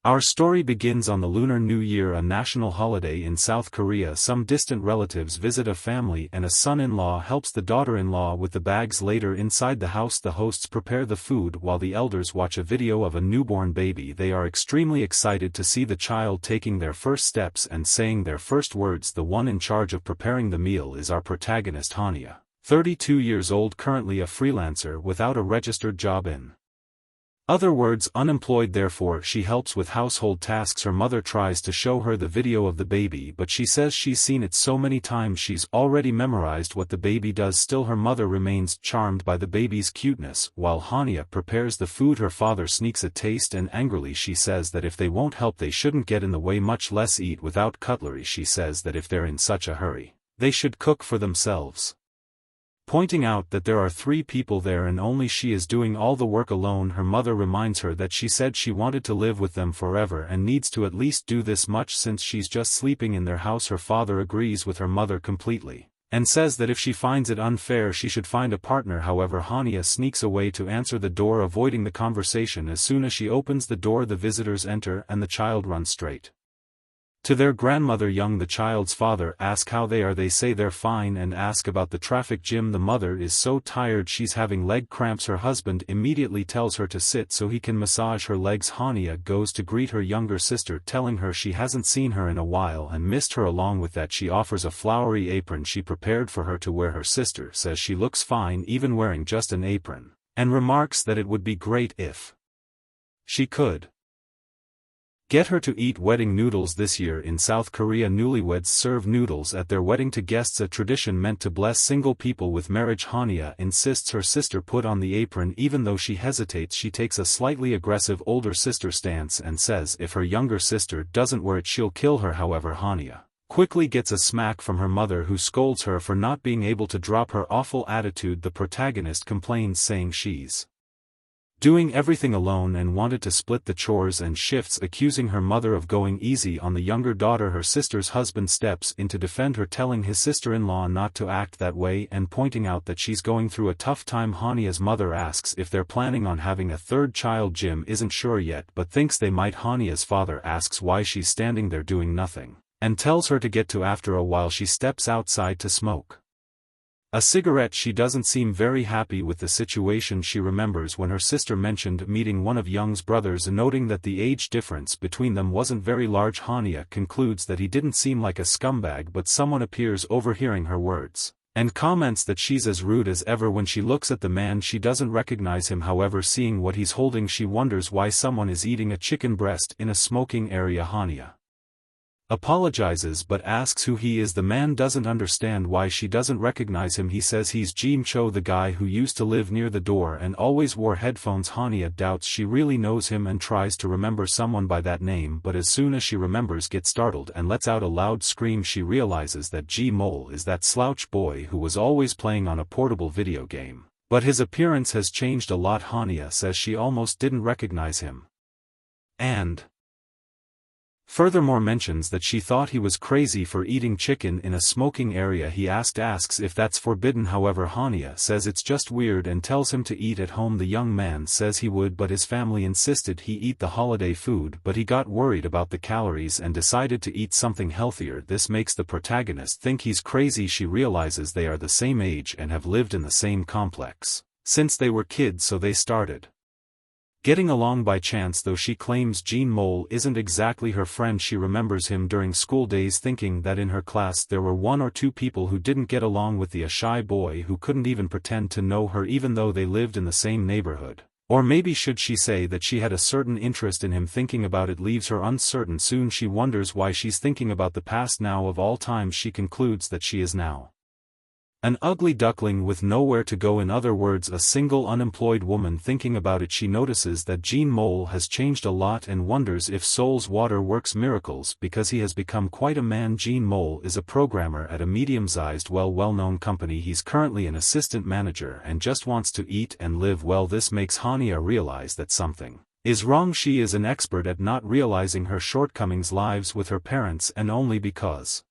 Our story begins on the Lunar New Year, a national holiday in South Korea. Some distant relatives visit a family and a son-in-law helps the daughter-in-law with the bags. Later inside the house, the hosts prepare the food while the elders watch a video of a newborn baby. They are extremely excited to see the child taking their first steps and saying their first words. The one in charge of preparing the meal is our protagonist Hania, 32 years old, currently a freelancer without a registered job in other words, unemployed. Therefore she helps with household tasks. Her mother tries to show her the video of the baby, but she says she's seen it so many times she's already memorized what the baby does. Still, her mother remains charmed by the baby's cuteness. While Hania prepares the food, her father sneaks a taste and angrily she says that if they won't help they shouldn't get in the way, much less eat without cutlery. She says that if they're in such a hurry, they should cook for themselves, pointing out that there are 3 people there and only she is doing all the work alone. Her mother reminds her that she said she wanted to live with them forever and needs to at least do this much since she's just sleeping in their house. Her father agrees with her mother completely, and says that if she finds it unfair she should find a partner. However, Hania sneaks away to answer the door, avoiding the conversation. As soon as she opens the door, the visitors enter and the child runs straight to their grandmother Young. The child's father asks how they are. They say they're fine and ask about the traffic jam. The mother is so tired she's having leg cramps. Her husband immediately tells her to sit so he can massage her legs. Hania goes to greet her younger sister, telling her she hasn't seen her in a while and missed her. Along with that, she offers a flowery apron she prepared for her to wear. Her sister says she looks fine even wearing just an apron, and remarks that it would be great if she could get her to eat wedding noodles. This year in South Korea, newlyweds serve noodles at their wedding to guests, a tradition meant to bless single people with marriage. Hania insists her sister put on the apron. Even though she hesitates, she takes a slightly aggressive older sister stance and says if her younger sister doesn't wear it she'll kill her. However, Hania quickly gets a smack from her mother, who scolds her for not being able to drop her awful attitude. The protagonist complains, saying she's doing everything alone and wanted to split the chores and shifts, accusing her mother of going easy on the younger daughter. Her sister's husband steps in to defend her, telling his sister-in-law not to act that way and pointing out that she's going through a tough time. Hania's mother asks if they're planning on having a third child. Jim isn't sure yet but thinks they might. Hania's father asks why she's standing there doing nothing, and tells her to get to. After a while she steps outside to smoke a cigarette. She doesn't seem very happy with the situation. She remembers when her sister mentioned meeting one of Young's brothers, and noting that the age difference between them wasn't very large. Hania concludes that he didn't seem like a scumbag, but someone appears, overhearing her words, and comments that she's as rude as ever. When she looks at the man she doesn't recognize him. However, seeing what he's holding she wonders why someone is eating a chicken breast in a smoking area. Hania apologizes but asks who he is. The man doesn't understand why she doesn't recognize him. He says he's Jim Cho, the guy who used to live near the door and always wore headphones. Hania doubts she really knows him and tries to remember someone by that name, but as soon as she remembers gets startled and lets out a loud scream. She realizes that Ji Mole is that slouch boy who was always playing on a portable video game, but his appearance has changed a lot. Hania says she almost didn't recognize him, and furthermore mentions that she thought he was crazy for eating chicken in a smoking area. He asks if that's forbidden. However, Hania says it's just weird and tells him to eat at home. The young man says he would, but his family insisted he eat the holiday food, but he got worried about the calories and decided to eat something healthier. This makes the protagonist think he's crazy. She realizes they are the same age and have lived in the same complex since they were kids, so they started getting along by chance. Though she claims Jean Mole isn't exactly her friend, she remembers him during school days, thinking that in her class there were 1 or 2 people who didn't get along with a shy boy who couldn't even pretend to know her even though they lived in the same neighborhood. Or maybe should she say that she had a certain interest in him? Thinking about it leaves her uncertain. Soon she wonders why she's thinking about the past. Now of all times she concludes that she is now an ugly duckling with nowhere to go. In other words, a single unemployed woman. Thinking about it, she notices that Jean Mole has changed a lot and wonders if Seoul's water works miracles because he has become quite a man. Jean Mole is a programmer at a medium-sized well-known company. He's currently an assistant manager and just wants to eat and live well. This makes Hania realize that something is wrong. She is an expert at not realizing her shortcomings, lives with her parents, and only because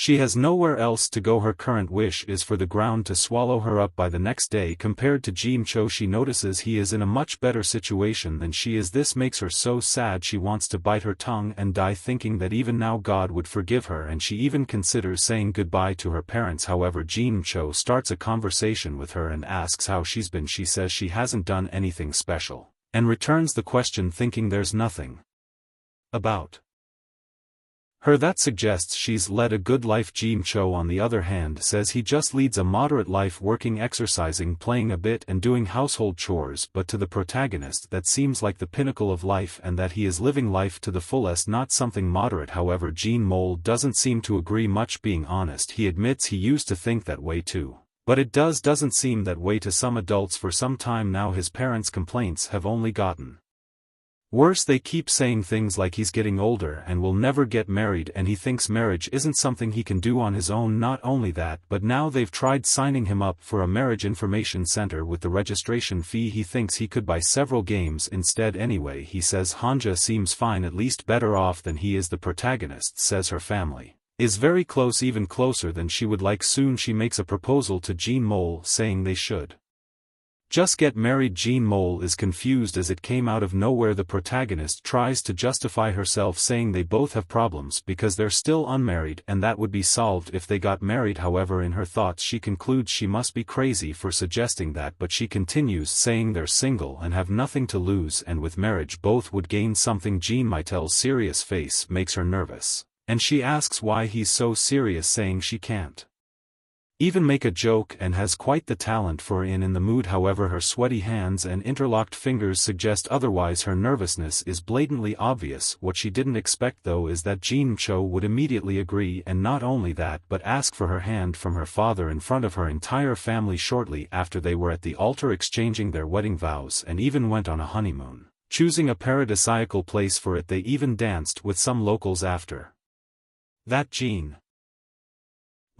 She has nowhere else to go. Her current wish is for the ground to swallow her up by the next day. Compared to Jim Cho, she notices he is in a much better situation than she is. This makes her so sad she wants to bite her tongue and die, thinking that even now God would forgive her, and she even considers saying goodbye to her parents. However, Jim Cho starts a conversation with her and asks how she's been. She says she hasn't done anything special, and returns the question thinking there's nothing about her that suggests she's led a good life. Jim Cho, on the other hand, says he just leads a moderate life, working, exercising, playing a bit and doing household chores, but to the protagonist that seems like the pinnacle of life and that he is living life to the fullest, not something moderate. However, Jean Mole doesn't seem to agree much. Being honest, he admits he used to think that way too, but it doesn't seem that way to some adults. For some time now his parents' complaints have only gotten worse. They keep saying things like he's getting older and will never get married, and he thinks marriage isn't something he can do on his own. Not only that, but now they've tried signing him up for a marriage information center with the registration fee. He thinks he could buy several games instead. Anyway, he says Hanja seems fine, at least better off than he is. The protagonist says her family is very close, even closer than she would like. Soon she makes a proposal to Jean Mole, saying they should just get married. Jean Mole is confused as it came out of nowhere. The protagonist tries to justify herself, saying they both have problems because they're still unmarried and that would be solved if they got married. However, in her thoughts she concludes she must be crazy for suggesting that, but she continues, saying they're single and have nothing to lose, and with marriage both would gain something. Jean Mitel's serious face makes her nervous, and she asks why he's so serious, saying she can't even make a joke and has quite the talent for in the mood. However, her sweaty hands and interlocked fingers suggest otherwise. Her nervousness is blatantly obvious. What she didn't expect though is that Jim Cho would immediately agree, and not only that but ask for her hand from her father in front of her entire family shortly after they were at the altar exchanging their wedding vows, and even went on a honeymoon, choosing a paradisiacal place for it. They even danced with some locals after that. Jean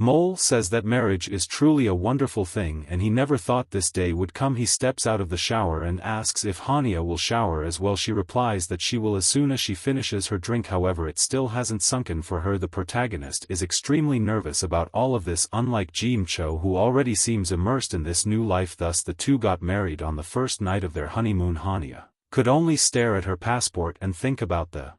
Mole says that marriage is truly a wonderful thing and he never thought this day would come. He steps out of the shower and asks if Hania will shower as well. She replies that she will as soon as she finishes her drink. However, it still hasn't sunken for her. The protagonist is extremely nervous about all of this, unlike Jim Cho, who already seems immersed in this new life. Thus the two got married on the first night of their honeymoon. Hania could only stare at her passport and think about the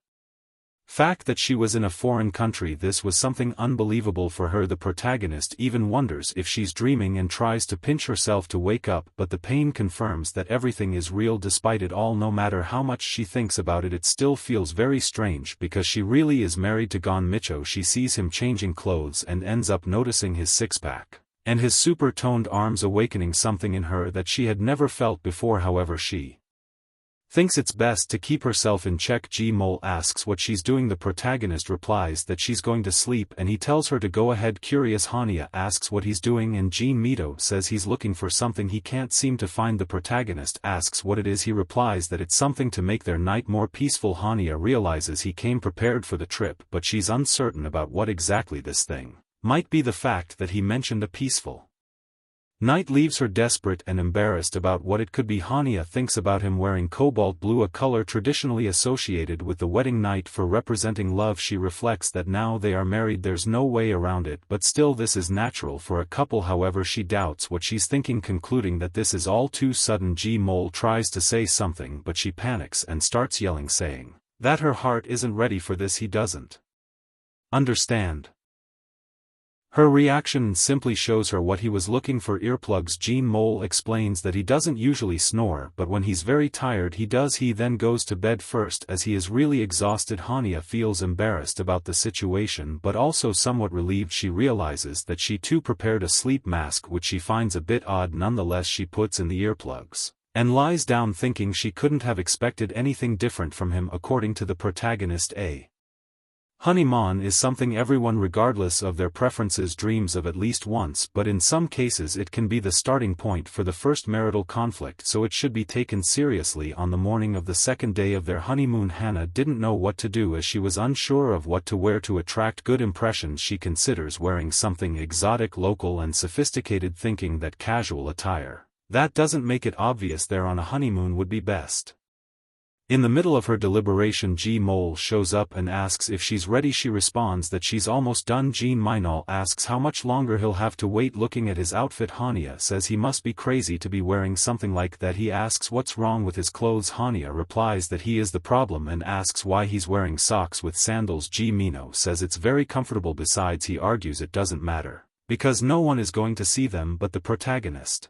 fact that she was in a foreign country. This was something unbelievable for her. The protagonist even wonders if she's dreaming and tries to pinch herself to wake up, but the pain confirms that everything is real. Despite it all, no matter how much she thinks about it, it still feels very strange because she really is married to Gon Micho. She sees him changing clothes and ends up noticing his six-pack and his super-toned arms, awakening something in her that she had never felt before. However, she thinks it's best to keep herself in check. G Mole asks what she's doing. The protagonist replies that she's going to sleep, and he tells her to go ahead. Curious, Hania asks what he's doing, and Jean Mito says he's looking for something he can't seem to find. The protagonist asks what it is. He replies that it's something to make their night more peaceful. Hania realizes he came prepared for the trip, but she's uncertain about what exactly this thing might be. The fact that he mentioned a peaceful night leaves her desperate and embarrassed about what it could be. Hania thinks about him wearing cobalt blue, a color traditionally associated with the wedding night for representing love. She reflects that now they are married there's no way around it, but still this is natural for a couple. However, she doubts what she's thinking, concluding that this is all too sudden. G Mole tries to say something but she panics and starts yelling, saying that her heart isn't ready for this. He doesn't understand her reaction simply shows her what he was looking for: earplugs. Jean Mole explains that he doesn't usually snore, but when he's very tired he does. He then goes to bed first as he is really exhausted. Hania feels embarrassed about the situation but also somewhat relieved. She realizes that she too prepared a sleep mask, which she finds a bit odd. Nonetheless, she puts in the earplugs and lies down, thinking she couldn't have expected anything different from him. According to the protagonist, a honeymoon is something everyone, regardless of their preferences, dreams of at least once, but in some cases it can be the starting point for the first marital conflict, so it should be taken seriously. On the morning of the second day of their honeymoon, Hannah didn't know what to do as she was unsure of what to wear to attract good impressions. She considers wearing something exotic, local and sophisticated, thinking that casual attire that doesn't make it obvious they're on a honeymoon would be best. In the middle of her deliberation, G-Mole shows up and asks if she's ready. She responds that she's almost done. Jean Minol asks how much longer he'll have to wait. Looking at his outfit, Hania says he must be crazy to be wearing something like that. He asks what's wrong with his clothes. Hania replies that he is the problem and asks why he's wearing socks with sandals. G-Mino says it's very comfortable. Besides, he argues it doesn't matter, because no one is going to see them but the protagonist.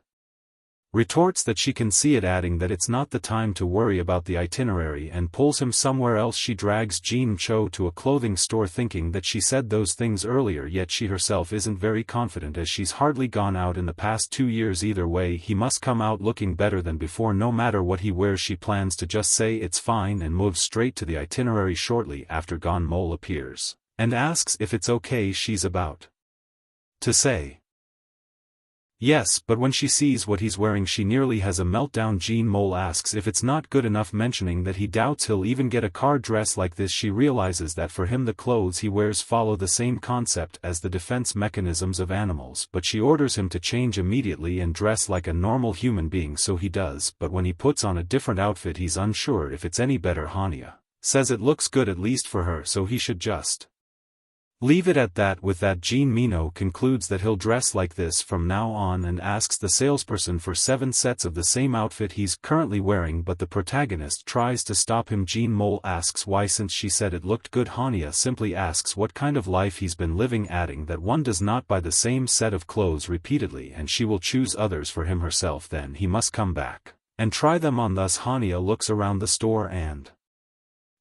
Retorts that she can see it, adding that it's not the time to worry about the itinerary, and pulls him somewhere else. She drags Jean Cho to a clothing store thinking that she said those things earlier, yet she herself isn't very confident as she's hardly gone out in the past 2 years. Either way, he must come out looking better than before no matter what he wears. She plans to just say it's fine and moves straight to the itinerary shortly after Gon Mole appears, and asks if it's okay. She's about to say yes, but when she sees what he's wearing she nearly has a meltdown. Jean Mole asks if it's not good enough, mentioning that he doubts he'll even get a car dress like this. She realizes that for him the clothes he wears follow the same concept as the defense mechanisms of animals, but she orders him to change immediately and dress like a normal human being, so he does. But when he puts on a different outfit he's unsure if it's any better. Hania says it looks good, at least for her, so he should just leave it at that. With that, Jean Mino concludes that he'll dress like this from now on and asks the salesperson for 7 sets of the same outfit he's currently wearing, but the protagonist tries to stop him. Jean Mole asks why, since she said it looked good. Hania simply asks what kind of life he's been living, adding that one does not buy the same set of clothes repeatedly and she will choose others for him herself, then he must come back and try them on. Thus Hania looks around the store and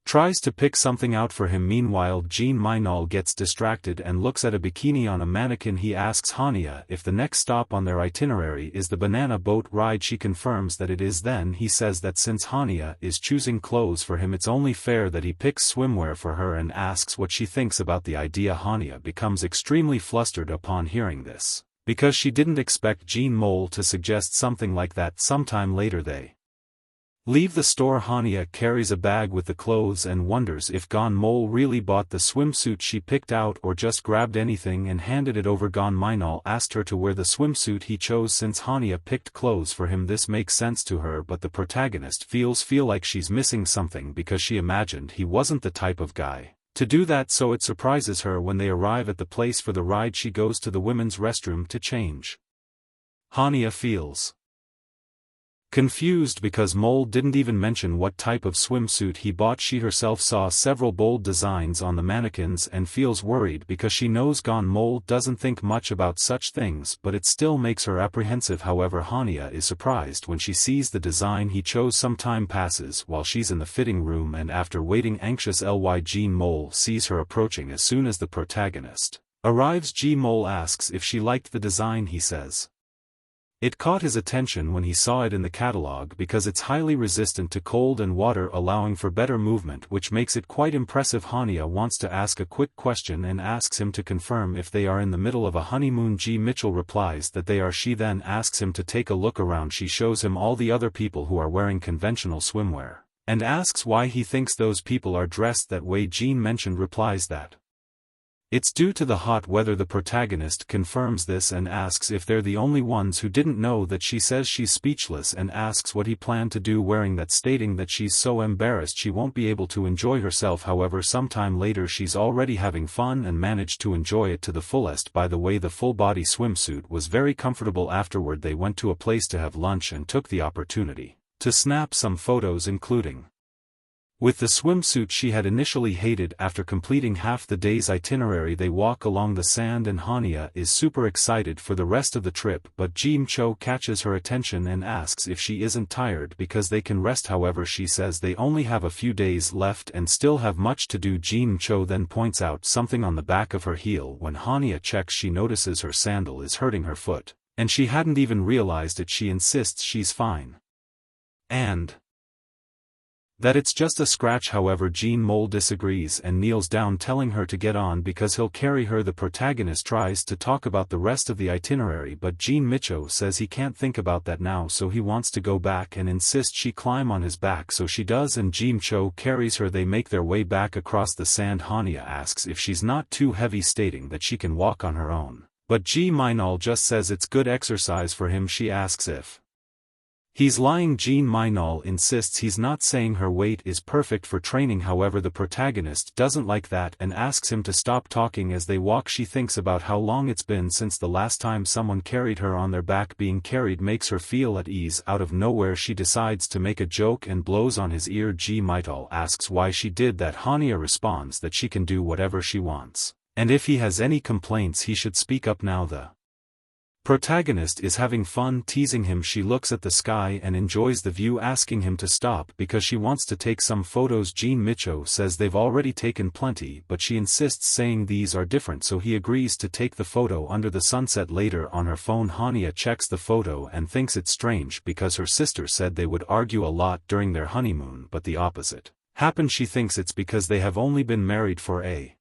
tries to pick something out for him. Meanwhile, Jean Minol gets distracted and looks at a bikini on a mannequin. He asks Hania if the next stop on their itinerary is the banana boat ride. She confirms that it is. Then he says that since Hania is choosing clothes for him it's only fair that he picks swimwear for her, and asks what she thinks about the idea. Hania becomes extremely flustered upon hearing this, because she didn't expect Jean Mole to suggest something like that. Sometime later they leave the store. Hania carries a bag with the clothes and wonders if Gon Mole really bought the swimsuit she picked out or just grabbed anything and handed it over. Gon Minol asked her to wear the swimsuit he chose since Hania picked clothes for him. This makes sense to her, but the protagonist feel like she's missing something because she imagined he wasn't the type of guy to do that, so it surprises her when they arrive at the place for the ride. She goes to the women's restroom to change. Hania feels confused because Mole didn't even mention what type of swimsuit he bought. She herself saw several bold designs on the mannequins and feels worried because she knows Gon Mole doesn't think much about such things, but it still makes her apprehensive. However, Hania is surprised when she sees the design he chose. Some time passes while she's in the fitting room, and after waiting anxiously, Jean Mole sees her approaching. As soon as the protagonist arrives, Jean Mole asks if she liked the design. He says it caught his attention when he saw it in the catalog because it's highly resistant to cold and water, allowing for better movement, which makes it quite impressive. Hania wants to ask a quick question and asks him to confirm if they are in the middle of a honeymoon. G. Mitchell replies that they are. She then asks him to take a look around. She shows him all the other people who are wearing conventional swimwear, and asks why he thinks those people are dressed that way. Jean mentioned replies that it's due to the hot weather. The protagonist confirms this and asks if they're the only ones who didn't know that. She says she's speechless and asks what he planned to do wearing that, stating that she's so embarrassed she won't be able to enjoy herself. However, sometime later she's already having fun and managed to enjoy it to the fullest. By the way, the full-body swimsuit was very comfortable. Afterward they went to a place to have lunch and took the opportunity to snap some photos, including with the swimsuit she had initially hated. After completing half the day's itinerary they walk along the sand and Hania is super excited for the rest of the trip, but Jean Cho catches her attention and asks if she isn't tired because they can rest. However, she says they only have a few days left and still have much to do. Jean Cho then points out something on the back of her heel. When Hania checks, she notices her sandal is hurting her foot, and she hadn't even realized it. She insists she's fine and that it's just a scratch. However, Jean Mole disagrees and kneels down, telling her to get on because he'll carry her. The protagonist tries to talk about the rest of the itinerary, but Jean Micho says he can't think about that now, so he wants to go back and insists she climb on his back, so she does and Jean Cho carries her. They make their way back across the sand. Hania asks if she's not too heavy, stating that she can walk on her own, but G. Minol just says it's good exercise for him. She asks if He's lying. Jean Minol insists he's not, saying her weight is perfect for training. However, the protagonist doesn't like that and asks him to stop talking. As they walk, she thinks about how long it's been since the last time someone carried her on their back. Being carried makes her feel at ease. Out of nowhere she decides to make a joke and blows on his ear. Jean Minol asks why she did that. Hania responds that she can do whatever she wants, and if he has any complaints he should speak up now. The protagonist is having fun teasing him. She looks at the sky and enjoys the view, asking him to stop because she wants to take some photos. Jean Micho says they've already taken plenty, but she insists, saying these are different, so he agrees to take the photo under the sunset. Later on her phone, Hania checks the photo and thinks it's strange because her sister said they would argue a lot during their honeymoon, but the opposite happened. She thinks it's because they have only been married for a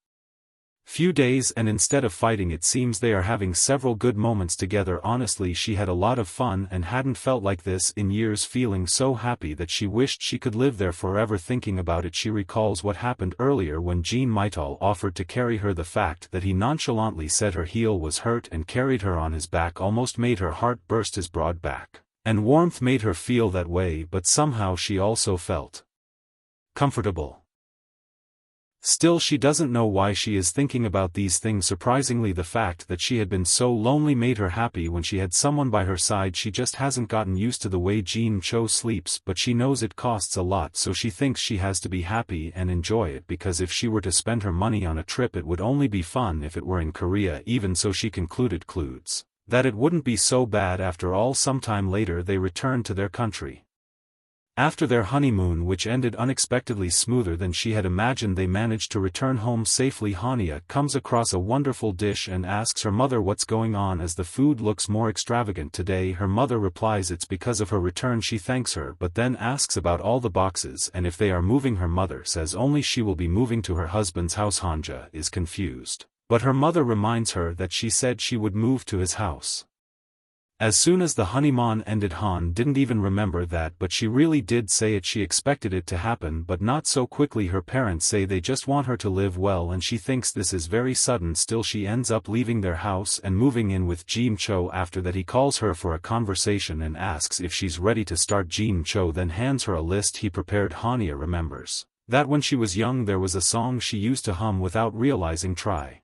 few days, and instead of fighting it seems they are having several good moments together. Honestly, she had a lot of fun and hadn't felt like this in years, feeling so happy that she wished she could live there forever. Thinking about it, she recalls what happened earlier when Jean Minol offered to carry her. The fact that he nonchalantly said her heel was hurt and carried her on his back almost made her heart burst. His broad back and warmth made her feel that way, but somehow she also felt comfortable. Still, she doesn't know why she is thinking about these things. Surprisingly, the fact that she had been so lonely made her happy when she had someone by her side. She just hasn't gotten used to the way Jean Cho sleeps, but she knows it costs a lot, so she thinks she has to be happy and enjoy it, because if she were to spend her money on a trip it would only be fun if it were in Korea. Even so, she concludes that it wouldn't be so bad after all. Sometime later they returned to their country. After their honeymoon, which ended unexpectedly smoother than she had imagined, they managed to return home safely. Hania comes across a wonderful dish and asks her mother what's going on as the food looks more extravagant today. Her mother replies it's because of her return. She thanks her but then asks about all the boxes and if they are moving. Her mother says only she will be moving to her husband's house. Hanja is confused, but her mother reminds her that she said she would move to his house. As soon as the honeymoon ended, Han didn't even remember that, but she really did say it. She expected it to happen, but not so quickly. Her parents say they just want her to live well and she thinks this is very sudden. Still, she ends up leaving their house and moving in with Jean Cho. After that he calls her for a conversation and asks if she's ready to start. Jean Cho then hands her a list he prepared. Hania remembers that when she was young there was a song she used to hum without realizing. Try.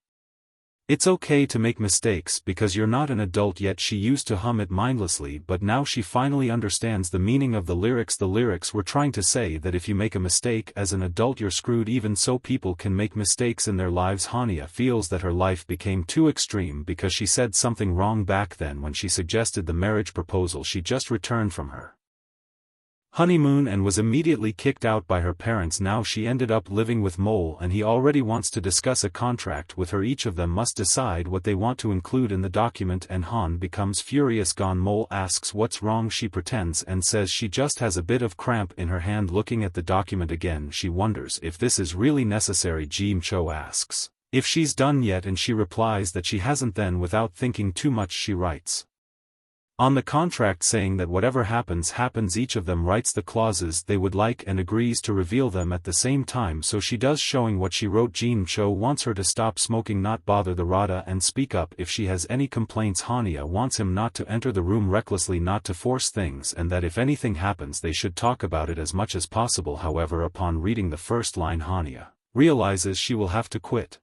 It's okay to make mistakes because you're not an adult yet. She used to hum it mindlessly, but now she finally understands the meaning of the lyrics. The lyrics were trying to say that if you make a mistake as an adult you're screwed. Even so, people can make mistakes in their lives. Hania feels that her life became too extreme because she said something wrong back then when she suggested the marriage proposal. She just returned from her honeymoon and was immediately kicked out by her parents. Now she ended up living with Mole and he already wants to discuss a contract with her. Each of them must decide what they want to include in the document and Han becomes furious. Gone. Mole asks what's wrong. She pretends and says she just has a bit of cramp in her hand. Looking at the document again, she wonders if this is really necessary. Jean Cho asks if she's done yet and she replies that she hasn't. Then without thinking too much she writes on the contract saying that whatever happens happens. Each of them writes the clauses they would like and agrees to reveal them at the same time, so she does, showing what she wrote. Jean Cho wants her to stop smoking, not bother the Rada, and speak up if she has any complaints. Hania wants him not to enter the room recklessly, not to force things, and that if anything happens they should talk about it as much as possible. However, upon reading the first line Hania realizes she will have to quit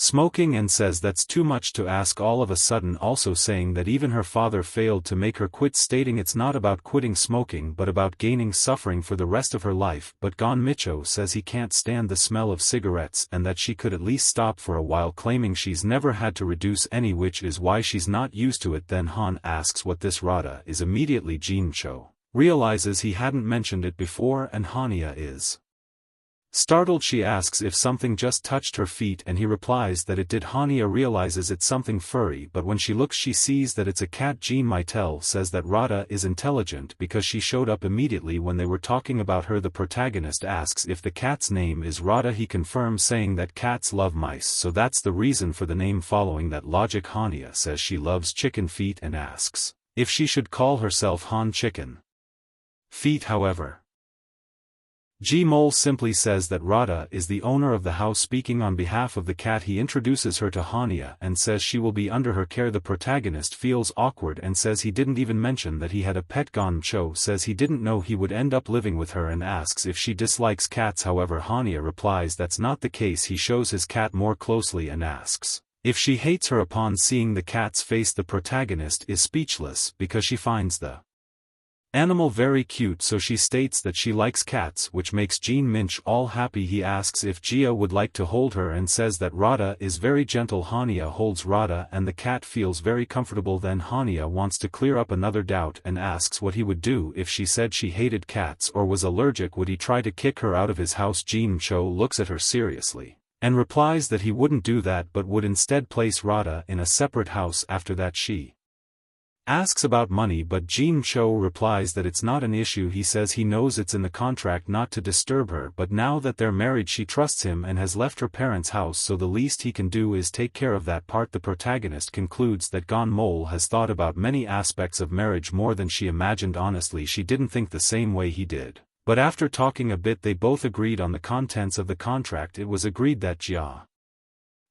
smoking and says that's too much to ask all of a sudden, also saying that even her father failed to make her quit, stating it's not about quitting smoking but about gaining suffering for the rest of her life. But Gon Micho says he can't stand the smell of cigarettes and that she could at least stop for a while, claiming she's never had to reduce any, which is why she's not used to it. Then Han asks what this Rada is. Immediately Jean Cho realizes he hadn't mentioned it before and Hania is startled. She asks if something just touched her feet and he replies that it did. Hania realizes it's something furry, but when she looks she sees that it's a cat. Jean Mitel says that Rada is intelligent because she showed up immediately when they were talking about her. The protagonist asks if the cat's name is Rada. He confirms, saying that cats love mice, so that's the reason for the name. Following that logic, Hania says she loves chicken feet and asks if she should call herself Han Chicken Feet. However, G-Mole simply says that Radha is the owner of the house. Speaking on behalf of the cat, he introduces her to Hania and says she will be under her care. The protagonist feels awkward and says he didn't even mention that he had a pet. Gon Cho says he didn't know he would end up living with her and asks if she dislikes cats. However, Hania replies that's not the case. He shows his cat more closely and asks if she hates her. Upon seeing the cat's face, the protagonist is speechless because she finds the animal very cute, so she states that she likes cats, which makes Jean Minch all happy. He asks if Jia would like to hold her and says that Radha is very gentle. Hania holds Radha and the cat feels very comfortable. Then Hania wants to clear up another doubt and asks what he would do if she said she hated cats or was allergic. Would he try to kick her out of his house? Jean Cho looks at her seriously and replies that he wouldn't do that but would instead place Radha in a separate house. After that, she asks about money, but Jean Cho replies that it's not an issue. He says he knows it's in the contract not to disturb her, but now that they're married she trusts him and has left her parents' house, so the least he can do is take care of that part. The protagonist concludes that Gon Mole has thought about many aspects of marriage more than she imagined. Honestly, she didn't think the same way he did. But after talking a bit, they both agreed on the contents of the contract. It was agreed that Jia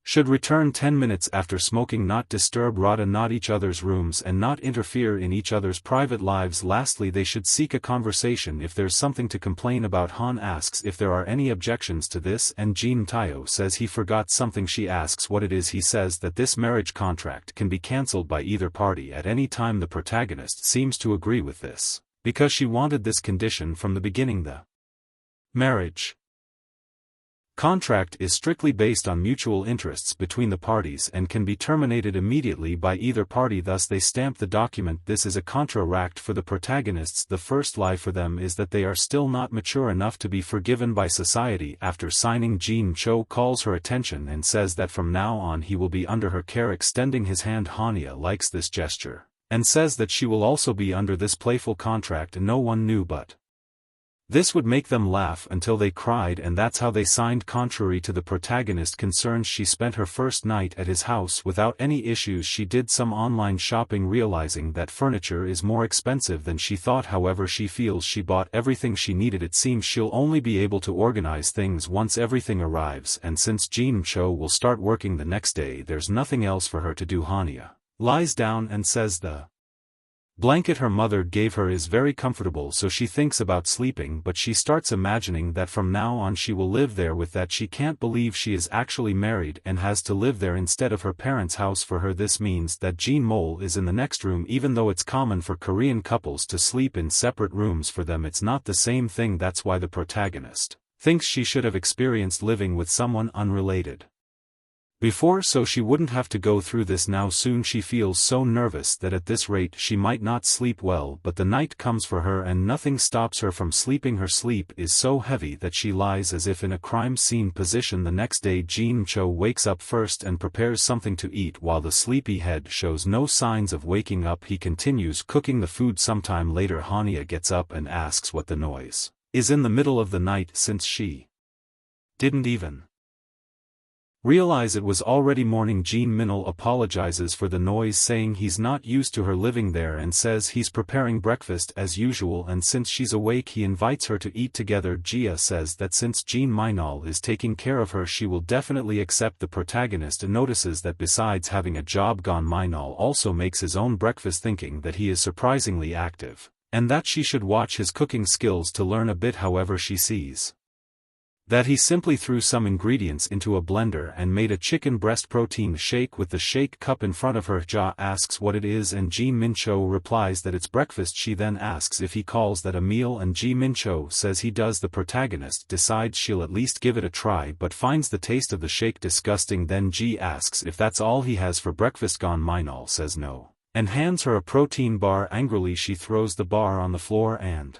should return 10 minutes after smoking, not disturb Radha, not each other's rooms, and not interfere in each other's private lives. Lastly, they should seek a conversation if there's something to complain about. Han asks if there are any objections to this, and Jean Tayo says he forgot something. She asks what it is. He says that this marriage contract can be cancelled by either party at any time. The protagonist seems to agree with this, because she wanted this condition from the beginning. The marriage contract is strictly based on mutual interests between the parties and can be terminated immediately by either party, thus they stamp the document. This is a contract for the protagonists. The first lie for them is that they are still not mature enough to be forgiven by society. After signing, Jean Cho calls her attention and says that from now on he will be under her care, extending his hand. Hania likes this gesture and says that she will also be under this playful contract. No one knew, but this would make them laugh until they cried, and that's how they signed. Contrary to the protagonist's concerns, she spent her first night at his house without any issues. She did some online shopping, realizing that furniture is more expensive than she thought. However, she feels she bought everything she needed. It seems she'll only be able to organize things once everything arrives, and since Jean Cho will start working the next day, there's nothing else for her to do. Hania lies down and says the blanket her mother gave her is very comfortable, so she thinks about sleeping, but she starts imagining that from now on she will live there. With that, she can't believe she is actually married and has to live there instead of her parents' house. For her, this means that Jean Mole is in the next room. Even though it's common for Korean couples to sleep in separate rooms, for them it's not the same thing. That's why the protagonist thinks she should have experienced living with someone unrelated before, so she wouldn't have to go through this now. Soon she feels so nervous that at this rate she might not sleep well, but the night comes for her and nothing stops her from sleeping. Her sleep is so heavy that she lies as if in a crime scene position. The next day, Jean Cho wakes up first and prepares something to eat. While the sleepyhead shows no signs of waking up, he continues cooking the food. Sometime later, Hania gets up and asks what the noise is in the middle of the night, since she didn't even realize it was already morning. Jean Minol apologizes for the noise, saying he's not used to her living there, and says he's preparing breakfast as usual, and since she's awake he invites her to eat together. Jia says that since Jean Minol is taking care of her, she will definitely accept. The protagonist notices that besides having a job, Gon Minol also makes his own breakfast, thinking that he is surprisingly active and that she should watch his cooking skills to learn a bit. However, she sees that he simply threw some ingredients into a blender and made a chicken breast protein shake with the shake cup in front of her. Ja asks what it is and Ji Mincho replies that it's breakfast. She then asks if he calls that a meal and Ji Mincho says he does. The protagonist decides she'll at least give it a try but finds the taste of the shake disgusting. Then Ji asks if that's all he has for breakfast. Gon Minol says no and hands her a protein bar. Angrily, she throws the bar on the floor and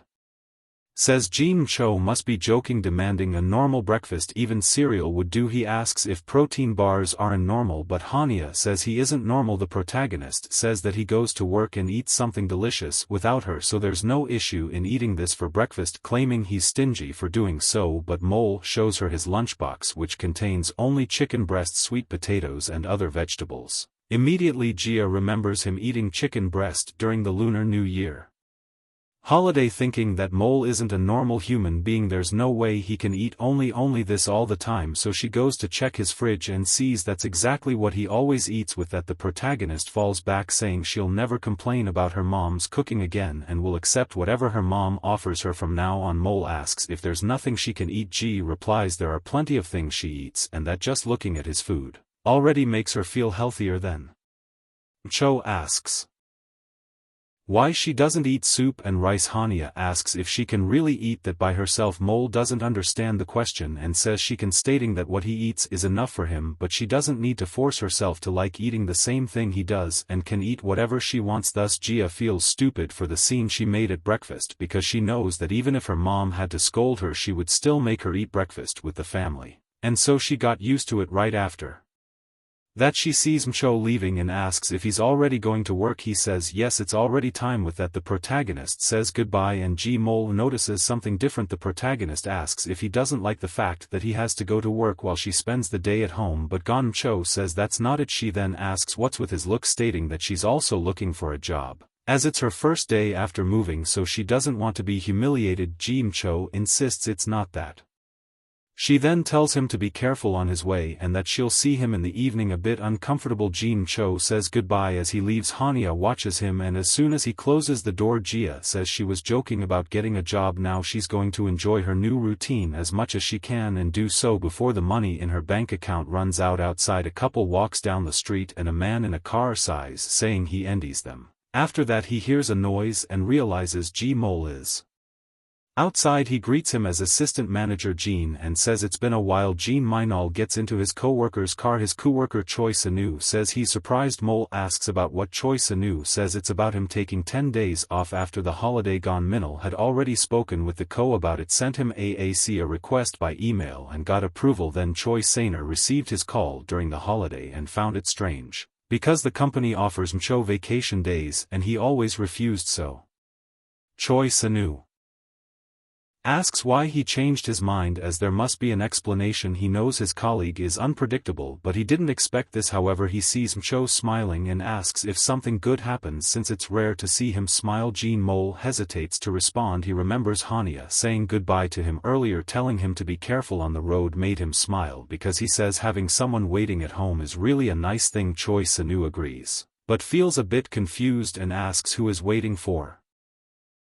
says Jean Cho must be joking, demanding a normal breakfast, even cereal would do. He asks if protein bars aren't normal, but Hania says he isn't normal. The protagonist says that he goes to work and eats something delicious without her, so there's no issue in eating this for breakfast, claiming he's stingy for doing so. But Mole shows her his lunchbox, which contains only chicken breast, sweet potatoes and other vegetables. Immediately Jia remembers him eating chicken breast during the Lunar New Year. Holiday thinking that Mole isn't a normal human being, there's no way he can eat only this all the time, so she goes to check his fridge and sees that's exactly what he always eats. With that, the protagonist falls back saying she'll never complain about her mom's cooking again and will accept whatever her mom offers her from now on. Mole asks if there's nothing she can eat. G replies there are plenty of things she eats and that just looking at his food already makes her feel healthier than. Cho asks why she doesn't eat soup and rice. Hania asks if she can really eat that by herself. Mole doesn't understand the question and says she can, stating that what he eats is enough for him, but she doesn't need to force herself to like eating the same thing he does and can eat whatever she wants. Thus Gia feels stupid for the scene she made at breakfast, because she knows that even if her mom had to scold her she would still make her eat breakfast with the family, and so she got used to it. Right after that she sees Mcho leaving and asks if he's already going to work. He says yes, it's already time. With that, the protagonist says goodbye and Mole notices something different. The protagonist asks if he doesn't like the fact that he has to go to work while she spends the day at home but gone. Mcho says that's not it. She then asks what's with his look, stating that she's also looking for a job, as it's her first day after moving, so she doesn't want to be humiliated. Mcho insists it's not that. She then tells him to be careful on his way and that she'll see him in the evening. A bit uncomfortable, Mcho says goodbye as he leaves. Hania watches him, and as soon as he closes the door, Gia says she was joking about getting a job. Now she's going to enjoy her new routine as much as she can and do so before the money in her bank account runs out. Outside, a couple walks down the street and a man in a car sighs, saying he envies them. After that he hears a noise and realizes Mole is outside. He greets him as assistant manager Jean and says it's been a while. Jean Minol gets into his co-worker's car. His co-worker Choi Sanu says he's surprised. Mole asks about what. Choi Sanu says it's about him taking 10 days off after the holiday gone. Minol had already spoken with the co about it, sent him a request by email and got approval. Then Choi Saner received his call during the holiday and found it strange, because the company offers Mcho vacation days and he always refused, so Choi Sanu asks why he changed his mind, as there must be an explanation. He knows his colleague is unpredictable, but he didn't expect this. However, he sees Mcho smiling and asks if something good happens, since it's rare to see him smile. Mole hesitates to respond. He remembers Hania saying goodbye to him earlier, telling him to be careful on the road made him smile, because he says having someone waiting at home is really a nice thing. Choi Sanu agrees, but feels a bit confused and asks who is waiting for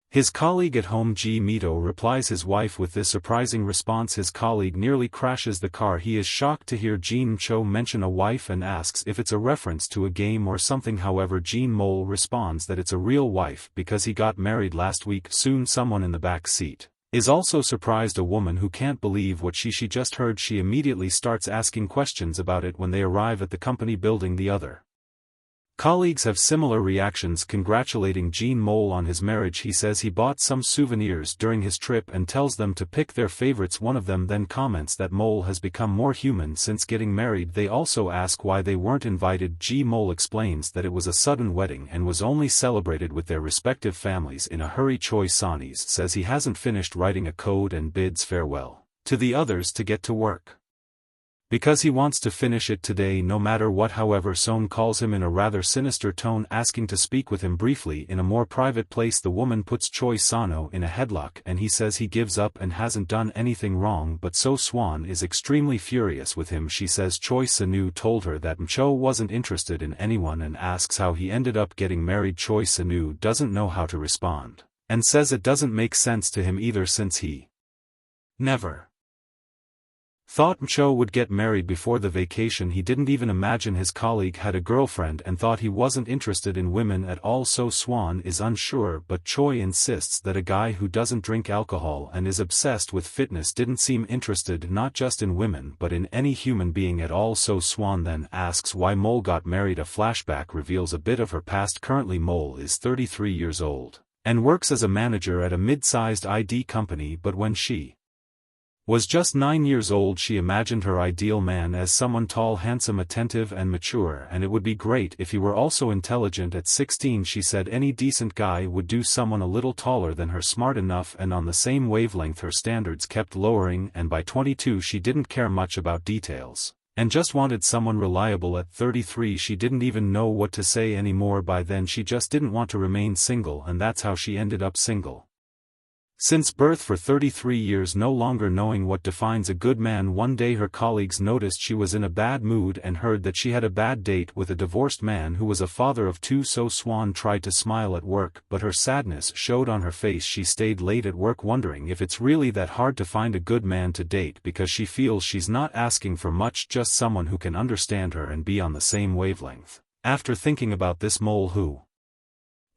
his colleague at home. Mito replies his wife. With this surprising response, his colleague nearly crashes the car. He is shocked to hear Mcho mention a wife and asks if it's a reference to a game or something. However, Mole responds that it's a real wife because he got married last week. Soon someone in the back seat is also surprised, a woman who can't believe what she just heard. She immediately starts asking questions about it. When they arrive at the company building, the other colleagues have similar reactions, congratulating Mole on his marriage. He says he bought some souvenirs during his trip and tells them to pick their favorites. One of them then comments that Mole has become more human since getting married. They also ask why they weren't invited. Mole explains that it was a sudden wedding and was only celebrated with their respective families in a hurry. Choi Sanis says he hasn't finished writing a code and bids farewell to the others to get to work, because he wants to finish it today no matter what. However, Son calls him in a rather sinister tone, asking to speak with him briefly in a more private place. The woman puts Choi Sano in a headlock and he says he gives up and hasn't done anything wrong, but So Swan is extremely furious with him. She says Choi Sanu told her that Mcho wasn't interested in anyone and asks how he ended up getting married. Choi Sanu doesn't know how to respond, and says it doesn't make sense to him either, since he never thought Mcho would get married before the vacation. He didn't even imagine his colleague had a girlfriend and thought he wasn't interested in women at all. So Swan is unsure, but Choi insists that a guy who doesn't drink alcohol and is obsessed with fitness didn't seem interested not just in women but in any human being at all. So Swan then asks why Mole got married. A flashback reveals a bit of her past. Currently Mole is 33 years old and works as a manager at a mid-sized ID company, but when she was just 9 years old she imagined her ideal man as someone tall, handsome, attentive and mature, and it would be great if he were also intelligent. At 16 she said any decent guy would do, someone a little taller than her, smart enough and on the same wavelength. Her standards kept lowering, and by 22 she didn't care much about details and just wanted someone reliable. At 33 she didn't even know what to say anymore. By then she just didn't want to remain single, and that's how she ended up single. Since birth for 33 years, no longer knowing what defines a good man, one day her colleagues noticed she was in a bad mood and heard that she had a bad date with a divorced man who was a father of two. So Swan tried to smile at work, but her sadness showed on her face. She stayed late at work wondering if it's really that hard to find a good man to date, because she feels she's not asking for much, just someone who can understand her and be on the same wavelength. After thinking about this, Mole, who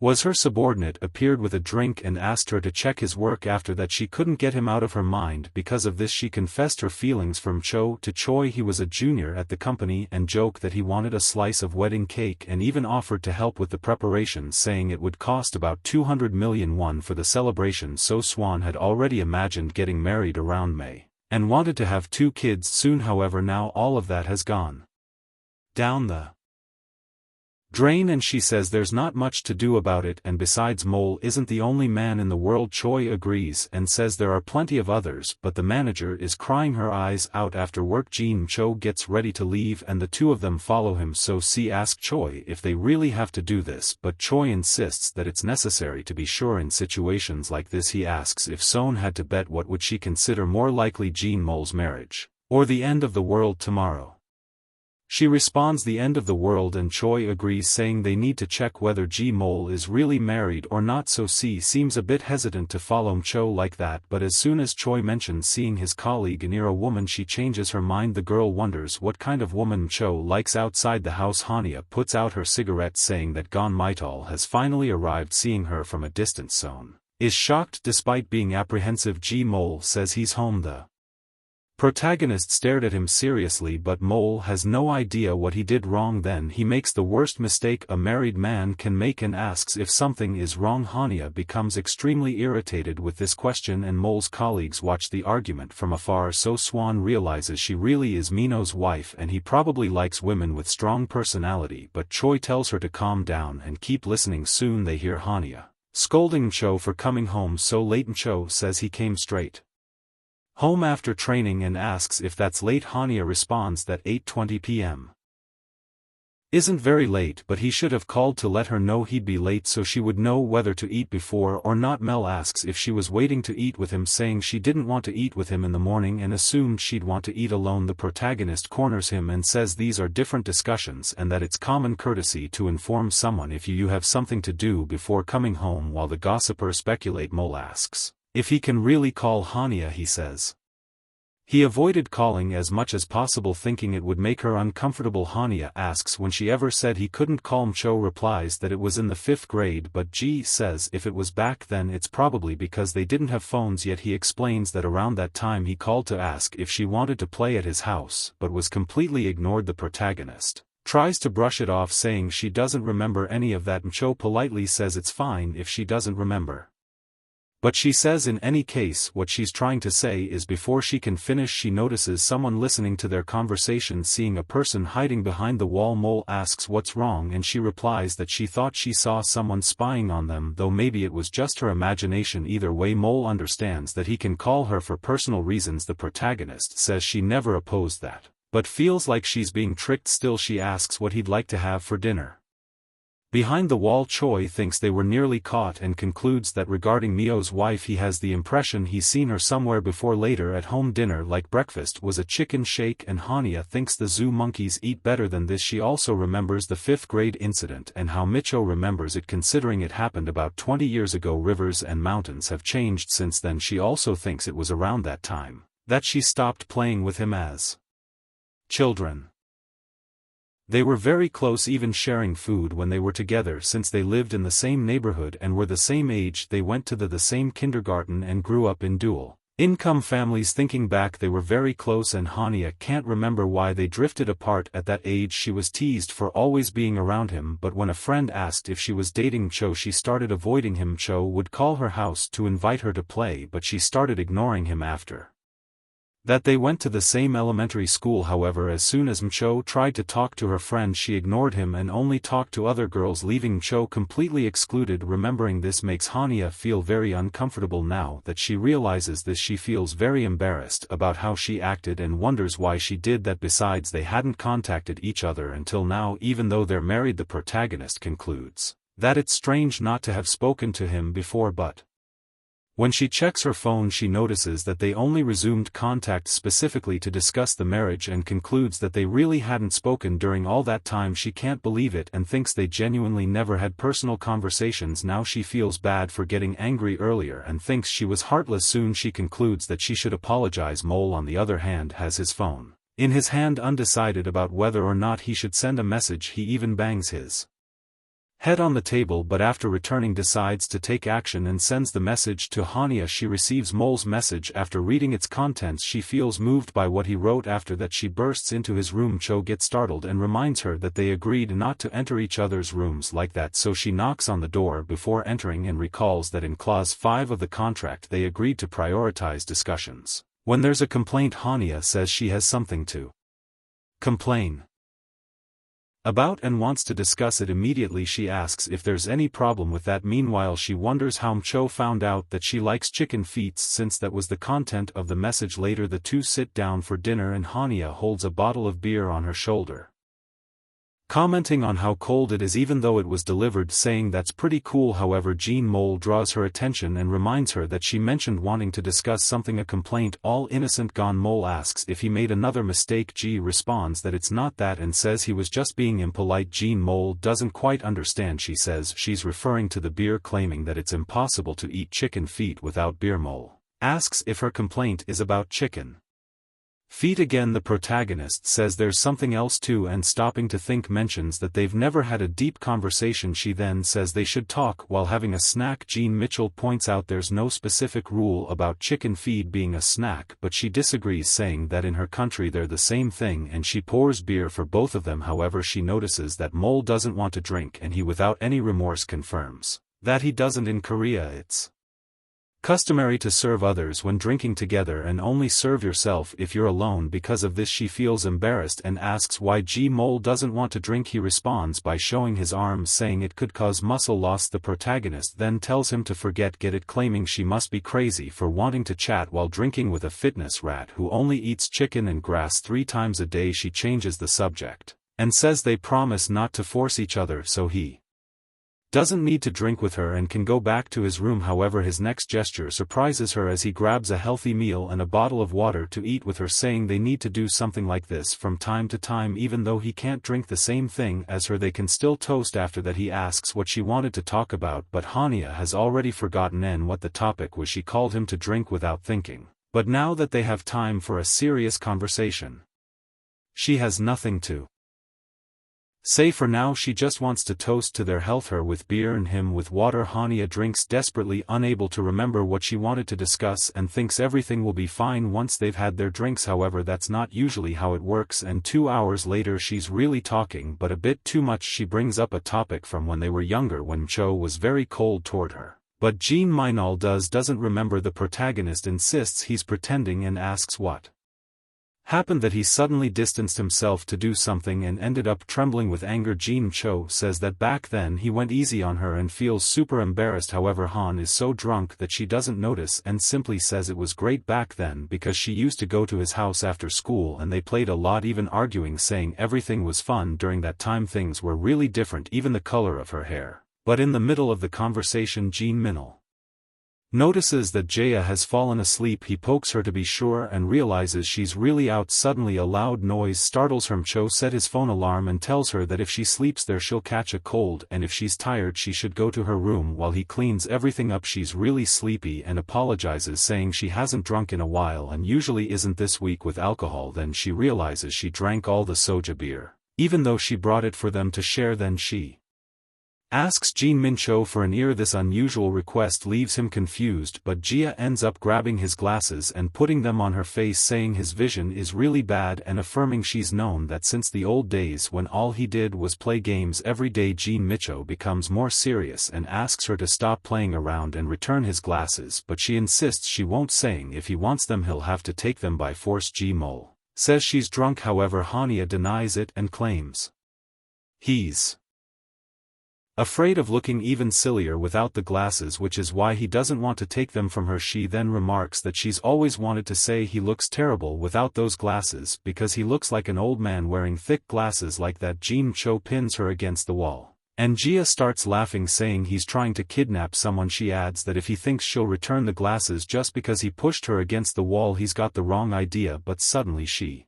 was her subordinate, appeared with a drink and asked her to check his work. After that, she couldn't get him out of her mind. Because of this, she confessed her feelings from Cho to Choi. He was a junior at the company and joked that he wanted a slice of wedding cake and even offered to help with the preparations, saying it would cost about 200 million won for the celebration. So Swan had already imagined getting married around May and wanted to have 2 kids soon. However, now all of that has gone down the drain, and she says there's not much to do about it, and besides, Mole isn't the only man in the world. Choi agrees and says there are plenty of others, but the manager is crying her eyes out. After work, Jin Cho gets ready to leave and the two of them follow him. So C asks Choi if they really have to do this, but Choi insists that it's necessary to be sure in situations like this. He asks if Son had to bet, what would she consider more likely, Jin Mole's marriage or the end of the world tomorrow? She responds the end of the world, and Choi agrees, saying they need to check whether Ji Mole is really married or not. So C seems a bit hesitant to follow Cho like that, but as soon as Choi mentions seeing his colleague near a woman, she changes her mind. The girl wonders what kind of woman Cho likes. Outside the house, Hania puts out her cigarette, saying that Gon Maital has finally arrived. Seeing her from a distance, Son is shocked. Despite being apprehensive, Ji Mole says he's home. The protagonist stared at him seriously, but Mole has no idea what he did wrong. Then he makes the worst mistake a married man can make and asks if something is wrong. Hania becomes extremely irritated with this question, and Mole's colleagues watch the argument from afar. So Swan realizes she really is Mino's wife and he probably likes women with strong personality, but Choi tells her to calm down and keep listening. Soon they hear Hania scolding Cho for coming home so late. Cho says he came straight home after training and asks if that's late. Hania responds that 8:20 p.m. isn't very late, but he should have called to let her know he'd be late so she would know whether to eat before or not. Mel asks if she was waiting to eat with him, saying she didn't want to eat with him in the morning and assumed she'd want to eat alone. The protagonist corners him and says these are different discussions and that it's common courtesy to inform someone if you have something to do before coming home. While the gossiper speculate, Mole asks if he can really call Hania. He says he avoided calling as much as possible, thinking it would make her uncomfortable. Hania asks when she ever said he couldn't call. Cho replies that it was in the 5th grade, but Ji says if it was back then it's probably because they didn't have phones yet. He explains that around that time he called to ask if she wanted to play at his house but was completely ignored. The protagonist tries to brush it off, saying she doesn't remember any of that. Cho politely says it's fine if she doesn't remember, but she says in any case what she's trying to say is. Before she can finish, she notices someone listening to their conversation. Seeing a person hiding behind the wall, Mole asks what's wrong and she replies that she thought she saw someone spying on them, though maybe it was just her imagination. Either way, Mole understands that he can call her for personal reasons. The protagonist says she never opposed that, but feels like she's being tricked. Still, she asks what he'd like to have for dinner. Behind the wall, Choi thinks they were nearly caught and concludes that regarding Mio's wife he has the impression he's seen her somewhere before. Later at home, dinner like breakfast was a chicken shake and Hania thinks the zoo monkeys eat better than this. She also remembers the 5th grade incident and how Micho remembers it, considering it happened about 20 years ago. Rivers and mountains have changed since then. She also thinks it was around that time that she stopped playing with him as children. They were very close, even sharing food when they were together, since they lived in the same neighborhood and were the same age. They went to the same kindergarten and grew up in dual income families. Thinking back, they were very close and Hania can't remember why they drifted apart. At that age she was teased for always being around him, but when a friend asked if she was dating Cho she started avoiding him. Cho would call her house to invite her to play, but she started ignoring him. After that they went to the same elementary school. However, as soon as Cho tried to talk to her friend she ignored him and only talked to other girls, leaving Cho completely excluded. Remembering this makes Hania feel very uncomfortable. Now that she realizes this, she feels very embarrassed about how she acted and wonders why she did that. Besides, they hadn't contacted each other until now, even though they're married. The protagonist concludes that it's strange not to have spoken to him before, but When she checks her phone she notices that they only resumed contact specifically to discuss the marriage and concludes that they really hadn't spoken during all that time. She can't believe it and thinks they genuinely never had personal conversations. Now she feels bad for getting angry earlier and thinks she was heartless. Soon she concludes that she should apologize. Mole on the other hand has his phone in his hand, undecided about whether or not he should send a message. He even bangs his head on the table, but after returning decides to take action and sends the message to Hania. She receives Mole's message. After reading its contents she feels moved by what he wrote. After that she bursts into his room. Cho gets startled and reminds her that they agreed not to enter each other's rooms like that, so she knocks on the door before entering and recalls that in Clause 5 of the contract they agreed to prioritize discussions. When there's a complaint, Hania says she has something to complain about and wants to discuss it immediately. She asks if there's any problem with that. Meanwhile she wonders how Cho found out that she likes chicken feet, since that was the content of the message. Later the two sit down for dinner and Hania holds a bottle of beer on her shoulder, commenting on how cold it is even though it was delivered, saying that's pretty cool. However, Jean Mole draws her attention and reminds her that she mentioned wanting to discuss something, a complaint. All innocent gone, Mole asks if he made another mistake. G responds that it's not that and says he was just being impolite. Jean Mole doesn't quite understand. She says she's referring to the beer, claiming that it's impossible to eat chicken feet without beer. Mole asks if her complaint is about chicken feet again. The protagonist says there's something else too, and stopping to think mentions that they've never had a deep conversation. She then says they should talk while having a snack. Jean Mitchell points out there's no specific rule about chicken feed being a snack, but she disagrees, saying that in her country they're the same thing, and she pours beer for both of them. However, she notices that Mole doesn't want to drink and he without any remorse confirms that he doesn't. In Korea it's customary to serve others when drinking together and only serve yourself if you're alone. Because of this she feels embarrassed and asks why G Mole doesn't want to drink. He responds by showing his arms, saying it could cause muscle loss. The protagonist then tells him to get it, claiming she must be crazy for wanting to chat while drinking with a fitness rat who only eats chicken and grass 3 times a day. She changes the subject and says they promise not to force each other, so he doesn't need to drink with her and can go back to his room. However, his next gesture surprises her as he grabs a healthy meal and a bottle of water to eat with her, saying they need to do something like this from time to time. Even though he can't drink the same thing as her, they can still toast. After that he asks what she wanted to talk about, but Hania has already forgotten what the topic was. She called him to drink without thinking, but now that they have time for a serious conversation, she has nothing to say for now. She just wants to toast to their health, her with beer and him with water. Hania drinks desperately, unable to remember what she wanted to discuss, and thinks everything will be fine once they've had their drinks. However, that's not usually how it works, and 2 hours later she's really talking, but a bit too much. She brings up a topic from when they were younger when Cho was very cold toward her, but Jean Minol doesn't remember. The protagonist insists he's pretending and asks what happened, that he suddenly distanced himself to do something and ended up trembling with anger. Jean Cho says that back then he went easy on her and feels super embarrassed. However, Han is so drunk that she doesn't notice and simply says it was great back then because she used to go to his house after school and they played a lot, even arguing, saying everything was fun during that time. Things were really different, even the color of her hair. But in the middle of the conversation Jean Minol notices that Jaya has fallen asleep. He pokes her to be sure and realizes she's really out. Suddenly a loud noise startles her. Cho set his phone alarm and tells her that if she sleeps there she'll catch a cold, and if she's tired she should go to her room while he cleans everything up. She's really sleepy and apologizes, saying she hasn't drunk in a while and usually isn't this weak with alcohol. Then she realizes she drank all the soja beer, even though she brought it for them to share. Then she asks Jean Mincho for an ear. This unusual request leaves him confused, but Jia ends up grabbing his glasses and putting them on her face, saying his vision is really bad and affirming she's known that since the old days when all he did was play games every day. Jean Micho becomes more serious and asks her to stop playing around and return his glasses, but she insists she won't, saying if he wants them he'll have to take them by force. Ji Mole says she's drunk. However, Hania denies it and claims he's afraid of looking even sillier without the glasses, which is why he doesn't want to take them from her. She then remarks that she's always wanted to say he looks terrible without those glasses because he looks like an old man wearing thick glasses like that. Jean Cho pins her against the wall And Gia starts laughing, saying he's trying to kidnap someone. She adds that if he thinks she'll return the glasses just because he pushed her against the wall, he's got the wrong idea. But suddenly she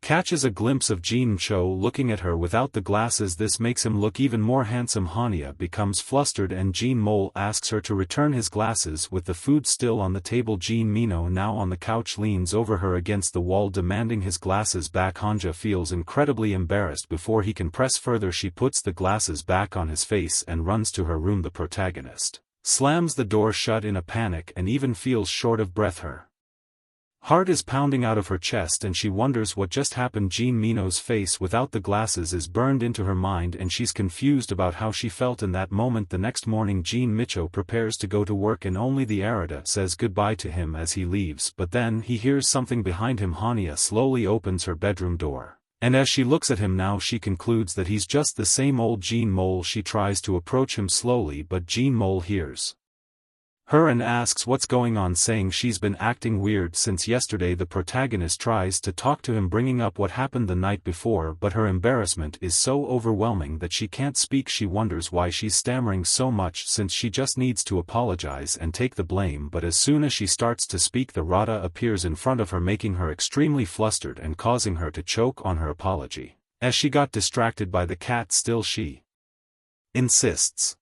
catches a glimpse of Jin Cho looking at her without the glasses. This makes him look even more handsome. Hania becomes flustered and Jin Mol asks her to return his glasses. With the food still on the table, Jin Mino, now on the couch, leans over her against the wall demanding his glasses back. Hanja feels incredibly embarrassed. Before he can press further, she puts the glasses back on his face and runs to her room. The protagonist slams the door shut in a panic and even feels short of breath. Her heart is pounding out of her chest and she wonders what just happened. Jin Mino's face without the glasses is burned into her mind and she's confused about how she felt in that moment. The next morning, Jin Micho prepares to go to work and only the Arata says goodbye to him as he leaves, but then he hears something behind him. Hania slowly opens her bedroom door, and as she looks at him now, she concludes that he's just the same old Jin Mol. She tries to approach him slowly, but Jin Mol hears her and asks what's going on, saying she's been acting weird since yesterday. The protagonist tries to talk to him, bringing up what happened the night before, but her embarrassment is so overwhelming that she can't speak. She wonders why she's stammering so much, since she just needs to apologize and take the blame. But as soon as she starts to speak, the Rata appears in front of her, making her extremely flustered and causing her to choke on her apology. As she got distracted by the cat, still she insists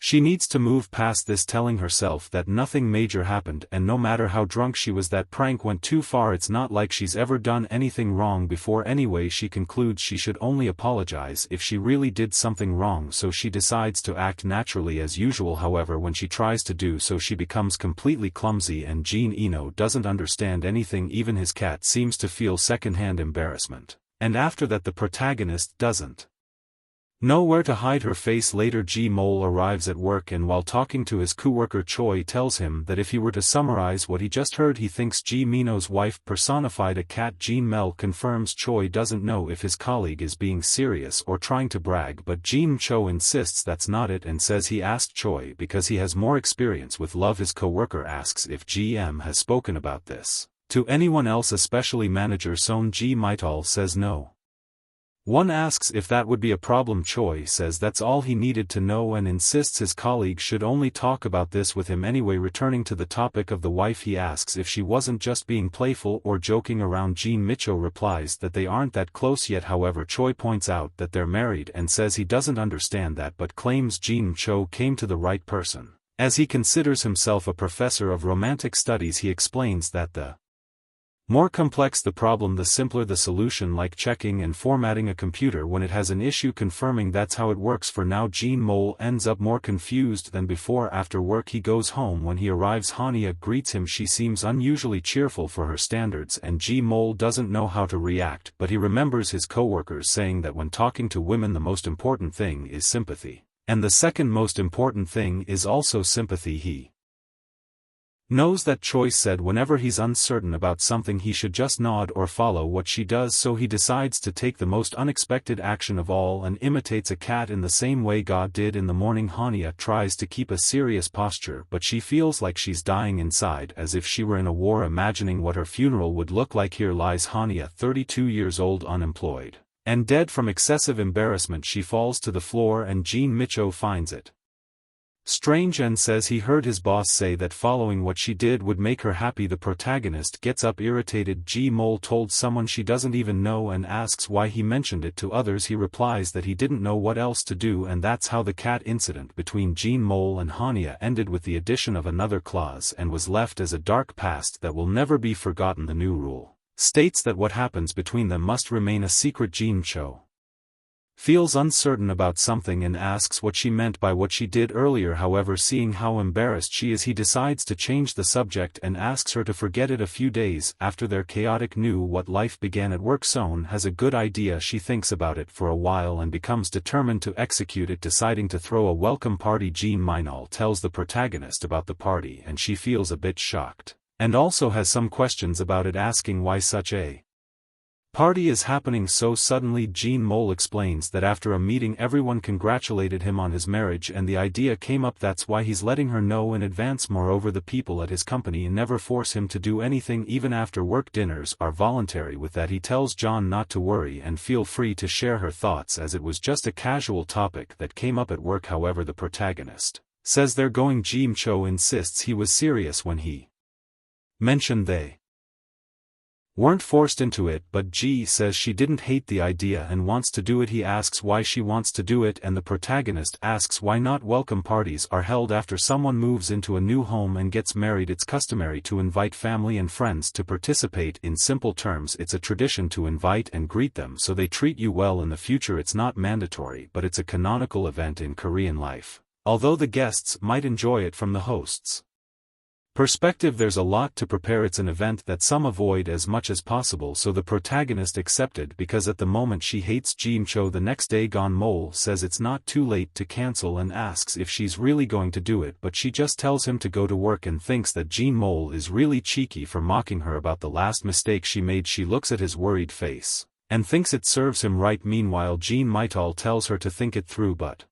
she needs to move past this, telling herself that nothing major happened, and no matter how drunk she was, that prank went too far. It's not like she's ever done anything wrong before anyway. She concludes she should only apologize if she really did something wrong, so she decides to act naturally as usual. However, when she tries to do so, she becomes completely clumsy and Jin Ino doesn't understand anything. Even his cat seems to feel secondhand embarrassment. And after that, the protagonist doesn't know where to hide her face. Later, Ji Mol arrives at work and while talking to his coworker Choi tells him that if he were to summarize what he just heard, he thinks Ji Mino's wife personified a cat. Jin Mel confirms Choi doesn't know if his colleague is being serious or trying to brag, but Jin Cho insists that's not it and says he asked Choi because he has more experience with love. His coworker asks if GM has spoken about this to anyone else, especially manager Son Ji Maital says no. One asks if that would be a problem. Choi says that's all he needed to know and insists his colleague should only talk about this with him anyway. Returning to the topic of the wife, he asks if she wasn't just being playful or joking around. Jin Micho replies that they aren't that close yet. However, Choi points out that they're married and says he doesn't understand that, but claims Jin Cho came to the right person. As he considers himself a professor of romantic studies, he explains that the more complex the problem, the simpler the solution, like checking and formatting a computer when it has an issue, confirming that's how it works. For now, Jin Mol ends up more confused than before. After work, he goes home. When he arrives, Hania greets him. She seems unusually cheerful for her standards and Jin Mol doesn't know how to react, but he remembers his coworkers saying that when talking to women the most important thing is sympathy, and the second most important thing is also sympathy. He knows that Choi said whenever he's uncertain about something he should just nod or follow what she does, so he decides to take the most unexpected action of all and imitates a cat in the same way God did in the morning. Hania tries to keep a serious posture, but she feels like she's dying inside, as if she were in a war, imagining what her funeral would look like. Here lies Hania, 32 years old, unemployed and dead from excessive embarrassment. She falls to the floor and Jin Micho finds it strange and says he heard his boss say that following what she did would make her happy. The protagonist gets up irritated. Ji Mol told someone she doesn't even know and asks why he mentioned it to others. He replies that he didn't know what else to do, and that's how the cat incident between Jin Mol and Hania ended, with the addition of another clause, and was left as a dark past that will never be forgotten. The new rule states that what happens between them must remain a secret. Jin Cho feels uncertain about something and asks what she meant by what she did earlier. However, seeing how embarrassed she is, he decides to change the subject and asks her to forget it. A few days after their chaotic new what life began at work, Son has a good idea. She thinks about it for a while and becomes determined to execute it, deciding to throw a welcome party. Jin Minal tells the protagonist about the party and she feels a bit shocked, and also has some questions about it, asking why such a Party is happening so suddenly. Jean Mole explains that after a meeting everyone congratulated him on his marriage and the idea came up, that's why he's letting her know in advance. Moreover, the people at his company never force him to do anything, even after work dinners are voluntary. With that he tells John not to worry and feel free to share her thoughts as it was just a casual topic that came up at work. However, the protagonist says they're going. Jim Cho insists he was serious when he mentioned they weren't forced into it, but Ji says she didn't hate the idea and wants to do it. He asks why she wants to do it and the protagonist asks why not. Welcome parties are held after someone moves into a new home and gets married. It's customary to invite family and friends to participate. In simple terms, it's a tradition to invite and greet them so they treat you well in the future. It's not mandatory, but it's a canonical event in Korean life, although the guests might enjoy it from the host's perspective. There's a lot to prepare. It's an event that some avoid as much as possible, so the protagonist accepted because at the moment she hates Jim Cho. The next day Gon Mole says it's not too late to cancel and asks if she's really going to do it, but she just tells him to go to work and thinks that Jean Mole is really cheeky for mocking her about the last mistake she made. She looks at his worried face and thinks it serves him right. Meanwhile, Jean Maital tells her to think it through, but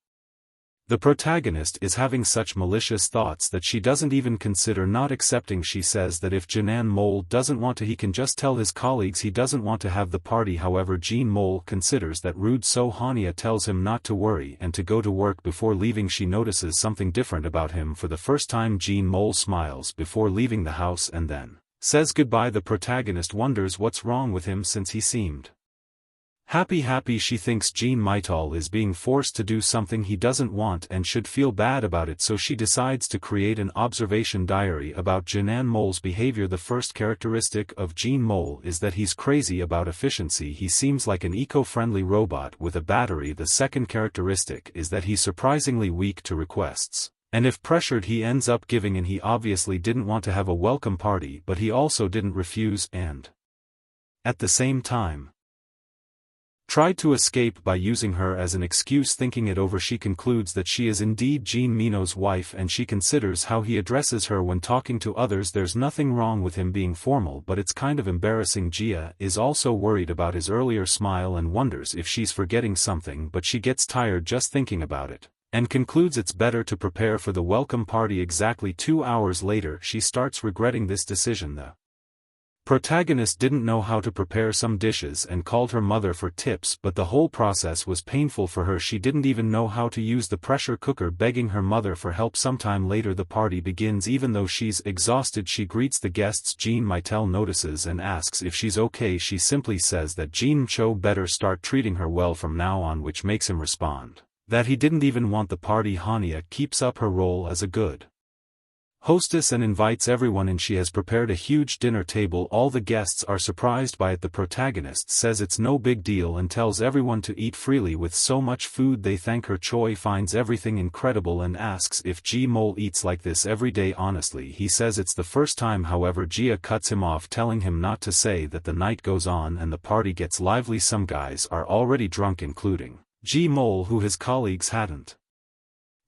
the protagonist is having such malicious thoughts that she doesn't even consider not accepting. She says that if Janan Mole doesn't want to, he can just tell his colleagues he doesn't want to have the party. However, Jean Mole considers that rude, so Hania tells him not to worry and to go to work. Before leaving, she notices something different about him for the first time. Jean Mole smiles before leaving the house and then says goodbye. The protagonist wonders what's wrong with him since he seemed happy. She thinks Jean Maital is being forced to do something he doesn't want and should feel bad about it, so she decides to create an observation diary about Janan Mole's behavior. The first characteristic of Jean Mole is that he's crazy about efficiency. He seems like an eco-friendly robot with a battery. The second characteristic is that he's surprisingly weak to requests, and if pressured he ends up giving in. He obviously didn't want to have a welcome party, but he also didn't refuse and at the same time tried to escape by using her as an excuse. Thinking it over, she concludes that she is indeed Jean Mino's wife, and she considers how he addresses her when talking to others. There's nothing wrong with him being formal, but it's kind of embarrassing. Jia is also worried about his earlier smile and wonders if she's forgetting something, but she gets tired just thinking about it, and concludes it's better to prepare for the welcome party. Exactly 2 hours later she starts regretting this decision. The protagonist didn't know how to prepare some dishes and called her mother for tips, but the whole process was painful for her. She didn't even know how to use the pressure cooker, begging her mother for help. Sometime later the party begins. Even though she's exhausted, she greets the guests. Jean Maital notices and asks if she's okay. She simply says that Jean Cho better start treating her well from now on, which makes him respond that he didn't even want the party. Hania keeps up her role as a good hostess and invites everyone in. She has prepared a huge dinner table. All the guests are surprised by it. The protagonist says it's no big deal and tells everyone to eat freely. With so much food they thank her. Choi finds everything incredible and asks if Ji Mole eats like this every day. Honestly, he says it's the first time. However, Jia cuts him off, telling him not to say that. The night goes on and the party gets lively. Some guys are already drunk, including Ji Mole, who his colleagues hadn't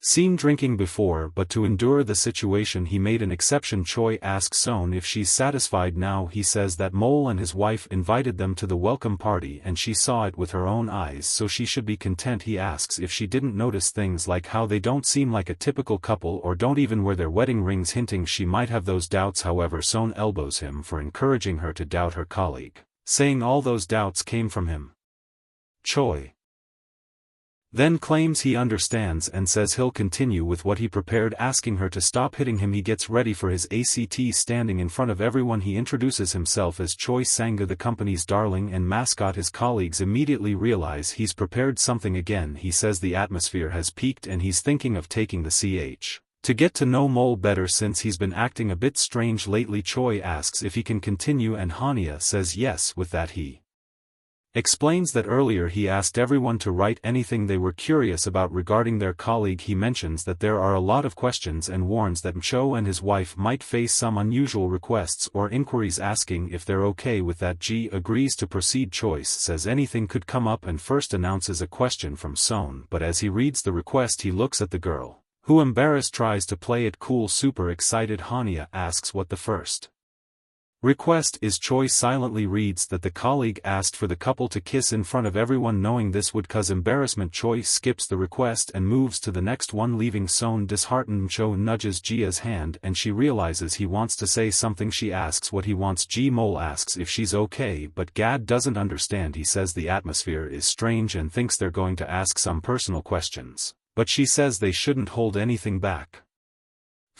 seen drinking before, but to endure the situation he made an exception. Choi asks Son if she's satisfied now. He says that Mole and his wife invited them to the welcome party and she saw it with her own eyes, so she should be content. He asks if she didn't notice things like how they don't seem like a typical couple or don't even wear their wedding rings, hinting she might have those doubts. However, Son elbows him for encouraging her to doubt her colleague, saying all those doubts came from him. Choi then claims he understands and says he'll continue with what he prepared, asking her to stop hitting him. He gets ready for his ACT. Standing in front of everyone he introduces himself as Choi Sanga, the company's darling and mascot. His colleagues immediately realize he's prepared something again. He says the atmosphere has peaked and he's thinking of taking the CH to get to know Mole better since he's been acting a bit strange lately. Choi asks if he can continue and Hania says yes. With that he explains that earlier he asked everyone to write anything they were curious about regarding their colleague. He mentions that there are a lot of questions and warns that Cho and his wife might face some unusual requests or inquiries, asking if they're okay with that. Ji agrees to proceed. Choice says anything could come up and first announces a question from Son, but as he reads the request he looks at the girl, who embarrassed tries to play it cool. Super excited, Hania asks what the first Request is Choi silently reads that the colleague asked for the couple to kiss in front of everyone, knowing this would cause embarrassment. Choi skips the request and moves to the next one, leaving Son disheartened. Cho nudges Jia's hand and she realizes he wants to say something. She asks what he wants. Ji Mol asks if she's okay, but Gad doesn't understand. He says the atmosphere is strange and thinks they're going to ask some personal questions, but she says they shouldn't hold anything back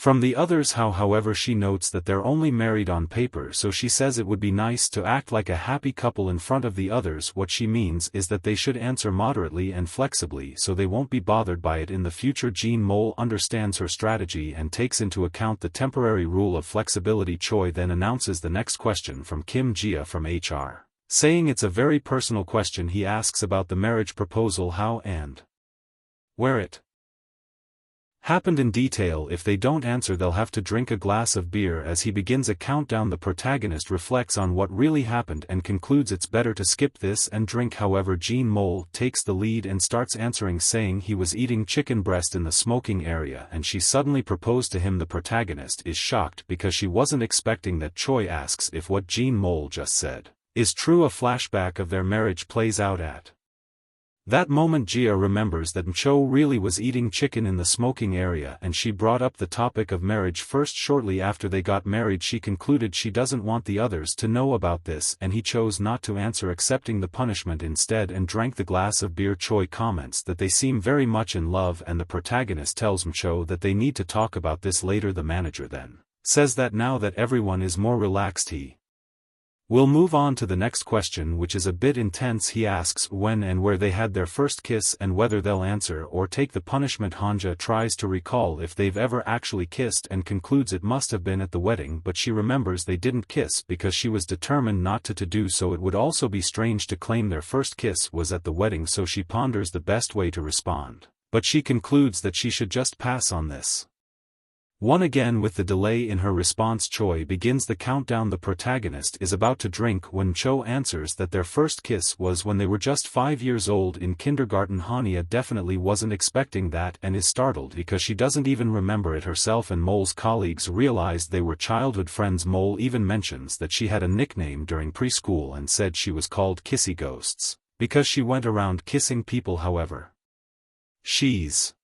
from the others. However, she notes that they're only married on paper, so she says it would be nice to act like a happy couple in front of the others. What she means is that they should answer moderately and flexibly so they won't be bothered by it in the future. Jean Mole understands her strategy and takes into account the temporary rule of flexibility. Choi then announces the next question from Kim Jia from HR, saying it's a very personal question. He asks about the marriage proposal, how and where it happened in detail. If they don't answer, they'll have to drink a glass of beer. As he begins a countdown, the protagonist reflects on what really happened and concludes it's better to skip this and drink. However, Jean Mole takes the lead and starts answering, saying he was eating chicken breast in the smoking area and she suddenly proposed to him. The protagonist is shocked because she wasn't expecting that. Choi asks if what Jean Mole just said is true. A flashback of their marriage plays out at that moment. Jia remembers that Cho really was eating chicken in the smoking area and she brought up the topic of marriage first. Shortly after they got married, she concluded she doesn't want the others to know about this and he chose not to answer, accepting the punishment instead, and drank the glass of beer. Choi comments that they seem very much in love and the protagonist tells Cho that they need to talk about this later. The manager then says that now that everyone is more relaxed, he we'll move on to the next question, which is a bit intense. He asks when and where they had their first kiss and whether they'll answer or take the punishment. Hanja tries to recall if they've ever actually kissed and concludes it must have been at the wedding, but she remembers they didn't kiss because she was determined not to do so. It would also be strange to claim their first kiss was at the wedding, so she ponders the best way to respond, but she concludes that she should just pass on this one. Again, with the delay in her response, Choi begins the countdown. The protagonist is about to drink when Cho answers that their first kiss was when they were just 5 years old in kindergarten. Hania definitely wasn't expecting that and is startled because she doesn't even remember it herself, and Mole's colleagues realized they were childhood friends. Mole even mentions that she had a nickname during preschool and said she was called Kissy Ghosts because she went around kissing people. However, she's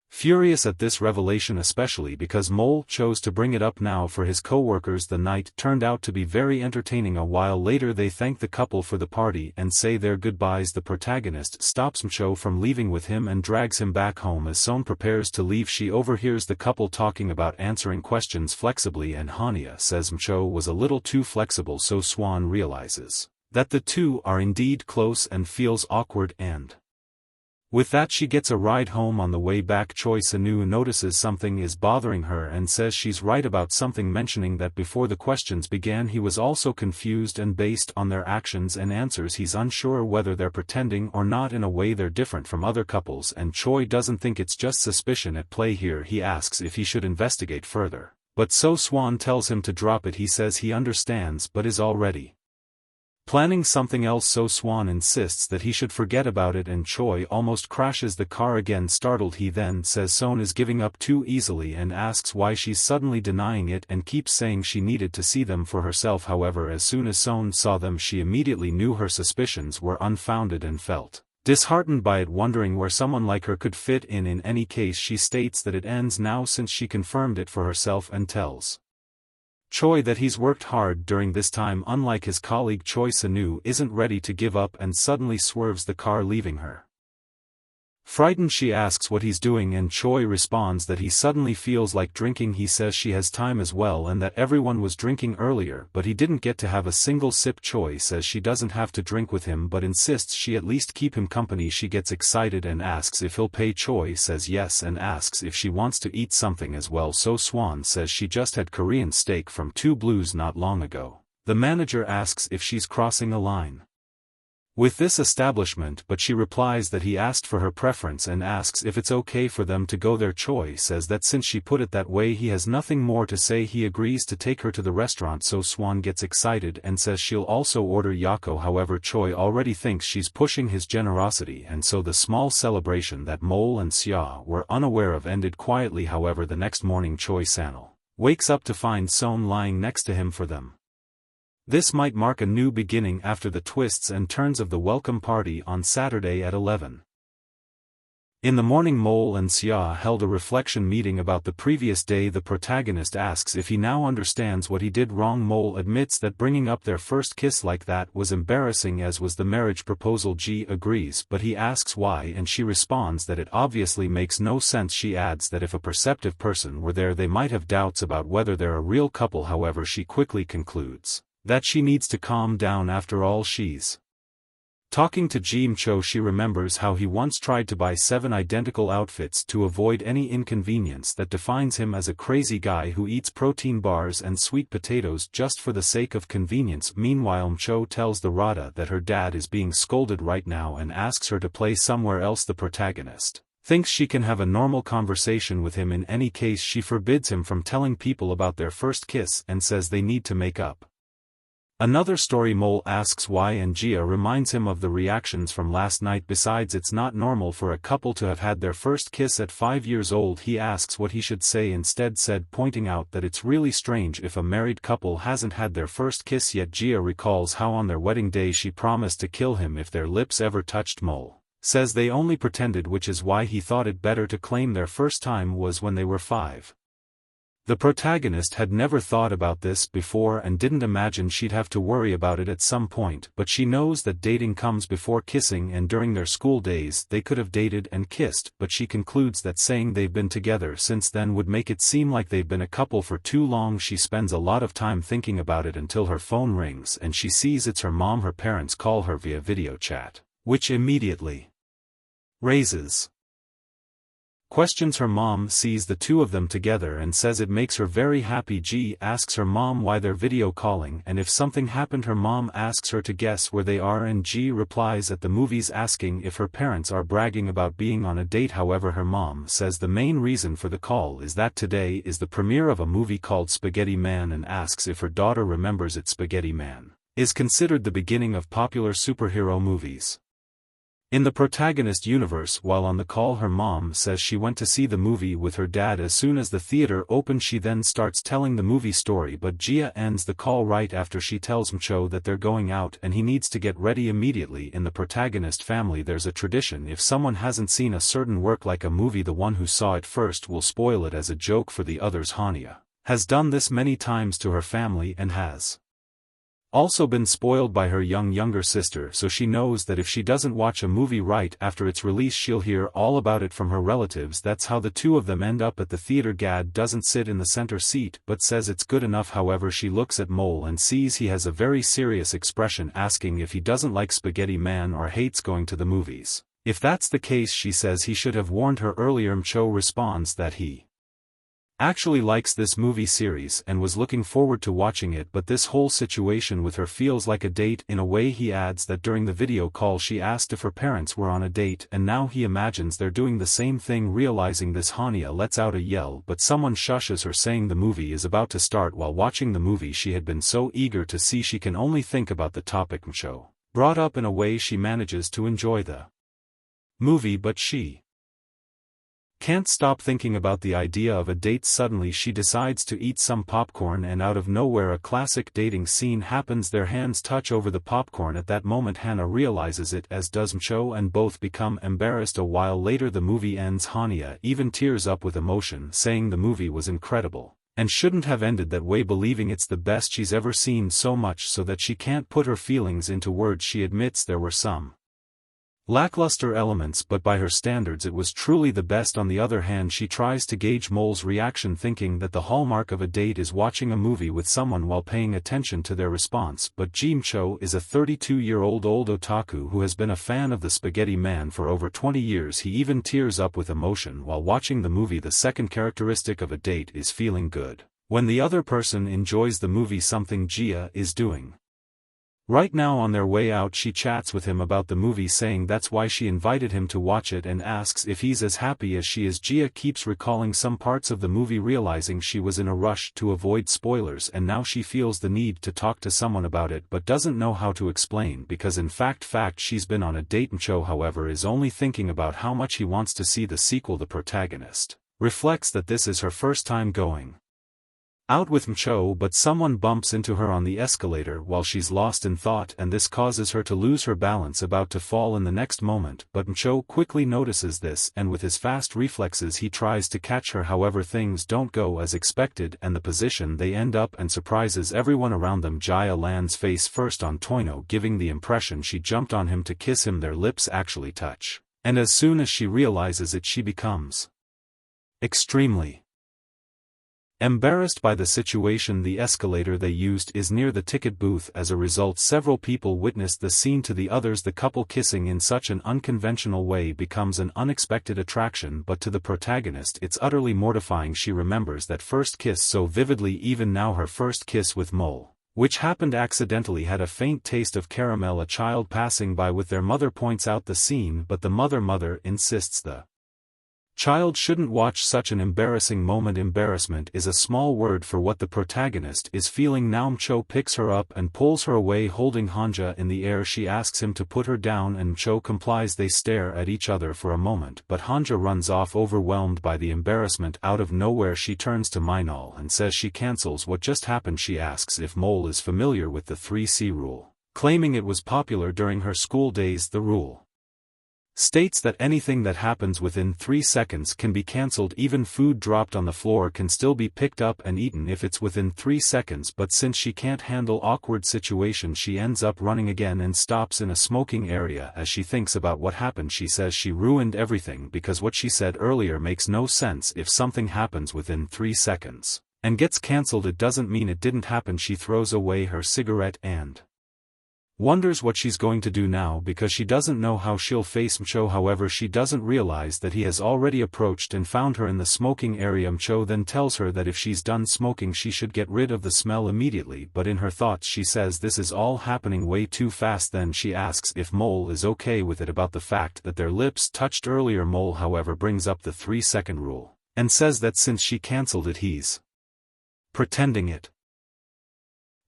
furious at this revelation, especially because Mole chose to bring it up now for his co-workers. The night turned out to be very entertaining. A while later they thank the couple for the party and say their goodbyes. The protagonist stops Cho from leaving with him and drags him back home. As Son prepares to leave, she overhears the couple talking about answering questions flexibly, and Hania says Cho was a little too flexible, so Swan realizes that the two are indeed close and feels awkward, and with that she gets a ride home. On the way back, Choi Sanu notices something is bothering her and says she's right about something, mentioning that before the questions began he was also confused, and based on their actions and answers he's unsure whether they're pretending or not. In a way they're different from other couples, and Choi doesn't think it's just suspicion at play here. He asks if he should investigate further, but So Swan tells him to drop it. He says he understands but is already planning something else, so Swan insists that he should forget about it, and Choi almost crashes the car again. Startled, he then says Son is giving up too easily and asks why she's suddenly denying it and keeps saying she needed to see them for herself. However, as soon as Son saw them she immediately knew her suspicions were unfounded and felt disheartened by it, wondering where someone like her could fit in. In any case, she states that it ends now since she confirmed it for herself and tells Choi that he's worked hard during this time. Unlike his colleague, Choi Sanu isn't ready to give up and suddenly swerves the car, leaving her frightened. She asks what he's doing and Choi responds that he suddenly feels like drinking. He says she has time as well and that everyone was drinking earlier but he didn't get to have a single sip. Choi says she doesn't have to drink with him but insists she at least keep him company. She gets excited and asks if he'll pay. Choi says yes and asks if she wants to eat something as well, so Swan says she just had Korean steak from Two Blues not long ago. The manager asks if she's crossing a line with this establishment, but she replies that he asked for her preference and asks if it's okay for them to go there. Choi says that since she put it that way he has nothing more to say. He agrees to take her to the restaurant, so Swan gets excited and says she'll also order Yako. However, Choi already thinks she's pushing his generosity, and so the small celebration that Mole and Xia were unaware of ended quietly. However, the next morning Choi Sanil wakes up to find Son lying next to him for them. This might mark a new beginning after the twists and turns of the welcome party on Saturday at 11. In the morning, Mole and Xia held a reflection meeting about the previous day. The protagonist asks if he now understands what he did wrong. Mole admits that bringing up their first kiss like that was embarrassing, as was the marriage proposal. Ji agrees, but he asks why, and she responds that it obviously makes no sense. She adds that if a perceptive person were there they might have doubts about whether they're a real couple. However, she quickly concludes that she needs to calm down. After all, she's talking to Jim Cho. She remembers how he once tried to buy 7 identical outfits to avoid any inconvenience that defines him as a crazy guy who eats protein bars and sweet potatoes just for the sake of convenience. Meanwhile, Cho tells the Rada that her dad is being scolded right now and asks her to play somewhere else. The protagonist thinks she can have a normal conversation with him. In any case, she forbids him from telling people about their first kiss and says they need to make up another story. Mole asks why, and Jia reminds him of the reactions from last night. Besides, it's not normal for a couple to have had their first kiss at 5 years old. He asks what he should say instead, pointing out that it's really strange if a married couple hasn't had their first kiss yet. Jia recalls how on their wedding day she promised to kill him if their lips ever touched. Mole says they only pretended, which is why he thought it better to claim their first time was when they were 5. The protagonist had never thought about this before and didn't imagine she'd have to worry about it at some point, but she knows that dating comes before kissing, and during their school days they could have dated and kissed, but she concludes that saying they've been together since then would make it seem like they've been a couple for too long. She spends a lot of time thinking about it until her phone rings and she sees it's her mom. Her parents call her via video chat, which immediately raises questions. Her mom sees the two of them together and says it makes her very happy. Ji asks her mom why they're video calling and if something happened. Her mom asks her to guess where they are, and Ji replies at the movies, asking if her parents are bragging about being on a date. However, her mom says the main reason for the call is that today is the premiere of a movie called Spaghetti Man, and asks if her daughter remembers it. Spaghetti Man is considered the beginning of popular superhero movies in the protagonist universe. While on the call, her mom says she went to see the movie with her dad as soon as the theater opened. She then starts telling the movie story, but Jia ends the call right after she tells Mcho that they're going out and he needs to get ready immediately. In the protagonist family there's a tradition: if someone hasn't seen a certain work like a movie, the one who saw it first will spoil it as a joke for the others. Hania has done this many times to her family and has also been spoiled by her younger sister, so she knows that if she doesn't watch a movie right after its release she'll hear all about it from her relatives. That's how the two of them end up at the theater. Gad doesn't sit in the center seat but says it's good enough. However, she looks at Mole and sees he has a very serious expression, asking if he doesn't like Spaghetti Man or hates going to the movies. If that's the case, she says he should have warned her earlier. Mcho responds that he actually likes this movie series and was looking forward to watching it, but this whole situation with her feels like a date in a way. He adds that during the video call she asked if her parents were on a date, and now he imagines they're doing the same thing. Realizing this, Hania lets out a yell, but someone shushes her, saying the movie is about to start. While watching the movie she had been so eager to see she can only think about the topic Mcho brought up. In a way she manages to enjoy the movie, but she can't stop thinking about the idea of a date. Suddenly she decides to eat some popcorn, and out of nowhere a classic dating scene happens. Their hands touch over the popcorn. At that moment Hannah realizes it, as does Mcho, and both become embarrassed. A while later the movie ends. Hania even tears up with emotion, saying the movie was incredible and shouldn't have ended that way, believing it's the best she's ever seen, so much so that she can't put her feelings into words. She admits there were some lackluster elements, but by her standards it was truly the best. On the other hand, she tries to gauge Mole's reaction, thinking that the hallmark of a date is watching a movie with someone while paying attention to their response. But Jim Cho is a 32-year-old otaku who has been a fan of the Spaghetti Man for over 20 years. He even tears up with emotion while watching the movie. The second characteristic of a date is feeling good when the other person enjoys the movie, something Jia is doing right now. On their way out she chats with him about the movie, saying that's why she invited him to watch it, and asks if he's as happy as she is. Jia keeps recalling some parts of the movie, realizing she was in a rush to avoid spoilers, and now she feels the need to talk to someone about it but doesn't know how to explain, because in fact she's been on a date. Mcho, however, is only thinking about how much he wants to see the sequel. The protagonist reflects that this is her first time going out with Mcho, but someone bumps into her on the escalator while she's lost in thought, and this causes her to lose her balance, about to fall in the next moment, but Mcho quickly notices this, and with his fast reflexes he tries to catch her. However, things don't go as expected, and the position they end up and surprises everyone around them. Jaya lands face first on Toino, giving the impression she jumped on him to kiss him. Their lips actually touch, and as soon as she realizes it, she becomes extremely embarrassed by the situation. The escalator they used is near the ticket booth. As a result, several people witnessed the scene. To the others, the couple kissing in such an unconventional way becomes an unexpected attraction, but to the protagonist it's utterly mortifying. She remembers that first kiss so vividly. Even now, her first kiss with Mole, which happened accidentally, had a faint taste of caramel. A child passing by with their mother points out the scene, but the mother insists the child shouldn't watch such an embarrassing moment. Embarrassment is a small word for what the protagonist is feeling now. Mcho picks her up and pulls her away, holding Hanja in the air. She asks him to put her down and Mcho complies. They stare at each other for a moment, but Hanja runs off, overwhelmed by the embarrassment. Out of nowhere she turns to Mainol and says she cancels what just happened. She asks if Mole is familiar with the 3C rule, claiming it was popular during her school days. The rule states that anything that happens within 3 seconds can be cancelled. Even food dropped on the floor can still be picked up and eaten if it's within 3 seconds. But since she can't handle awkward situations, she ends up running again and stops in a smoking area. As she thinks about what happened, she says she ruined everything because what she said earlier makes no sense. If something happens within 3 seconds and gets cancelled, it doesn't mean it didn't happen. She throws away her cigarette and wonders what she's going to do now, because she doesn't know how she'll face Mcho. However, she doesn't realize that he has already approached and found her in the smoking area. Mcho then tells her that if she's done smoking she should get rid of the smell immediately, but in her thoughts she says this is all happening way too fast. Then she asks if Mole is okay with it, about the fact that their lips touched earlier. Mole, however, brings up the 3-second rule and says that since she cancelled it, he's pretending it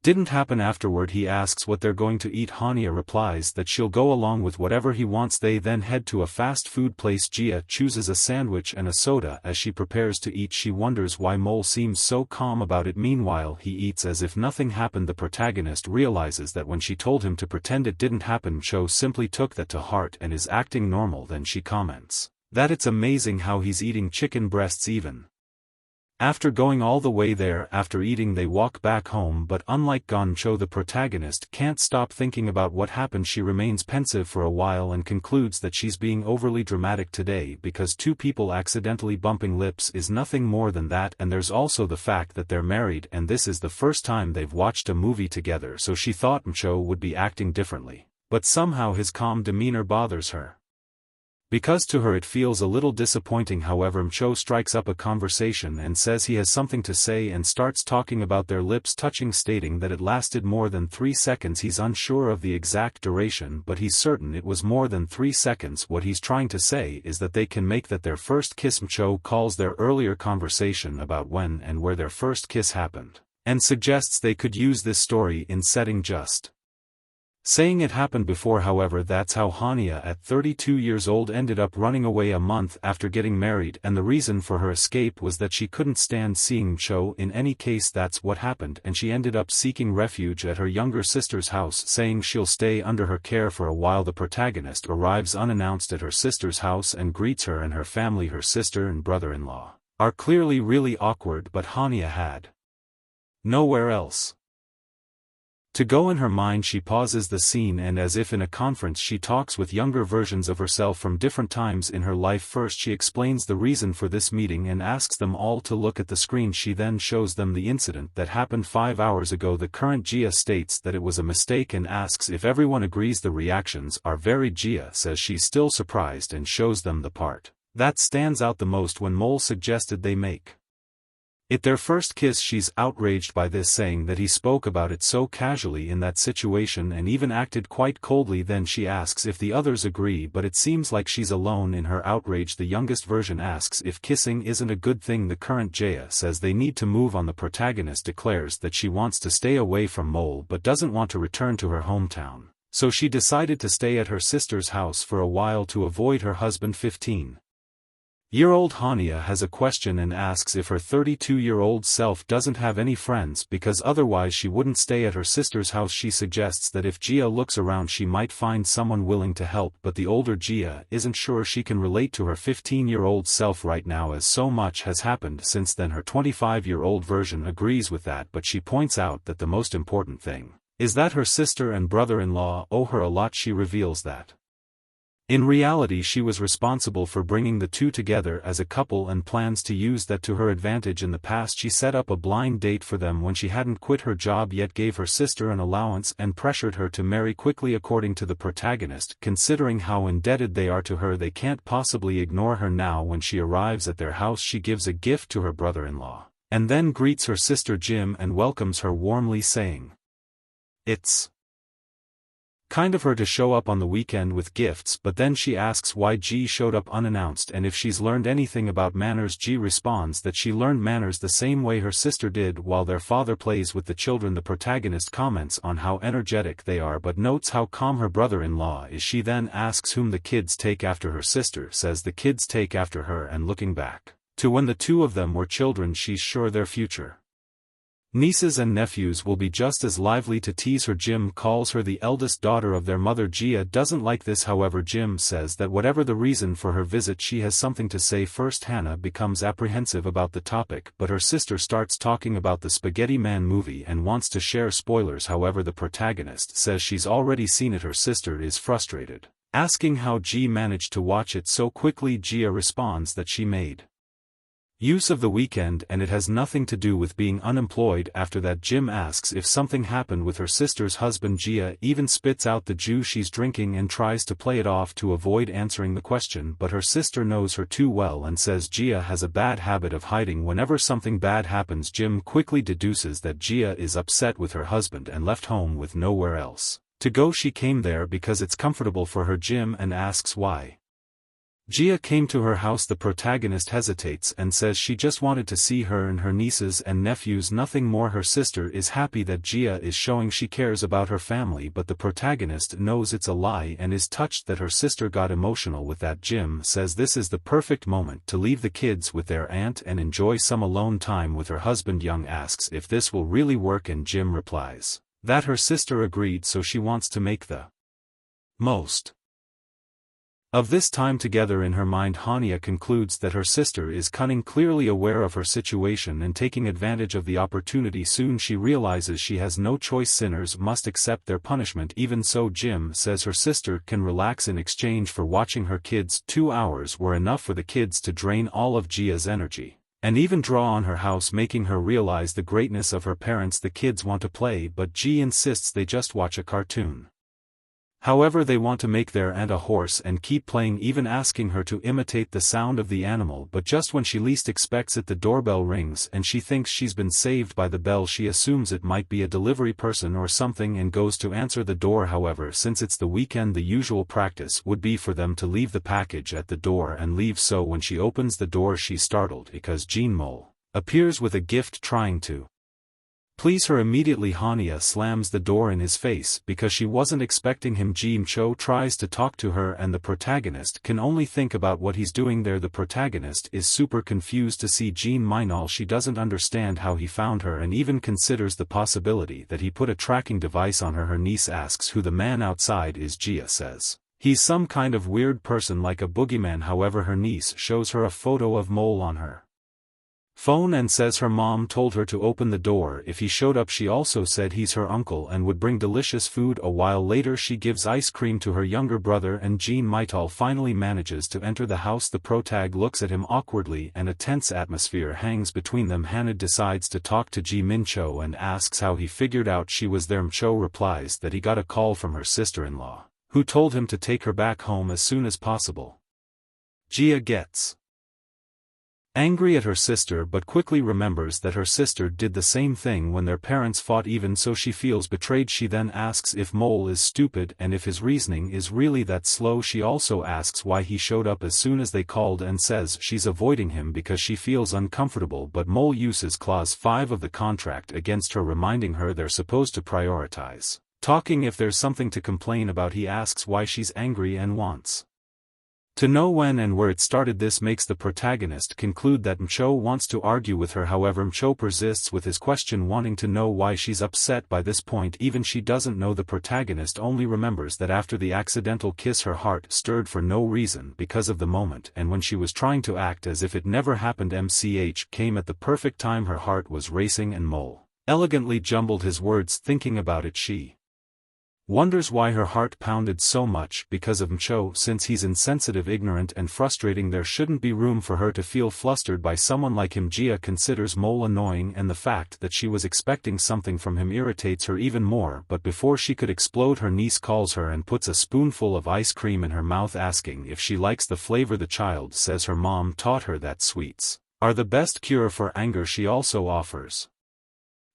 didn't happen. Afterward he asks what they're going to eat. Hania replies that she'll go along with whatever he wants. They then head to a fast food place. Jia chooses a sandwich and a soda. As she prepares to eat, she wonders why Mole seems so calm about it. Meanwhile, he eats as if nothing happened. The protagonist realizes that when she told him to pretend it didn't happen, Mcho simply took that to heart and is acting normal. Then she comments that it's amazing how he's eating chicken breasts even after going all the way there. After eating they walk back home, but unlike Goncho, the protagonist can't stop thinking about what happened. She remains pensive for a while and concludes that she's being overly dramatic today, because two people accidentally bumping lips is nothing more than that. And there's also the fact that they're married and this is the first time they've watched a movie together, so she thought Mcho would be acting differently. But somehow his calm demeanor bothers her, because to her it feels a little disappointing. However, Mcho strikes up a conversation and says he has something to say and starts talking about their lips touching, stating that it lasted more than 3 seconds. He's unsure of the exact duration, but he's certain it was more than 3 seconds. What he's trying to say is that they can make that their first kiss. Mcho calls their earlier conversation about when and where their first kiss happened, and suggests they could use this story in setting, just saying it happened before. However, that's how Hania at 32 years old ended up running away a month after getting married, and the reason for her escape was that she couldn't stand seeing Mcho. In any case, that's what happened, and she ended up seeking refuge at her younger sister's house, saying she'll stay under her care for a while. The protagonist arrives unannounced at her sister's house and greets her and her family. Her sister and brother-in-law are clearly really awkward, but Hania had nowhere else to go. In her mind she pauses the scene, and as if in a conference she talks with younger versions of herself from different times in her life. First she explains the reason for this meeting and asks them all to look at the screen. She then shows them the incident that happened 5 hours ago. The current Jia states that it was a mistake and asks if everyone agrees. The reactions are varied. Jia says she's still surprised and shows them the part that stands out the most when Mole suggested they make it their first kiss. She's outraged by this, saying that he spoke about it so casually in that situation and even acted quite coldly. Then she asks if the others agree, but it seems like she's alone in her outrage. The youngest version asks if kissing isn't a good thing. The current Jaya says they need to move on. The protagonist declares that she wants to stay away from Mole but doesn't want to return to her hometown, so she decided to stay at her sister's house for a while to avoid her husband. 15 Year-old Hania has a question and asks if her 32-year-old self doesn't have any friends because otherwise she wouldn't stay at her sister's house. She suggests that if Gia looks around she might find someone willing to help, but the older Gia isn't sure she can relate to her 15-year-old self right now as so much has happened since then. Her 25-year-old version agrees with that, but she points out that the most important thing is that her sister and brother-in-law owe her a lot. She reveals that in reality she was responsible for bringing the two together as a couple and plans to use that to her advantage. In the past she set up a blind date for them when she hadn't quit her job yet, gave her sister an allowance and pressured her to marry quickly. According to the protagonist, considering how indebted they are to her, they can't possibly ignore her now. When she arrives at their house she gives a gift to her brother-in-law, and then greets her sister Jim and welcomes her warmly, saying it's kind of her to show up on the weekend with gifts, but then she asks why G showed up unannounced and if she's learned anything about manners. G responds that she learned manners the same way her sister did while their father plays with the children. The protagonist comments on how energetic they are but notes how calm her brother-in-law is. She then asks whom the kids take after. Her sister says the kids take after her, and looking back to when the two of them were children she's sure their future nieces and nephews will be just as lively to tease her. Jim calls her the eldest daughter of their mother. Gia doesn't like this, however Jim says that whatever the reason for her visit she has something to say first. Hannah becomes apprehensive about the topic, but her sister starts talking about the Spaghetti Man movie and wants to share spoilers. However the protagonist says she's already seen it. Her sister is frustrated, asking how G managed to watch it so quickly. Gia responds that she made use of the weekend and it has nothing to do with being unemployed. After that Jim asks if something happened with her sister's husband. Gia even spits out the juice she's drinking and tries to play it off to avoid answering the question, but her sister knows her too well and says Gia has a bad habit of hiding whenever something bad happens. Jim quickly deduces that Gia is upset with her husband and left home with nowhere else to go. She came there because it's comfortable for her. Jim and asks why Gia came to her house. The protagonist hesitates and says she just wanted to see her and her nieces and nephews, nothing more. Her sister is happy that Gia is showing she cares about her family, but the protagonist knows it's a lie and is touched that her sister got emotional with that. Jim says this is the perfect moment to leave the kids with their aunt and enjoy some alone time with her husband. Young asks if this will really work and Jim replies that her sister agreed, so she wants to make the most of this time together. In her mind Hania concludes that her sister is cunning, clearly aware of her situation and taking advantage of the opportunity. Soon she realizes she has no choice, sinners must accept their punishment. Even so Jim says her sister can relax in exchange for watching her kids. 2 hours were enough for the kids to drain all of Gia's energy and even draw on her house, making her realize the greatness of her parents. The kids want to play but G insists they just watch a cartoon. However they want to make their aunt a horse and keep playing, even asking her to imitate the sound of the animal, but just when she least expects it the doorbell rings and she thinks she's been saved by the bell. She assumes it might be a delivery person or something and goes to answer the door. However, since it's the weekend the usual practice would be for them to leave the package at the door and leave, so when she opens the door she's startled because Jean Mole appears with a gift trying to please her. Immediately Hania slams the door in his face because she wasn't expecting him. Jim Cho tries to talk to her and the protagonist can only think about what he's doing there. The protagonist is super confused to see Jean Minol. She doesn't understand how he found her and even considers the possibility that he put a tracking device on her. Her niece asks who the man outside is. Gia says he's some kind of weird person like a boogeyman. However her niece shows her a photo of Mole on her phone and says her mom told her to open the door if he showed up. She also said he's her uncle and would bring delicious food. A while later she gives ice cream to her younger brother and Jean Maital finally manages to enter the house. The protag looks at him awkwardly and a tense atmosphere hangs between them. Hannah decides to talk to Ji Min Cho and asks how he figured out she was there. Cho replies that he got a call from her sister-in-law, who told him to take her back home as soon as possible. Gia gets angry at her sister but quickly remembers that her sister did the same thing when their parents fought. Even so she feels betrayed. She then asks if Mole is stupid and if his reasoning is really that slow. She also asks why he showed up as soon as they called and says she's avoiding him because she feels uncomfortable, but Mole uses clause 5 of the contract against her, reminding her they're supposed to prioritize talking if there's something to complain about. He asks why she's angry and wants To know when and where it started, this makes the protagonist conclude that Mcho wants to argue with her. However, Mcho persists with his question, wanting to know why she's upset. By this point even she doesn't know. The protagonist only remembers that after the accidental kiss her heart stirred for no reason because of the moment, and when she was trying to act as if it never happened, MCH came at the perfect time. Her heart was racing and Mole elegantly jumbled his words. Thinking about it, she wonders why her heart pounded so much. Because of Mcho. Since he's insensitive, ignorant and frustrating, there shouldn't be room for her to feel flustered by someone like him. Gia considers Mole annoying, and the fact that she was expecting something from him irritates her even more. But before she could explode, her niece calls her and puts a spoonful of ice cream in her mouth, asking if she likes the flavor. The child says her mom taught her that sweets are the best cure for anger. She also offers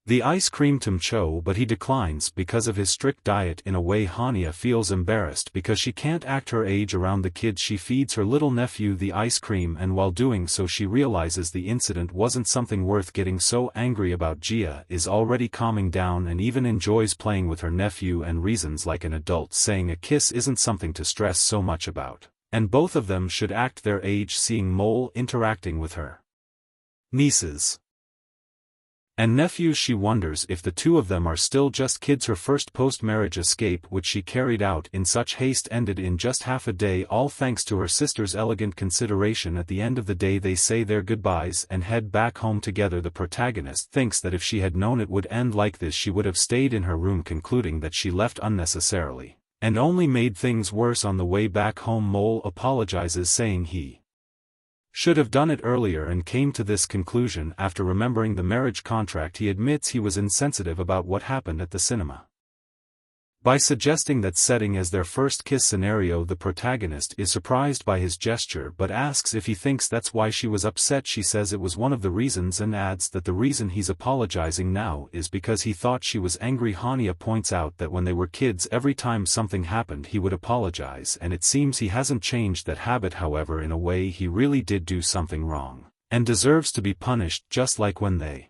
the ice cream to Mcho, but he declines because of his strict diet. In a way, Hania feels embarrassed because she can't act her age around the kids. She feeds her little nephew the ice cream, and while doing so she realizes the incident wasn't something worth getting so angry about. Gia is already calming down and even enjoys playing with her nephew and reasons like an adult, saying a kiss isn't something to stress so much about, and both of them should act their age. Seeing Mole interacting with her nieces and nephews, she wonders if the two of them are still just kids. Her first post-marriage escape, which she carried out in such haste, ended in just half a day, all thanks to her sister's elegant consideration. At the end of the day they say their goodbyes and head back home together. The protagonist thinks that if she had known it would end like this she would have stayed in her room, concluding that she left unnecessarily and only made things worse. On the way back home, Mole apologizes, saying he should have done it earlier, and came to this conclusion after remembering the marriage contract. He admits he was insensitive about what happened at the cinema by suggesting that setting as their first kiss scenario. The protagonist is surprised by his gesture but asks if he thinks that's why she was upset. She says it was one of the reasons and adds that the reason he's apologizing now is because he thought she was angry. Hania points out that when they were kids every time something happened he would apologize, and it seems he hasn't changed that habit. However, in a way he really did do something wrong and deserves to be punished, just like when they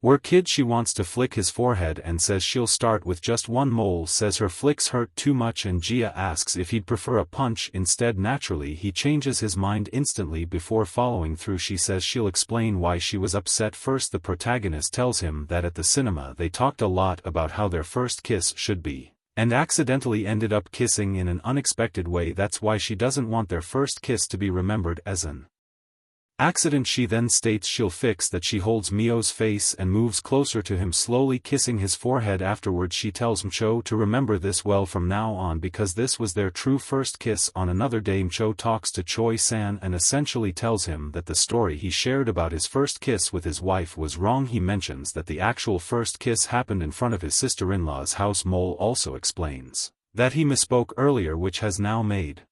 were kids. She wants to flick his forehead and says she'll start with just one. Mole says her flicks hurt too much, and Gia asks if he'd prefer a punch instead. Naturally he changes his mind instantly before following through. She says she'll explain why she was upset first. The protagonist tells him that at the cinema they talked a lot about how their first kiss should be, and accidentally ended up kissing in an unexpected way. That's why she doesn't want their first kiss to be remembered as an accident. She then states she'll fix that. She holds Mio's face and moves closer to him, slowly kissing his forehead. Afterwards she tells Mcho to remember this well from now on because this was their true first kiss. On another day Mcho talks to Choi-san and essentially tells him that the story he shared about his first kiss with his wife was wrong. He mentions that the actual first kiss happened in front of his sister-in-law's house. Mole also explains that he misspoke earlier, which has now made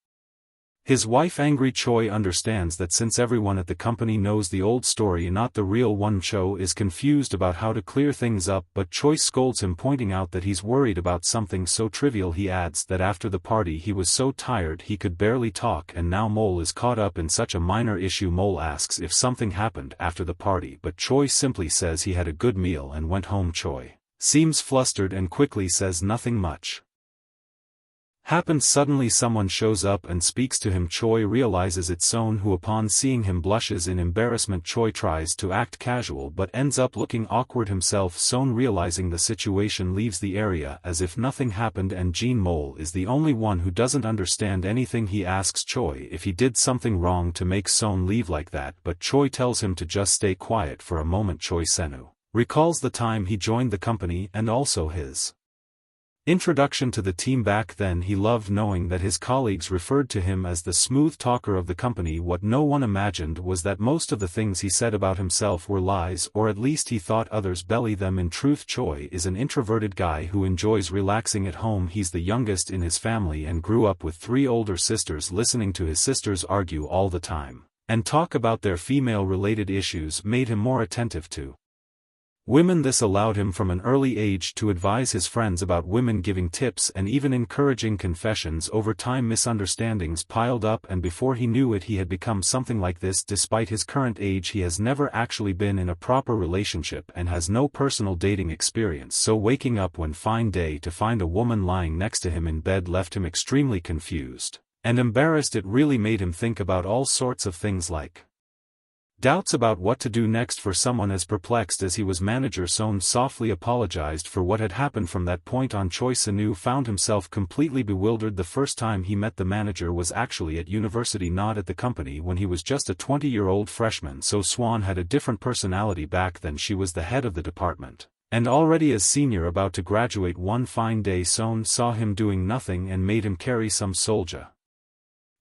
his wife angry. Choi understands that since everyone at the company knows the old story and not the real one, Mcho is confused about how to clear things up, but Choi scolds him, pointing out that he's worried about something so trivial. He adds that after the party he was so tired he could barely talk, and now Mole is caught up in such a minor issue. Mole asks if something happened after the party, but Choi simply says he had a good meal and went home. Choi seems flustered and quickly says nothing much happened. Suddenly someone shows up and speaks to him. Choi realizes it's Son, who upon seeing him blushes in embarrassment. Choi tries to act casual but ends up looking awkward himself. Son, realizing the situation, leaves the area as if nothing happened, and Jean. Mole is the only one who doesn't understand anything. He asks Choi if he did something wrong to make Son leave like that, but Choi tells him to just stay quiet for a moment. Choi Senu recalls the time he joined the company and also his introduction to the team. Back then he loved knowing that his colleagues referred to him as the smooth talker of the company. What no one imagined was that most of the things he said about himself were lies, or at least he thought others believed them. In truth, Choi is an introverted guy who enjoys relaxing at home. He's the youngest in his family and grew up with 3 older sisters. Listening to his sisters argue all the time and talk about their female-related issues made him more attentive to women. This allowed him from an early age to advise his friends about women, giving tips and even encouraging confessions. Over time misunderstandings piled up, and before he knew it he had become something like this. Despite his current age he has never actually been in a proper relationship and has no personal dating experience, so waking up one fine day to find a woman lying next to him in bed left him extremely confused And embarrassed, it really made him think about all sorts of things like doubts about what to do next for someone as perplexed as he was. Manager Son softly apologized for what had happened. From that point on, Choi Sanu found himself completely bewildered. The first time he met the manager was actually at university, not at the company, when he was just a 20-year-old freshman. So Swan had a different personality back then. She was the head of the department, and already as senior, about to graduate. One fine day Son saw him doing nothing and made him carry some soldier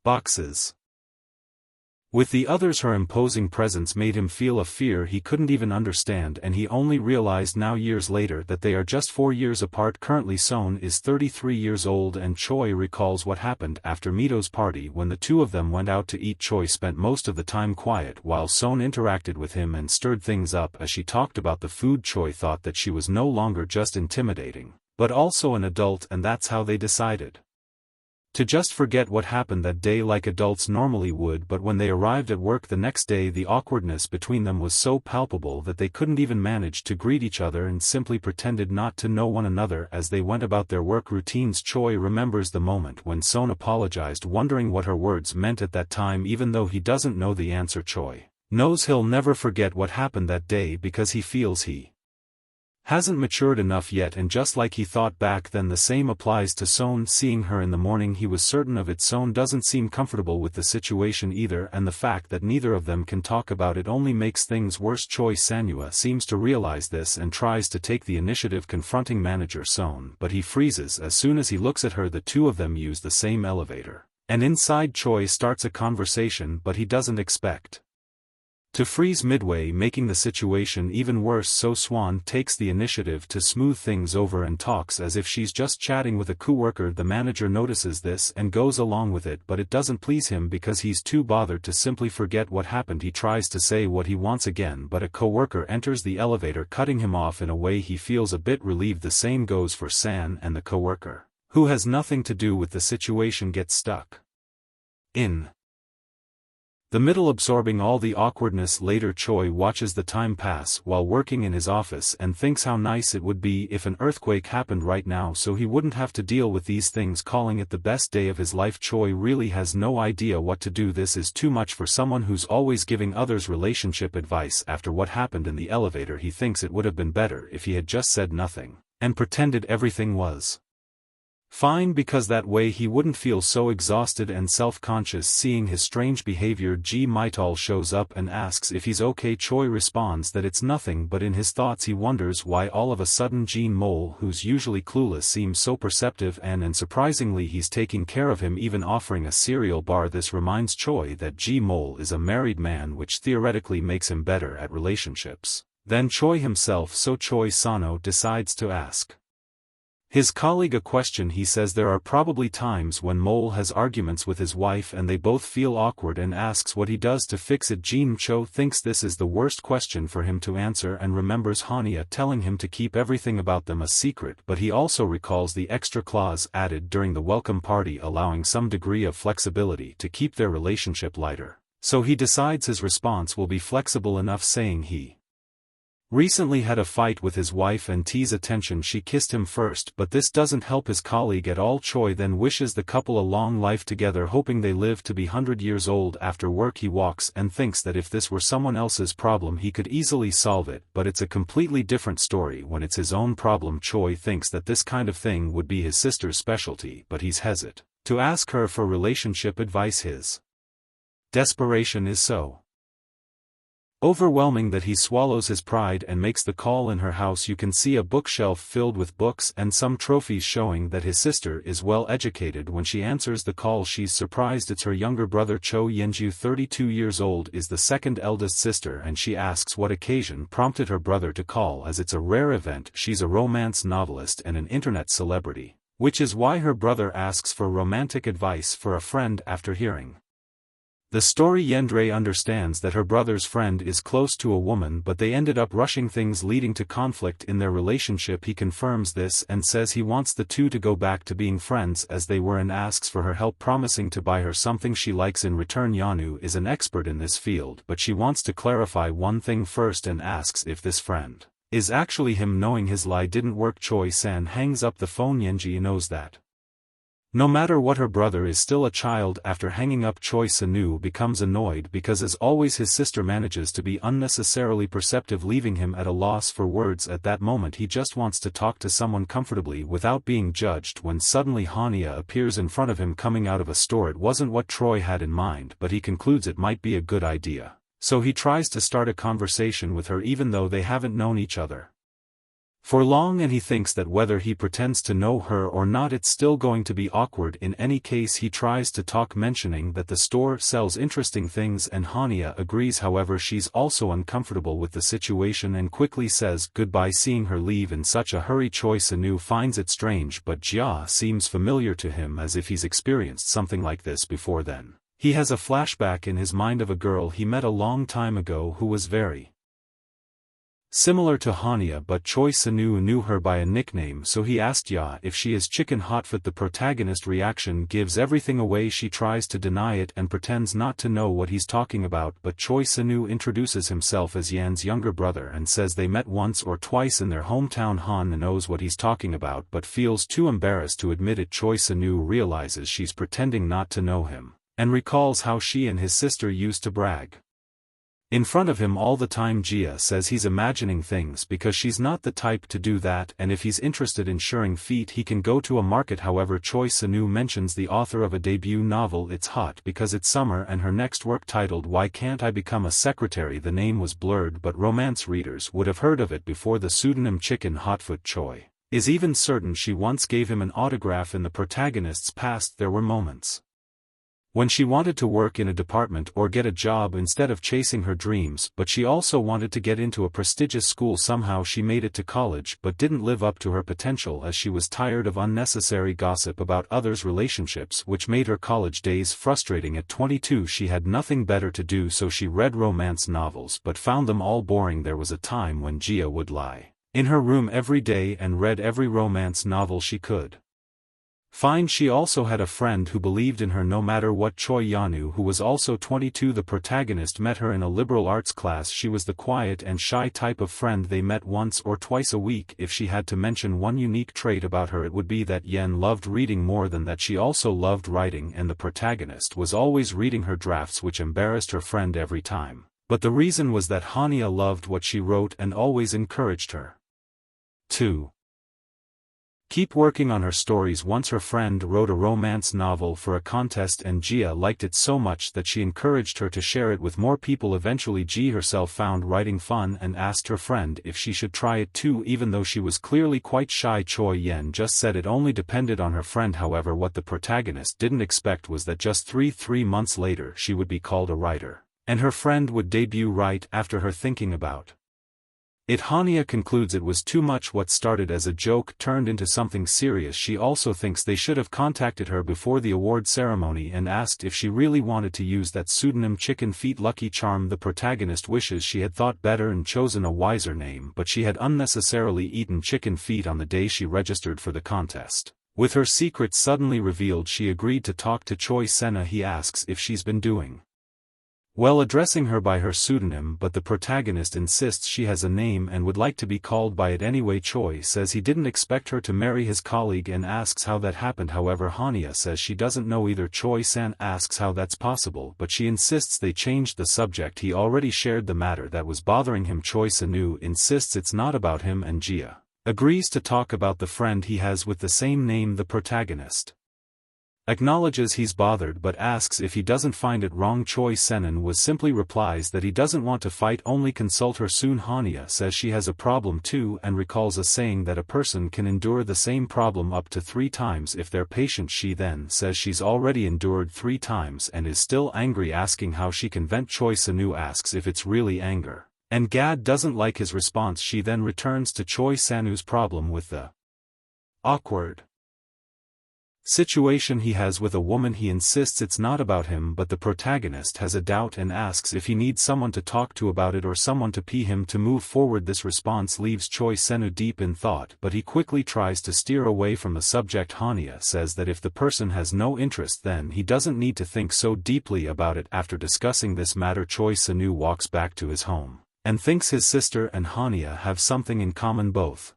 boxes with the others. Her imposing presence made him feel a fear he couldn't even understand, and he only realized now, years later, that they are just 4 years apart. Currently Son is 33 years old, and Choi recalls what happened after Mito's party when the two of them went out to eat. Choi spent most of the time quiet while Son interacted with him and stirred things up. As she talked about the food, Choi thought that she was no longer just intimidating, but also an adult, and that's how they decided to just forget what happened that day like adults normally would. But when they arrived at work the next day, the awkwardness between them was so palpable that they couldn't even manage to greet each other and simply pretended not to know one another as they went about their work routines. Choi remembers the moment when Son apologized, wondering what her words meant at that time. Even though he doesn't know the answer, Choi knows he'll never forget what happened that day because he feels he hasn't matured enough yet. And just like he thought back then, the same applies to Son. Seeing her in the morning, he was certain of it. Son doesn't seem comfortable with the situation either, and the fact that neither of them can talk about it only makes things worse. Choi Sanua seems to realize this and tries to take the initiative, confronting manager Son, but he freezes as soon as he looks at her. The two of them use the same elevator, and inside Choi starts a conversation, but he doesn't expect to freeze midway, making the situation even worse. So Swan takes the initiative to smooth things over and talks as if she's just chatting with a coworker. The manager notices this and goes along with it, but it doesn't please him because he's too bothered to simply forget what happened. He tries to say what he wants again, but a coworker enters the elevator, cutting him off. In a way, he feels a bit relieved. The same goes for San, and the coworker, who has nothing to do with the situation, gets stuck in the middle, absorbing all the awkwardness. Later, Choi watches the time pass while working in his office and thinks how nice it would be if an earthquake happened right now so he wouldn't have to deal with these things, calling it the best day of his life. Choi really has no idea what to do. This is too much for someone who's always giving others relationship advice. After what happened in the elevator, he thinks it would have been better if he had just said nothing and pretended everything was fine, because that way he wouldn't feel so exhausted and self-conscious. Seeing his strange behavior, Ji Maital shows up and asks if he's okay. Choi responds that it's nothing, but in his thoughts he wonders why all of a sudden Jean Mole, who's usually clueless, seems so perceptive, and surprisingly he's taking care of him, even offering a cereal bar. This reminds Choi that Ji Mole is a married man, which theoretically makes him better at relationships than Choi himself. So Choi Sano decides to ask his colleague a question. He says there are probably times when Mole has arguments with his wife and they both feel awkward, and asks what he does to fix it. Jean Cho thinks this is the worst question for him to answer and remembers Hania telling him to keep everything about them a secret, but he also recalls the extra clause added during the welcome party allowing some degree of flexibility to keep their relationship lighter. So he decides his response will be flexible enough, saying he recently had a fight with his wife and tease attention she kissed him first, but this doesn't help his colleague at all. Choi then wishes the couple a long life together, hoping they live to be 100 years old. After work he walks and thinks that if this were someone else's problem he could easily solve it, but it's a completely different story when it's his own problem. Choi thinks that this kind of thing would be his sister's specialty, but he's hesitant to ask her for relationship advice. His desperation is so overwhelming that he swallows his pride and makes the call. In her house you can see a bookshelf filled with books and some trophies showing that his sister is well educated. When she answers the call she's surprised it's her younger brother. Cho Yenju, 32 years old, is the second eldest sister, and she asks what occasion prompted her brother to call, as it's a rare event. She's a romance novelist and an internet celebrity, which is why her brother asks for romantic advice for a friend. After hearing the story, Yendre understands that her brother's friend is close to a woman, but they ended up rushing things, leading to conflict in their relationship. He confirms this and says he wants the two to go back to being friends as they were, and asks for her help, promising to buy her something she likes in return. Yanu is an expert in this field, but she wants to clarify one thing first and asks if this friend is actually him. Knowing his lie didn't work, Choi San hangs up the phone. Yenji knows that No matter what, her brother is still a child. After hanging up, Choi Sanu becomes annoyed because as always his sister manages to be unnecessarily perceptive, leaving him at a loss for words. At that moment he just wants to talk to someone comfortably without being judged when suddenly Hania appears in front of him coming out of a store. It wasn't what Troy had in mind, but he concludes it might be a good idea. So he tries to start a conversation with her even though they haven't known each other for long, and he thinks that whether he pretends to know her or not it's still going to be awkward. In any case he tries to talk, mentioning that the store sells interesting things, and Hania agrees. However, she's also uncomfortable with the situation and quickly says goodbye, seeing her leave in such a hurry. Choi Sanu finds it strange, but Jia seems familiar to him, as if he's experienced something like this before. Then he has a flashback in his mind of a girl he met a long time ago who was very similar to Hania, but Choi Sanu knew her by a nickname, so he asked Ya if she is Chicken Hotfoot. The protagonist reaction gives everything away. She tries to deny it and pretends not to know what he's talking about, but Choi Sanu introduces himself as Yan's younger brother and says they met once or twice in their hometown. Han knows what he's talking about but feels too embarrassed to admit it. Choi Sanu realizes she's pretending not to know him, and recalls how she and his sister used to brag in front of him all the time. Jia says he's imagining things because she's not the type to do that, and if he's interested in sharing feet he can go to a market. However, Choi Sanu mentions the author of a debut novel. It's hot because it's summer, and her next work titled Why Can't I Become a Secretary. The name was blurred, but romance readers would have heard of it before the pseudonym Chicken Hotfoot. Choi is even certain she once gave him an autograph. In the protagonist's past there were moments when she wanted to work in a department or get a job instead of chasing her dreams, but she also wanted to get into a prestigious school. Somehow she made it to college but didn't live up to her potential, as she was tired of unnecessary gossip about others' relationships, which made her college days frustrating. At 22 she had nothing better to do, so she read romance novels but found them all boring. There was a time when Jia would lie in her room every day and read every romance novel she could find. She also had a friend who believed in her no matter what, Choi Yanu, who was also 22. The protagonist met her in a liberal arts class. She was the quiet and shy type of friend. They met once or twice a week. If she had to mention one unique trait about her, it would be that Yen loved reading more than that. She also loved writing, and the protagonist was always reading her drafts, which embarrassed her friend every time. But the reason was that Hania loved what she wrote and always encouraged her to keep working on her stories. Once her friend wrote a romance novel for a contest and Jia liked it so much that she encouraged her to share it with more people. Eventually Ji herself found writing fun and asked her friend if she should try it too, even though she was clearly quite shy. Choi Yen just said it only depended on her friend. However, what the protagonist didn't expect was that just 3 months later she would be called a writer, and her friend would debut right after her. Thinking about it, Hania concludes it was too much. What started as a joke turned into something serious. She also thinks they should have contacted her before the award ceremony and asked if she really wanted to use that pseudonym Chicken Feet Lucky Charm. The protagonist wishes she had thought better and chosen a wiser name, but she had unnecessarily eaten chicken feet on the day she registered for the contest. With her secret suddenly revealed, she agreed to talk to Choi Senna. He asks if she's been doing well addressing her by her pseudonym, but the protagonist insists she has a name and would like to be called by it anyway. Choi says he didn't expect her to marry his colleague and asks how that happened. However, Hania says she doesn't know either. Choi-san asks how that's possible, but she insists they changed the subject. He already shared the matter that was bothering him. Choi Sanu insists it's not about him, and Jia agrees to talk about the friend he has with the same name. The protagonist acknowledges he's bothered but asks if he doesn't find it wrong. Choi Senan was simply replies that he doesn't want to fight, only consult her soon. Hania says she has a problem too and recalls a saying that a person can endure the same problem up to 3 times if they're patient. She then says she's already endured 3 times and is still angry, asking how she can vent. Choi Sanu asks if it's really anger, and Gad doesn't like his response. She then returns to Choi Sanu's problem with the awkward situation he has with a woman. He insists it's not about him, but the protagonist has a doubt and asks if he needs someone to talk to about it or someone to pee him to move forward. This response leaves Choi Senu deep in thought, but he quickly tries to steer away from the subject. Hania says that if the person has no interest, then he doesn't need to think so deeply about it. After discussing this matter, Choi Senu walks back to his home and thinks his sister and Hania have something in common. Both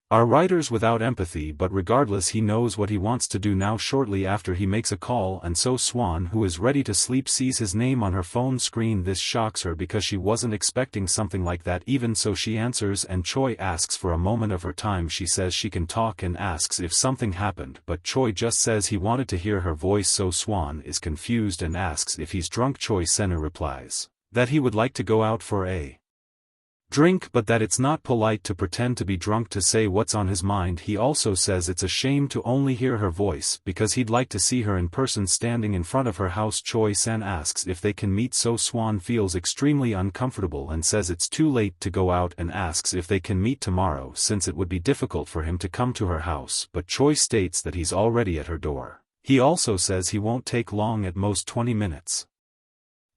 Are writers without empathy, but regardless he knows what he wants to do now. Shortly after he makes a call, and so Swan, who is ready to sleep, sees his name on her phone screen. This shocks her because she wasn't expecting something like that. Even so she answers and Choi asks for a moment of her time. She says she can talk and asks if something happened, but Choi just says he wanted to hear her voice, so Swan is confused and asks if he's drunk. Choi Senu replies that he would like to go out for a drink, but that it's not polite to pretend to be drunk to say what's on his mind. He also says it's a shame to only hear her voice because he'd like to see her in person standing in front of her house. Choi San asks if they can meet, so Swan feels extremely uncomfortable and says it's too late to go out and asks if they can meet tomorrow since it would be difficult for him to come to her house, but Choi states that he's already at her door. He also says he won't take long, at most 20 minutes.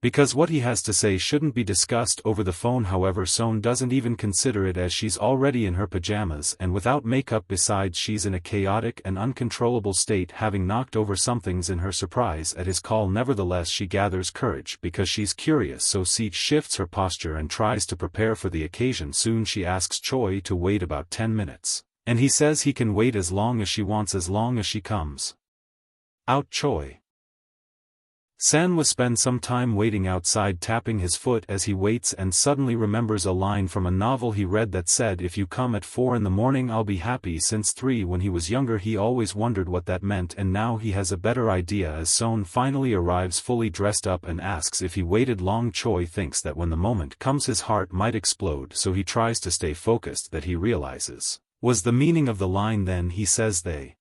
Because what he has to say shouldn't be discussed over the phone. However, Son doesn't even consider it as she's already in her pajamas and without makeup. Besides, she's in a chaotic and uncontrollable state, having knocked over some things in her surprise at his call. Nevertheless, she gathers courage because she's curious, so she shifts her posture and tries to prepare for the occasion. Soon she asks Choi to wait about 10 minutes, and he says he can wait as long as she wants, as long as she comes out. Choi San will spend some time waiting outside, tapping his foot as he waits, and suddenly remembers a line from a novel he read that said, "If you come at 4 in the morning I'll be happy." Since 3 when he was younger he always wondered what that meant, and now he has a better idea as Son finally arrives fully dressed up and asks if he waited long. Choi thinks that when the moment comes his heart might explode, so he tries to stay focused. That he realizes was the meaning of the line. Then he says they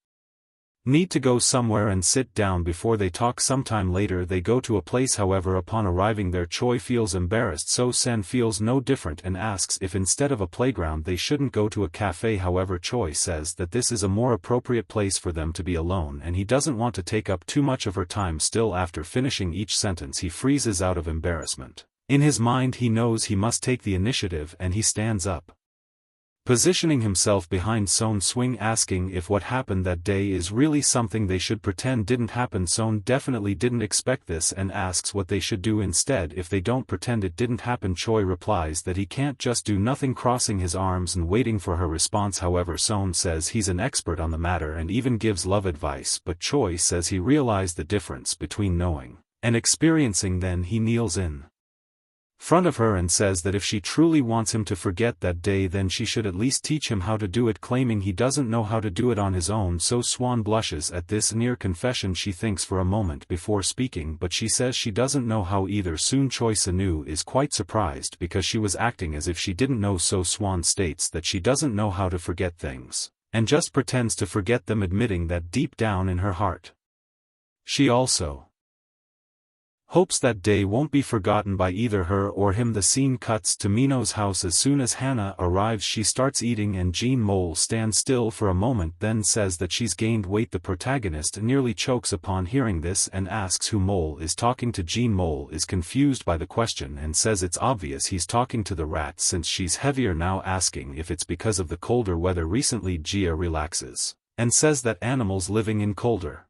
need to go somewhere and sit down before they talk. Sometime later they go to a place. However, upon arriving there Choi feels embarrassed, so Sen feels no different and asks if instead of a playground they shouldn't go to a cafe. However, Choi says that this is a more appropriate place for them to be alone and he doesn't want to take up too much of her time. Still, after finishing each sentence he freezes out of embarrassment. In his mind he knows he must take the initiative and he stands up, positioning himself behind Son Swing, asking if what happened that day is really something they should pretend didn't happen. Son definitely didn't expect this and asks what they should do instead if they don't pretend it didn't happen. Choi replies that he can't just do nothing, crossing his arms and waiting for her response. However, Son says he's an expert on the matter and even gives love advice, but Choi says he realized the difference between knowing and experiencing. Then he kneels in front of her and says that if she truly wants him to forget that day then she should at least teach him how to do it, claiming he doesn't know how to do it on his own. So Swan blushes at this near confession. She thinks for a moment before speaking, but she says she doesn't know how either. Soon Choi Senu is quite surprised because she was acting as if she didn't know, so Swan states that she doesn't know how to forget things and just pretends to forget them, admitting that deep down in her heart she also hopes that day won't be forgotten by either her or him. The scene cuts to Mino's house. As soon as Hannah arrives she starts eating and Jean Mole stands still for a moment, then says that she's gained weight. The protagonist nearly chokes upon hearing this and asks who Mole is talking to. Jean Mole is confused by the question and says it's obvious he's talking to the rat since she's heavier now, asking if it's because of the colder weather recently. Gia relaxes and says that animals living in colder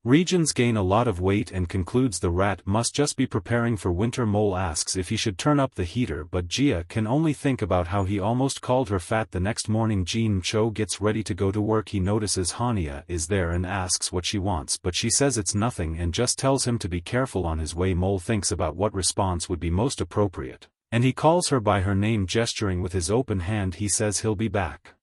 regions gain a lot of weight and concludes the rat must just be preparing for winter. Mole asks if he should turn up the heater, but Gia can only think about how he almost called her fat. The next morning Jean Cho gets ready to go to work. He notices Hania is there and asks what she wants, but she says it's nothing and just tells him to be careful on his way. Mole thinks about what response would be most appropriate, and he calls her by her name, gesturing with his open hand. He says he'll be back.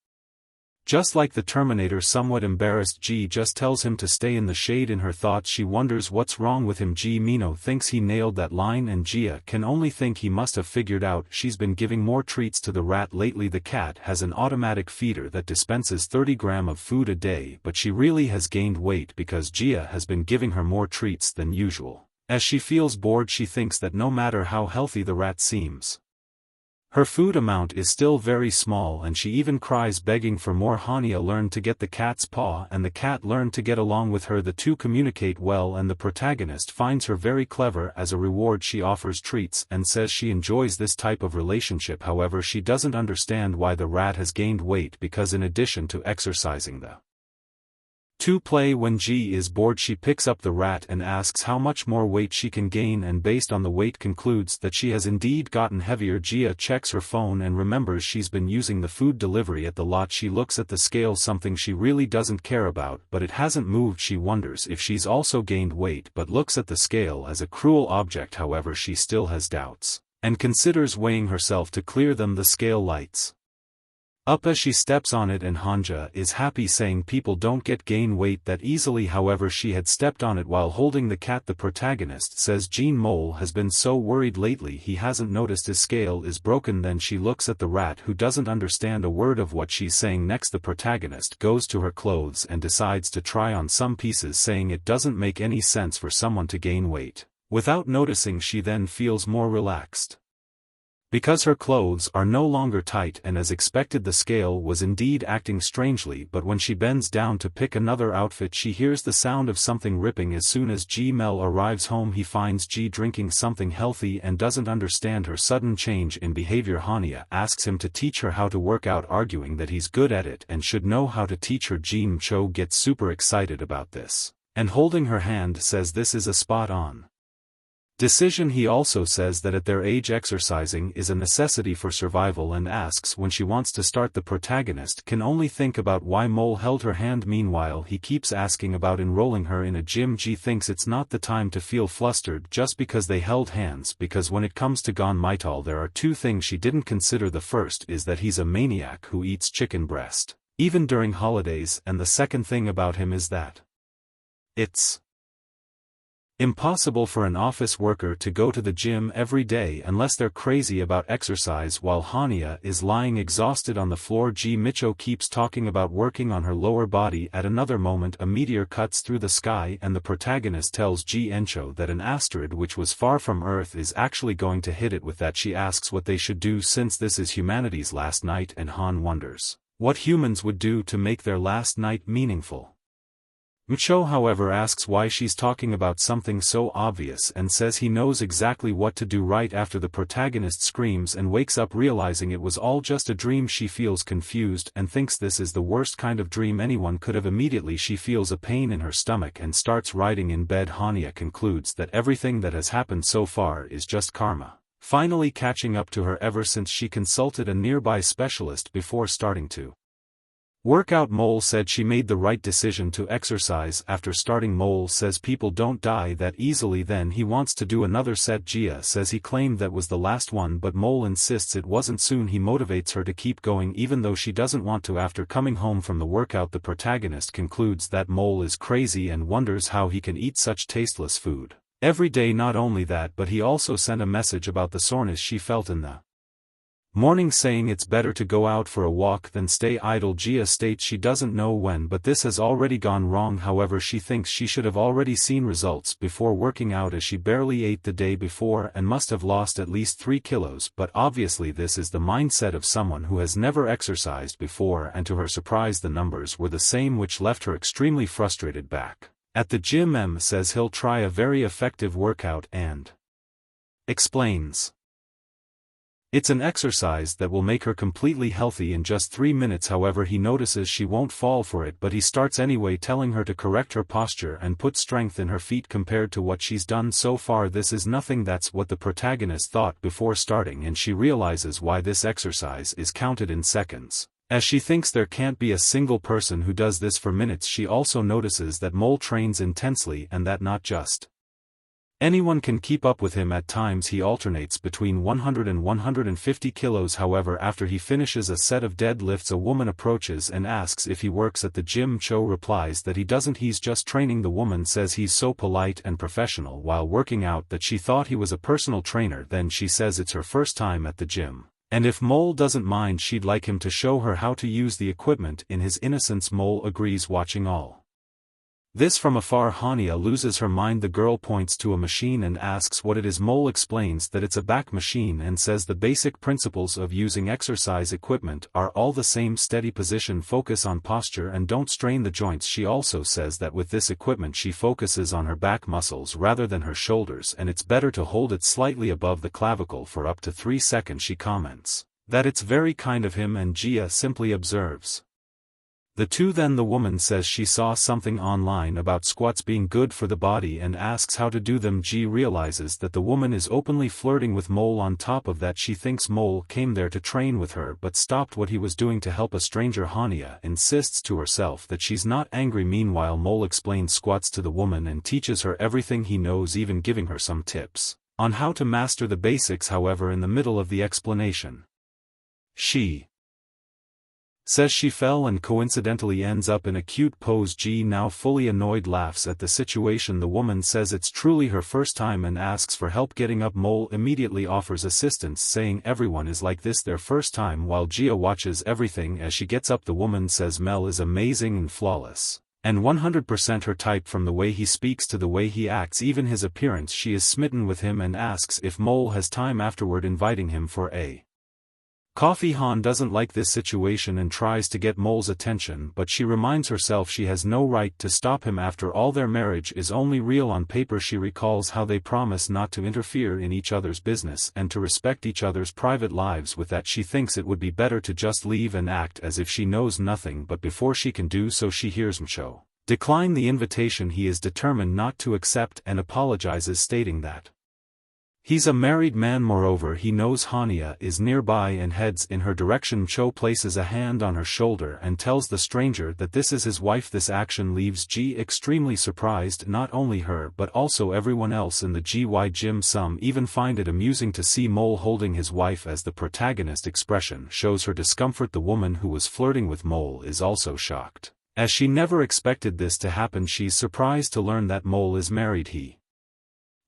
Just like the Terminator. Somewhat embarrassed, G just tells him to stay in the shade. In her thoughts she wonders what's wrong with him. Mino thinks he nailed that line and Gia can only think he must have figured out she's been giving more treats to the rat lately. The cat has an automatic feeder that dispenses 30 grams of food a day, but she really has gained weight because Gia has been giving her more treats than usual. As she feels bored she thinks that no matter how healthy the rat seems, her food amount is still very small, and she even cries begging for more. Hania learned to get the cat's paw and the cat learned to get along with her. The two communicate well and the protagonist finds her very clever. As a reward she offers treats and says she enjoys this type of relationship. However, she doesn't understand why the rat has gained weight because in addition to exercising the To play when Ji is bored she picks up the rat and asks how much more weight she can gain and based on the weight concludes that she has indeed gotten heavier. Jia checks her phone and remembers she's been using the food delivery at the lot. She looks at the scale, something she really doesn't care about, but it hasn't moved. She wonders if she's also gained weight but looks at the scale as a cruel object. However, she still has doubts, and considers weighing herself to clear them. The scale lights up as she steps on it and Hanja is happy, saying people don't gain weight that easily. However, she had stepped on it while holding the cat. The protagonist says Jean Mole has been so worried lately he hasn't noticed his scale is broken. Then she looks at the rat who doesn't understand a word of what she's saying. Next, the protagonist goes to her clothes and decides to try on some pieces, saying it doesn't make any sense for someone to gain weight without noticing. She then feels more relaxed because her clothes are no longer tight, and as expected the scale was indeed acting strangely. But when she bends down to pick another outfit she hears the sound of something ripping. As soon as Ji Mel arrives home he finds Ji drinking something healthy and doesn't understand her sudden change in behavior. Hania asks him to teach her how to work out, arguing that he's good at it and should know how to teach her. Jin Cho gets super excited about this, and holding her hand says this is a spot-on decision. He also says that at their age exercising is a necessity for survival and asks when she wants to start. The protagonist can only think about why Mole held her hand. Meanwhile he keeps asking about enrolling her in a gym. Ji thinks it's not the time to feel flustered just because they held hands, because when it comes to Gon Maital there are two things she didn't consider. The first is that he's a maniac who eats chicken breast even during holidays, and the second thing about him is that it's impossible for an office worker to go to the gym every day unless they're crazy about exercise. While Hania is lying exhausted on the floor, Ji Micho keeps talking about working on her lower body. At another moment a meteor cuts through the sky and the protagonist tells Ji Encho that an asteroid which was far from Earth is actually going to hit it. With that she asks what they should do since this is humanity's last night, and Han wonders what humans would do to make their last night meaningful. Micho however asks why she's talking about something so obvious and says he knows exactly what to do. Right after the protagonist screams and wakes up realizing it was all just a dream. She feels confused and thinks this is the worst kind of dream anyone could have. Immediately she feels a pain in her stomach and starts writing in bed. Hania concludes that everything that has happened so far is just karma, finally catching up to her ever since she consulted a nearby specialist before starting to workout. Mole said she made the right decision to exercise after starting. Mole says people don't die that easily. Then he wants to do another set. Jia says he claimed that was the last one, but Mole insists it wasn't. Soon he motivates her to keep going even though she doesn't want to. After coming home from the workout the protagonist concludes that Mole is crazy and wonders how he can eat such tasteless food every day. Not only that, but he also sent a message about the soreness she felt in the morning, saying it's better to go out for a walk than stay idle. Jia states she doesn't know when, but this has already gone wrong. However, she thinks she should have already seen results before working out, as she barely ate the day before and must have lost at least 3 kilos. But obviously this is the mindset of someone who has never exercised before, and to her surprise the numbers were the same, which left her extremely frustrated. Back at the gym, M says he'll try a very effective workout and explains it's an exercise that will make her completely healthy in just 3 minutes. However, he notices she won't fall for it, but he starts anyway, telling her to correct her posture and put strength in her feet compared to what she's done so far. This is nothing. That's what the protagonist thought before starting, and she realizes why this exercise is counted in seconds, as she thinks there can't be a single person who does this for minutes. She also notices that Mole trains intensely and that not just anyone can keep up with him. At times he alternates between 100 and 150 kilos. However, after he finishes a set of deadlifts a woman approaches and asks if he works at the gym. Cho replies that he doesn't, he's just training. The woman says he's so polite and professional while working out that she thought he was a personal trainer. Then she says it's her first time at the gym, and if Mole doesn't mind she'd like him to show her how to use the equipment. In his innocence Mole agrees. Watching all this from afar, Hania loses her mind. The girl points to a machine and asks what it is. Mole explains that it's a back machine and says the basic principles of using exercise equipment are all the same: steady position, focus on posture, and don't strain the joints. She also says that with this equipment she focuses on her back muscles rather than her shoulders, and it's better to hold it slightly above the clavicle for up to 3 seconds. She comments that it's very kind of him, and Jia simply observes Then the woman says she saw something online about squats being good for the body and asks how to do them. Ji realizes that the woman is openly flirting with Mole. On top of that, she thinks Mole came there to train with her but stopped what he was doing to help a stranger. Hania insists to herself that she's not angry. Meanwhile, Mole explains squats to the woman and teaches her everything he knows, even giving her some tips on how to master the basics. However, in the middle of the explanation, she says she fell and coincidentally ends up in a cute pose. Ji, now fully annoyed, laughs at the situation. The woman says it's truly her first time and asks for help getting up. Mole immediately offers assistance, saying everyone is like this their first time. While Gia watches everything as she gets up, the woman says Mel is amazing and flawless, and 100% her type, from the way he speaks to the way he acts, even his appearance. She is smitten with him and asks if Mole has time afterward, inviting him for a coffee. Han doesn't like this situation and tries to get Mole's attention, but she reminds herself she has no right to stop him. After all, their marriage is only real on paper. She recalls how they promise not to interfere in each other's business and to respect each other's private lives. With that, she thinks it would be better to just leave and act as if she knows nothing, but before she can do so, she hears Mcho decline the invitation. He is determined not to accept and apologizes, stating that he's a married man. Moreover, he knows Hania is nearby and heads in her direction. Cho places a hand on her shoulder and tells the stranger that this is his wife. This action leaves Ji extremely surprised, not only her but also everyone else in the GY gym. Some even find it amusing to see Mole holding his wife, as the protagonist expression shows her discomfort. The woman who was flirting with Mole is also shocked, as she never expected this to happen. She's surprised to learn that Mole is married. He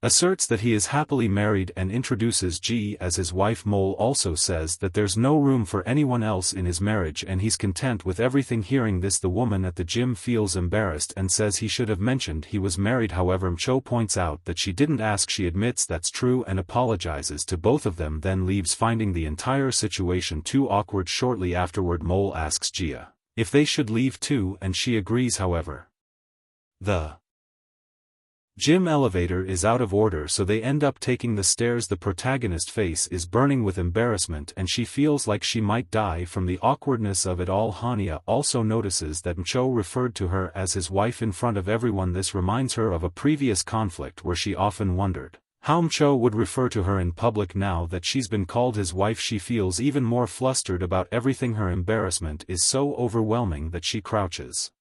asserts that he is happily married and introduces Ji as his wife. Mole also says that there's no room for anyone else in his marriage and he's content with everything. Hearing this, the woman at the gym feels embarrassed and says he should have mentioned he was married. However, Mcho points out that she didn't ask. She admits that's true and apologizes to both of them, then leaves, finding the entire situation too awkward. Shortly afterward, Mole asks Jia if they should leave too, and she agrees. However, the gym elevator is out of order, so they end up taking the stairs. The protagonist's face is burning with embarrassment and she feels like she might die from the awkwardness of it all. Hania also notices that Mcho referred to her as his wife in front of everyone. This reminds her of a previous conflict where she often wondered how Mcho would refer to her in public. Now that she's been called his wife, she feels even more flustered about everything. Her embarrassment is so overwhelming that she crouches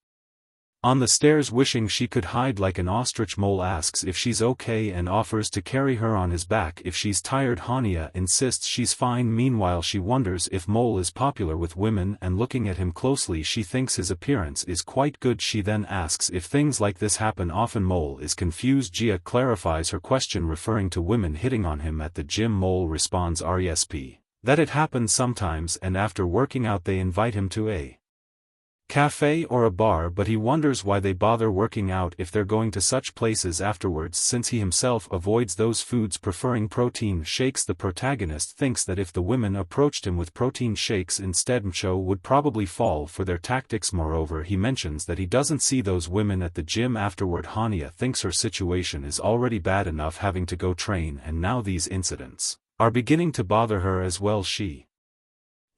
on the stairs, wishing she could hide like an ostrich. Mole asks if she's okay and offers to carry her on his back if she's tired. Hania insists she's fine. Meanwhile, she wonders if Mole is popular with women, and looking at him closely, she thinks his appearance is quite good. She then asks if things like this happen often. Mole is confused. Jia clarifies her question, referring to women hitting on him at the gym. Mole responds RESP that it happens sometimes, and after working out they invite him to a cafe or a bar, but he wonders why they bother working out if they're going to such places afterwards, since he himself avoids those foods, preferring protein shakes. The protagonist thinks that if the women approached him with protein shakes instead, Mcho would probably fall for their tactics. Moreover, he mentions that he doesn't see those women at the gym afterward. Hania thinks her situation is already bad enough having to go train, and now these incidents are beginning to bother her as well. She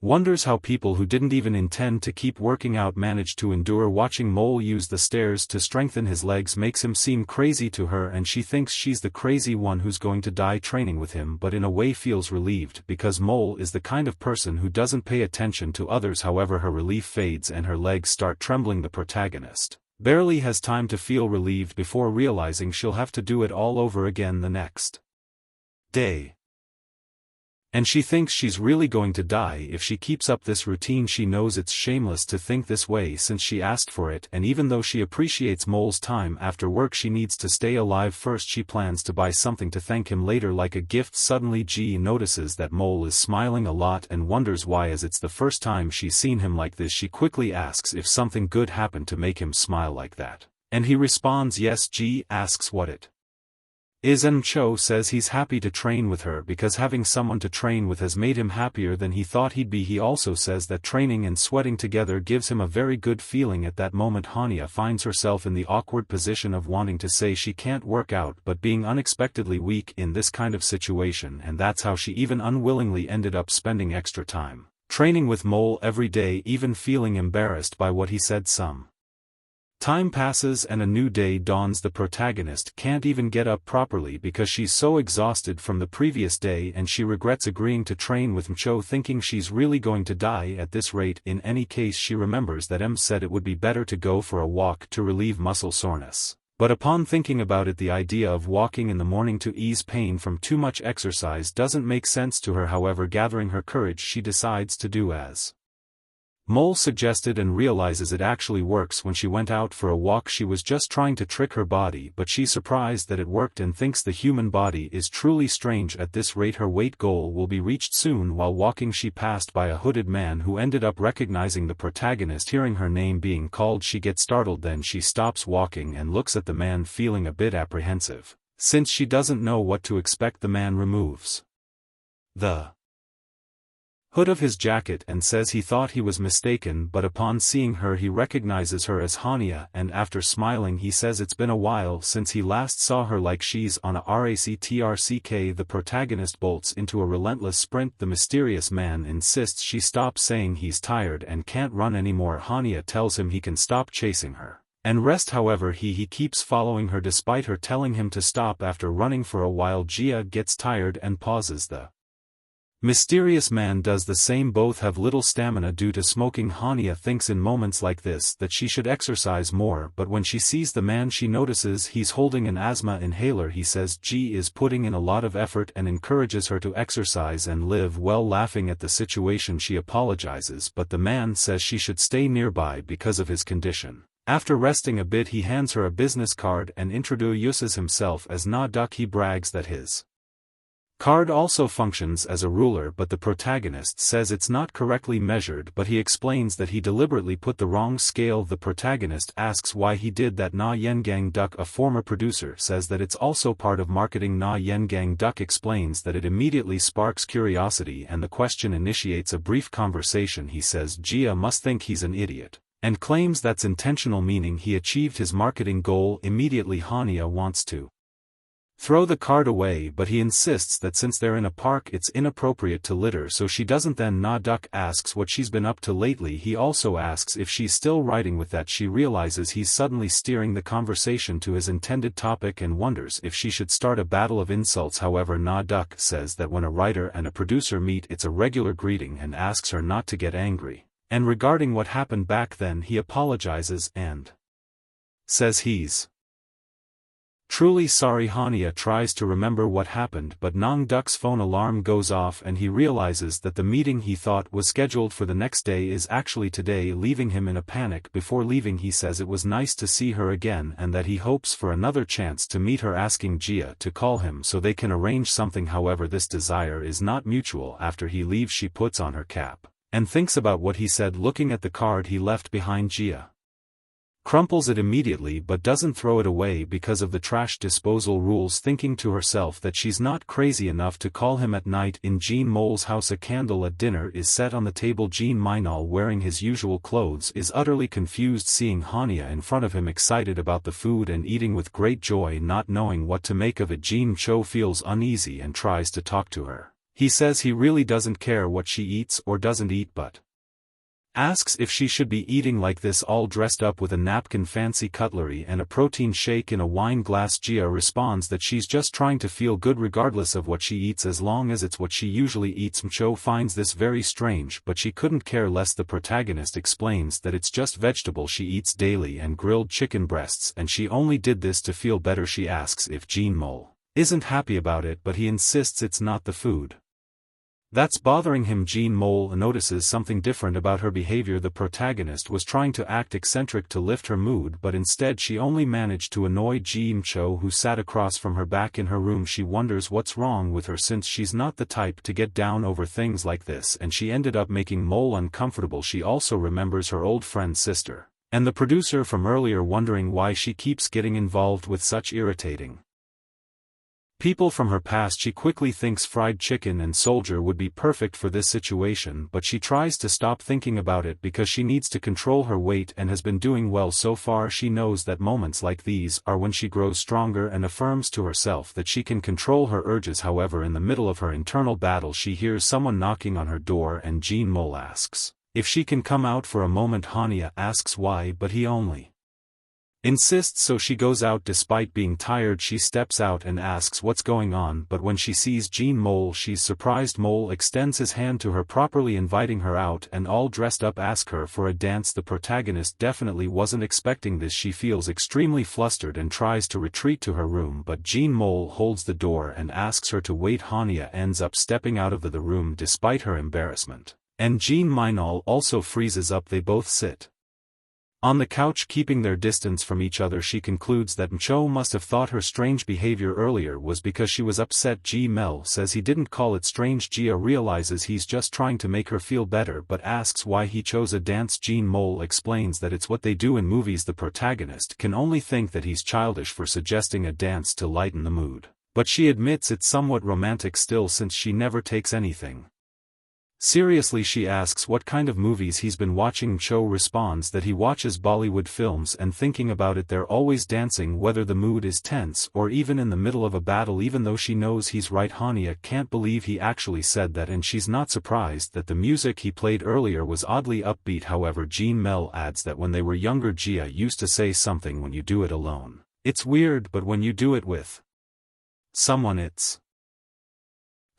wonders how people who didn't even intend to keep working out managed to endure. Watching Mole use the stairs to strengthen his legs makes him seem crazy to her, and she thinks she's the crazy one who's going to die training with him, but in a way feels relieved because Mole is the kind of person who doesn't pay attention to others. However, her relief fades and her legs start trembling. The protagonist barely has time to feel relieved before realizing she'll have to do it all over again the next day, and she thinks she's really going to die if she keeps up this routine. She knows it's shameless to think this way since she asked for it, and even though she appreciates Mole's time after work, she needs to stay alive first. She plans to buy something to thank him later, like a gift. Suddenly Ji notices that Mole is smiling a lot and wonders why, as it's the first time she's seen him like this. She quickly asks if something good happened to make him smile like that, and he responds yes. Ji asks what it is, and Mcho says he's happy to train with her because having someone to train with has made him happier than he thought he'd be. He also says that training and sweating together gives him a very good feeling. At that moment, Hania finds herself in the awkward position of wanting to say she can't work out but being unexpectedly weak in this kind of situation, and that's how she even unwillingly ended up spending extra time training with Mole every day, even feeling embarrassed by what he said. Some time passes and a new day dawns. The protagonist can't even get up properly because she's so exhausted from the previous day, and she regrets agreeing to train with Mcho, thinking she's really going to die at this rate. In any case, she remembers that said it would be better to go for a walk to relieve muscle soreness. But upon thinking about it, the idea of walking in the morning to ease pain from too much exercise doesn't make sense to her. However, gathering her courage, she decides to do as Mole suggested and realizes it actually works. When she went out for a walk, she was just trying to trick her body, but she's surprised that it worked and thinks the human body is truly strange. At this rate, her weight goal will be reached soon. While walking, she passed by a hooded man who ended up recognizing the protagonist. Hearing her name being called, she gets startled. Then she stops walking and looks at the man, feeling a bit apprehensive. Since she doesn't know what to expect, the man removes the hood of his jacket and says he thought he was mistaken, but upon seeing her he recognizes her as Hania, and after smiling he says it's been a while since he last saw her, like she's on a RACTRCK. The protagonist bolts into a relentless sprint. The mysterious man insists she stop, saying he's tired and can't run anymore. Hania tells him he can stop chasing her and rest. However, he keeps following her despite her telling him to stop. After running for a while, Gia gets tired and pauses. The mysterious man does the same. Both have little stamina due to smoking. Hania thinks in moments like this that she should exercise more, but when she sees the man, she notices he's holding an asthma inhaler. He says G is putting in a lot of effort and encourages her to exercise and live well. Laughing at the situation, she apologizes, but the man says she should stay nearby because of his condition. After resting a bit, he hands her a business card and introduces himself as Na Duck. He brags that his card also functions as a ruler, but the protagonist says it's not correctly measured, but he explains that he deliberately put the wrong scale. The protagonist asks why he did that. Na Yengang Duck, a former producer, says that it's also part of marketing. Na Yengang Duck explains that it immediately sparks curiosity and the question initiates a brief conversation. He says Gia must think he's an idiot and claims that's intentional, meaning he achieved his marketing goal. Immediately Hania wants to throw the card away, but he insists that since they're in a park it's inappropriate to litter, so she doesn't. Then Na Duck asks what she's been up to lately. He also asks if she's still writing. With that, she realizes he's suddenly steering the conversation to his intended topic and wonders if she should start a battle of insults. However, Na Duck says that when a writer and a producer meet, it's a regular greeting and asks her not to get angry. And regarding what happened back then, he apologizes and says he's truly sorry. Hania tries to remember what happened, but Nong Duck's phone alarm goes off and he realizes that the meeting he thought was scheduled for the next day is actually today, leaving him in a panic. Before leaving, he says it was nice to see her again and that he hopes for another chance to meet her, asking Gia to call him so they can arrange something. However, this desire is not mutual. After he leaves, she puts on her cap and thinks about what he said. Looking at the card he left behind, Gia crumples it immediately but doesn't throw it away because of the trash disposal rules, thinking to herself that she's not crazy enough to call him at night. In Jean Mole's house, a candle at dinner is set on the table. Jean Minol, wearing his usual clothes, is utterly confused seeing Hania in front of him, excited about the food and eating with great joy. Not knowing what to make of it, Jean Cho feels uneasy and tries to talk to her. He says he really doesn't care what she eats or doesn't eat, but asks if she should be eating like this, all dressed up with a napkin, fancy cutlery and a protein shake in a wine glass. Gia responds that she's just trying to feel good regardless of what she eats, as long as it's what she usually eats. Mcho finds this very strange, but she couldn't care less. The protagonist explains that it's just vegetable she eats daily and grilled chicken breasts, and she only did this to feel better. She asks if Jean Mole isn't happy about it, but he insists it's not the food that's bothering him. Jean Mole notices something different about her behavior. The protagonist was trying to act eccentric to lift her mood, but instead she only managed to annoy Jean Cho, who sat across from her back in her room. She wonders what's wrong with her, since she's not the type to get down over things like this, and she ended up making Mole uncomfortable. She also remembers her old friend's sister and the producer from earlier, wondering why she keeps getting involved with such irritating People from her past. She quickly thinks fried chicken and soldier would be perfect for this situation, but she tries to stop thinking about it because she needs to control her weight and has been doing well so far. She knows that moments like these are when she grows stronger and affirms to herself that she can control her urges. However, in the middle of her internal battle, she hears someone knocking on her door and Jean Mole asks if she can come out for a moment. Hania asks why, but he only insists, so she goes out despite being tired. She steps out and asks what's going on, but when she sees Jean Mole, she's surprised. Mole extends his hand to her, properly inviting her out, and all dressed up ask her for a dance. The protagonist definitely wasn't expecting this. She feels extremely flustered and tries to retreat to her room, but Jean Mole holds the door and asks her to wait. Hania ends up stepping out of the room despite her embarrassment, and Jean Minol also freezes up. They both sit on the couch keeping their distance from each other. She concludes that Mcho must have thought her strange behavior earlier was because she was upset. Ji Mel says he didn't call it strange. Jia realizes he's just trying to make her feel better but asks why he chose a dance. Jean Mole explains that it's what they do in movies. The protagonist can only think that he's childish for suggesting a dance to lighten the mood, but she admits it's somewhat romantic still since she never takes anything seriously. She asks what kind of movies he's been watching. Cho responds that he watches Bollywood films, and thinking about it, they're always dancing whether the mood is tense or even in the middle of a battle. Even though she knows he's right, Hania can't believe he actually said that, and she's not surprised that the music he played earlier was oddly upbeat. However, Jean Mel adds that when they were younger, Jia used to say something, when you do it alone, it's weird, but when you do it with someone it's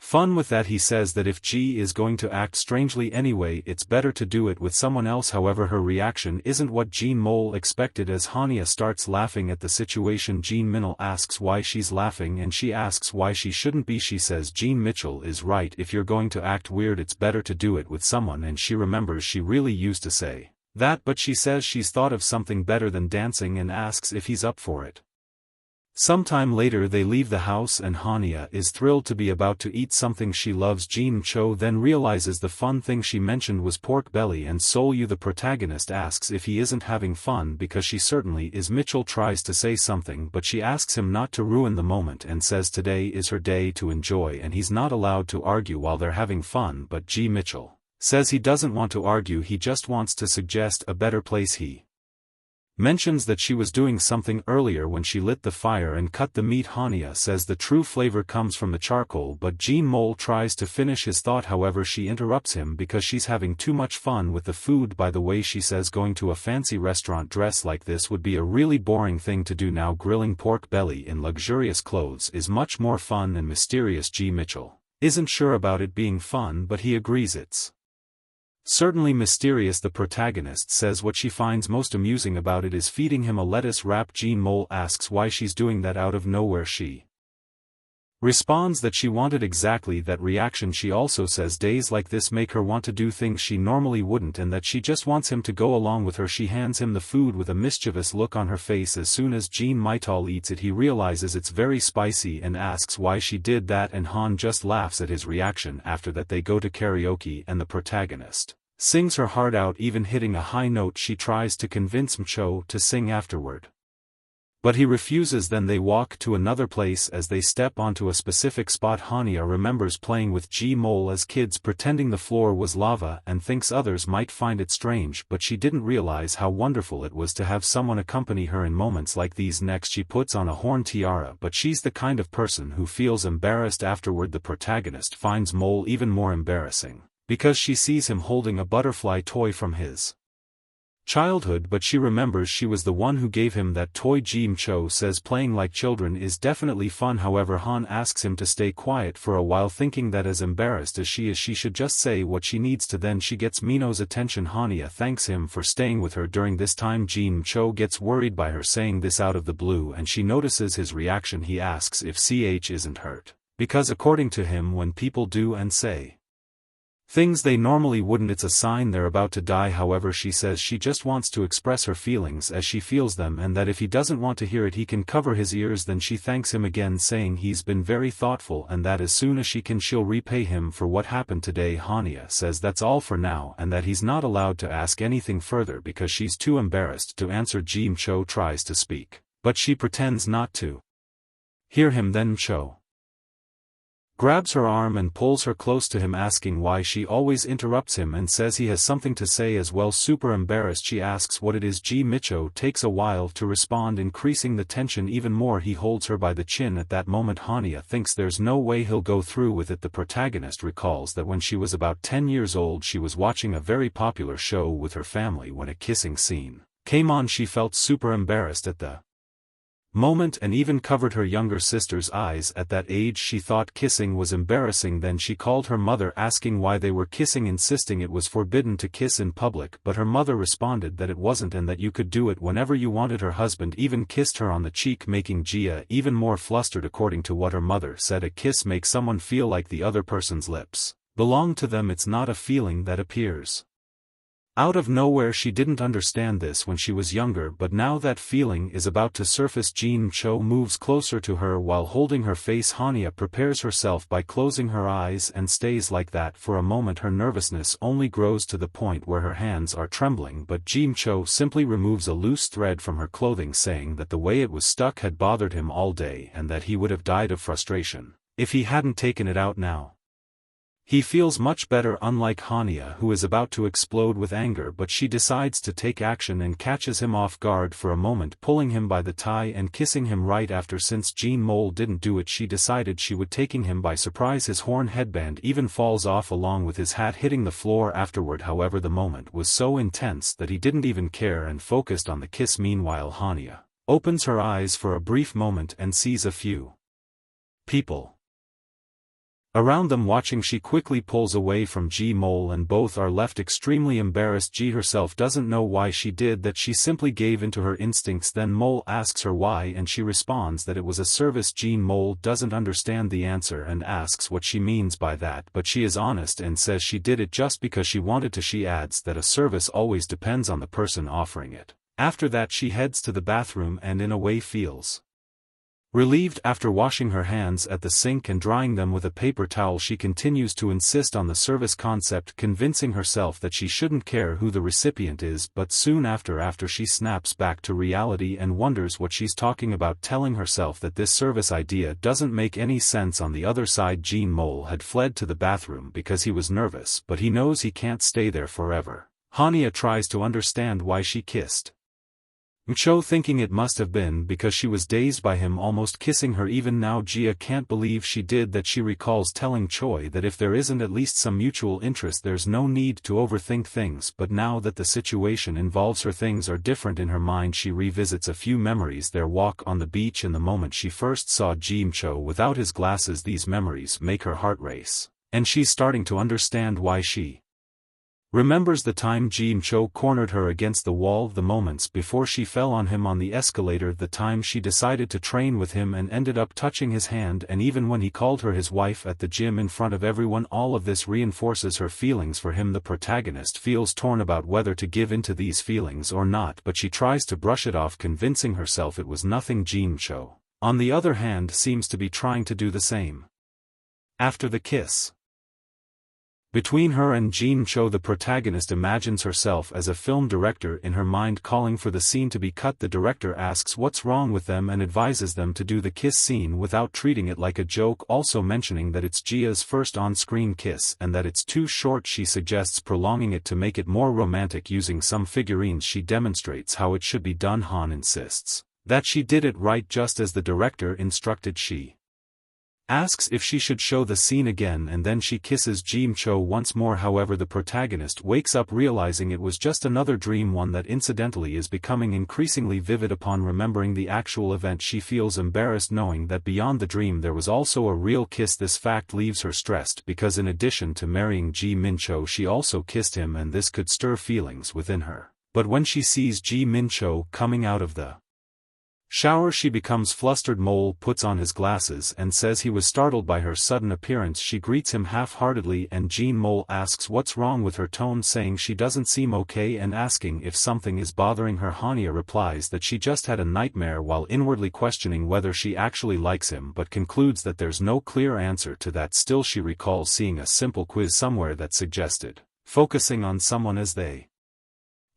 fun. With that, he says that if G is going to act strangely anyway, it's better to do it with someone else. However, her reaction isn't what Jean Mole expected as Hania starts laughing at the situation. Jean Minol asks why she's laughing, and she asks why she shouldn't be. She says Jean Mitchell is right, if you're going to act weird it's better to do it with someone, and she remembers she really used to say that, but she says she's thought of something better than dancing and asks if he's up for it. Sometime later they leave the house and Hania is thrilled to be about to eat something she loves. Jean Cho then realizes the fun thing she mentioned was pork belly and Solyu. The protagonist asks if he isn't having fun because she certainly is. Mitchell tries to say something but she asks him not to ruin the moment and says today is her day to enjoy and he's not allowed to argue while they're having fun, but G. Mitchell says he doesn't want to argue, he just wants to suggest a better place. He mentions that she was doing something earlier when she lit the fire and cut the meat. Hania says the true flavor comes from the charcoal, but Jean Mole tries to finish his thought. However, she interrupts him because she's having too much fun with the food. By the way, she says going to a fancy restaurant dressed like this would be a really boring thing to do now. Grilling pork belly in luxurious clothes is much more fun and mysterious. G. Mitchell isn't sure about it being fun, but he agrees it's certainly mysterious. The protagonist says what she finds most amusing about it is feeding him a lettuce wrap. Jean Mole asks why she's doing that out of nowhere. She responds that she wanted exactly that reaction. She also says days like this make her want to do things she normally wouldn't and that she just wants him to go along with her. She hands him the food with a mischievous look on her face. As soon as Jean Mittal eats it, he realizes it's very spicy and asks why she did that, and Han just laughs at his reaction. After that they go to karaoke and the protagonist sings her heart out, even hitting a high note. She tries to convince Mcho to sing afterward, but he refuses. Then they walk to another place. As they step onto a specific spot, Hania remembers playing with G. Mole as kids, pretending the floor was lava, and thinks others might find it strange, but she didn't realize how wonderful it was to have someone accompany her in moments like these. Next she puts on a horn tiara, but she's the kind of person who feels embarrassed afterward. The protagonist finds Mole even more embarrassing because she sees him holding a butterfly toy from his childhood, but she remembers she was the one who gave him that toy. Ji Mcho says playing like children is definitely fun. However, Han asks him to stay quiet for a while, thinking that as embarrassed as she is, she should just say what she needs to. Then she gets Mino's attention. Hania thanks him for staying with her during this time. Ji Mcho gets worried by her saying this out of the blue and she notices his reaction. He asks if CH isn't hurt, because according to him when people do and say things they normally wouldn't, it's a sign they're about to die. However, she says she just wants to express her feelings as she feels them and that if he doesn't want to hear it he can cover his ears. Then she thanks him again, saying he's been very thoughtful and that as soon as she can she'll repay him for what happened today. Hania says that's all for now and that he's not allowed to ask anything further because she's too embarrassed to answer. Ji Mcho tries to speak, but she pretends not to hear him. Then Mcho grabs her arm and pulls her close to him, asking why she always interrupts him, and says he has something to say as well. Super embarrassed, she asks what it is. Micho takes a while to respond, increasing the tension even more. He holds her by the chin. At that moment Hania thinks there's no way he'll go through with it. The protagonist recalls that when she was about 10 years old she was watching a very popular show with her family. When a kissing scene came on she felt super embarrassed at the moment and even covered her younger sister's eyes. At that age she thought kissing was embarrassing. Then she called her mother asking why they were kissing, insisting it was forbidden to kiss in public, but her mother responded that it wasn't and that you could do it whenever you wanted. Her husband even kissed her on the cheek, making Gia even more flustered. According to what her mother said, a kiss makes someone feel like the other person's lips belong to them. It's not a feeling that appears out of nowhere. She didn't understand this when she was younger, but now that feeling is about to surface. Micho moves closer to her while holding her face. Hania prepares herself by closing her eyes and stays like that for a moment. Her nervousness only grows to the point where her hands are trembling, but Micho simply removes a loose thread from her clothing, saying that the way it was stuck had bothered him all day and that he would have died of frustration if he hadn't taken it out now. He feels much better, unlike Hania, who is about to explode with anger, but she decides to take action and catches him off guard for a moment, pulling him by the tie and kissing him right after. Since Jean Mole didn't do it, she decided she would, taking him by surprise. His horn headband even falls off along with his hat, hitting the floor afterward. However, the moment was so intense that he didn't even care and focused on the kiss. Meanwhile, Hania opens her eyes for a brief moment and sees a few people around them watching. She quickly pulls away from Mole and both are left extremely embarrassed. G herself doesn't know why she did that. She simply gave into her instincts. Then Mole asks her why and she responds that it was a service. Mole doesn't understand the answer and asks what she means by that, but she is honest and says she did it just because she wanted to. She adds that a service always depends on the person offering it. After that she heads to the bathroom and in a way feels relieved. After washing her hands at the sink and drying them with a paper towel, she continues to insist on the service concept, convincing herself that she shouldn't care who the recipient is. But soon after she snaps back to reality and wonders what she's talking about, telling herself that this service idea doesn't make any sense. On the other side, Jean Mole had fled to the bathroom because he was nervous, but he knows he can't stay there forever. Hania tries to understand why she kissed Micho, thinking it must have been because she was dazed by him almost kissing her. Even now Gia can't believe she did that. She recalls telling Choi that if there isn't at least some mutual interest there's no need to overthink things, but now that the situation involves her things are different. In her mind she revisits a few memories, their walk on the beach and the moment she first saw Micho without his glasses. These memories make her heart race, and she's starting to understand why. She remembers the time Micho cornered her against the wall, the moments before she fell on him on the escalator, the time she decided to train with him and ended up touching his hand, and even when he called her his wife at the gym in front of everyone. All of this reinforces her feelings for him. The protagonist feels torn about whether to give into these feelings or not, but she tries to brush it off, convincing herself it was nothing. Micho, on the other hand, seems to be trying to do the same. After the kiss between her and Micho, the protagonist imagines herself as a film director in her mind, calling for the scene to be cut. The director asks what's wrong with them and advises them to do the kiss scene without treating it like a joke, also mentioning that it's Gia's first on-screen kiss and that it's too short. She suggests prolonging it to make it more romantic. Using some figurines she demonstrates how it should be done. Han insists that she did it right just as the director instructed. She asks if she should show the scene again and then she kisses Micho once more. However, the protagonist wakes up realizing it was just another dream, one that incidentally is becoming increasingly vivid. Upon remembering the actual event she feels embarrassed knowing that beyond the dream there was also a real kiss. This fact leaves her stressed because in addition to marrying Micho she also kissed him and this could stir feelings within her. But when she sees Micho coming out of the shower she becomes flustered. Mole puts on his glasses and says he was startled by her sudden appearance. She greets him half-heartedly and Jean Mole asks what's wrong with her tone, saying she doesn't seem okay and asking if something is bothering her. Hania replies that she just had a nightmare while inwardly questioning whether she actually likes him, but concludes that there's no clear answer to that. Still, she recalls seeing a simple quiz somewhere that suggested focusing on someone as they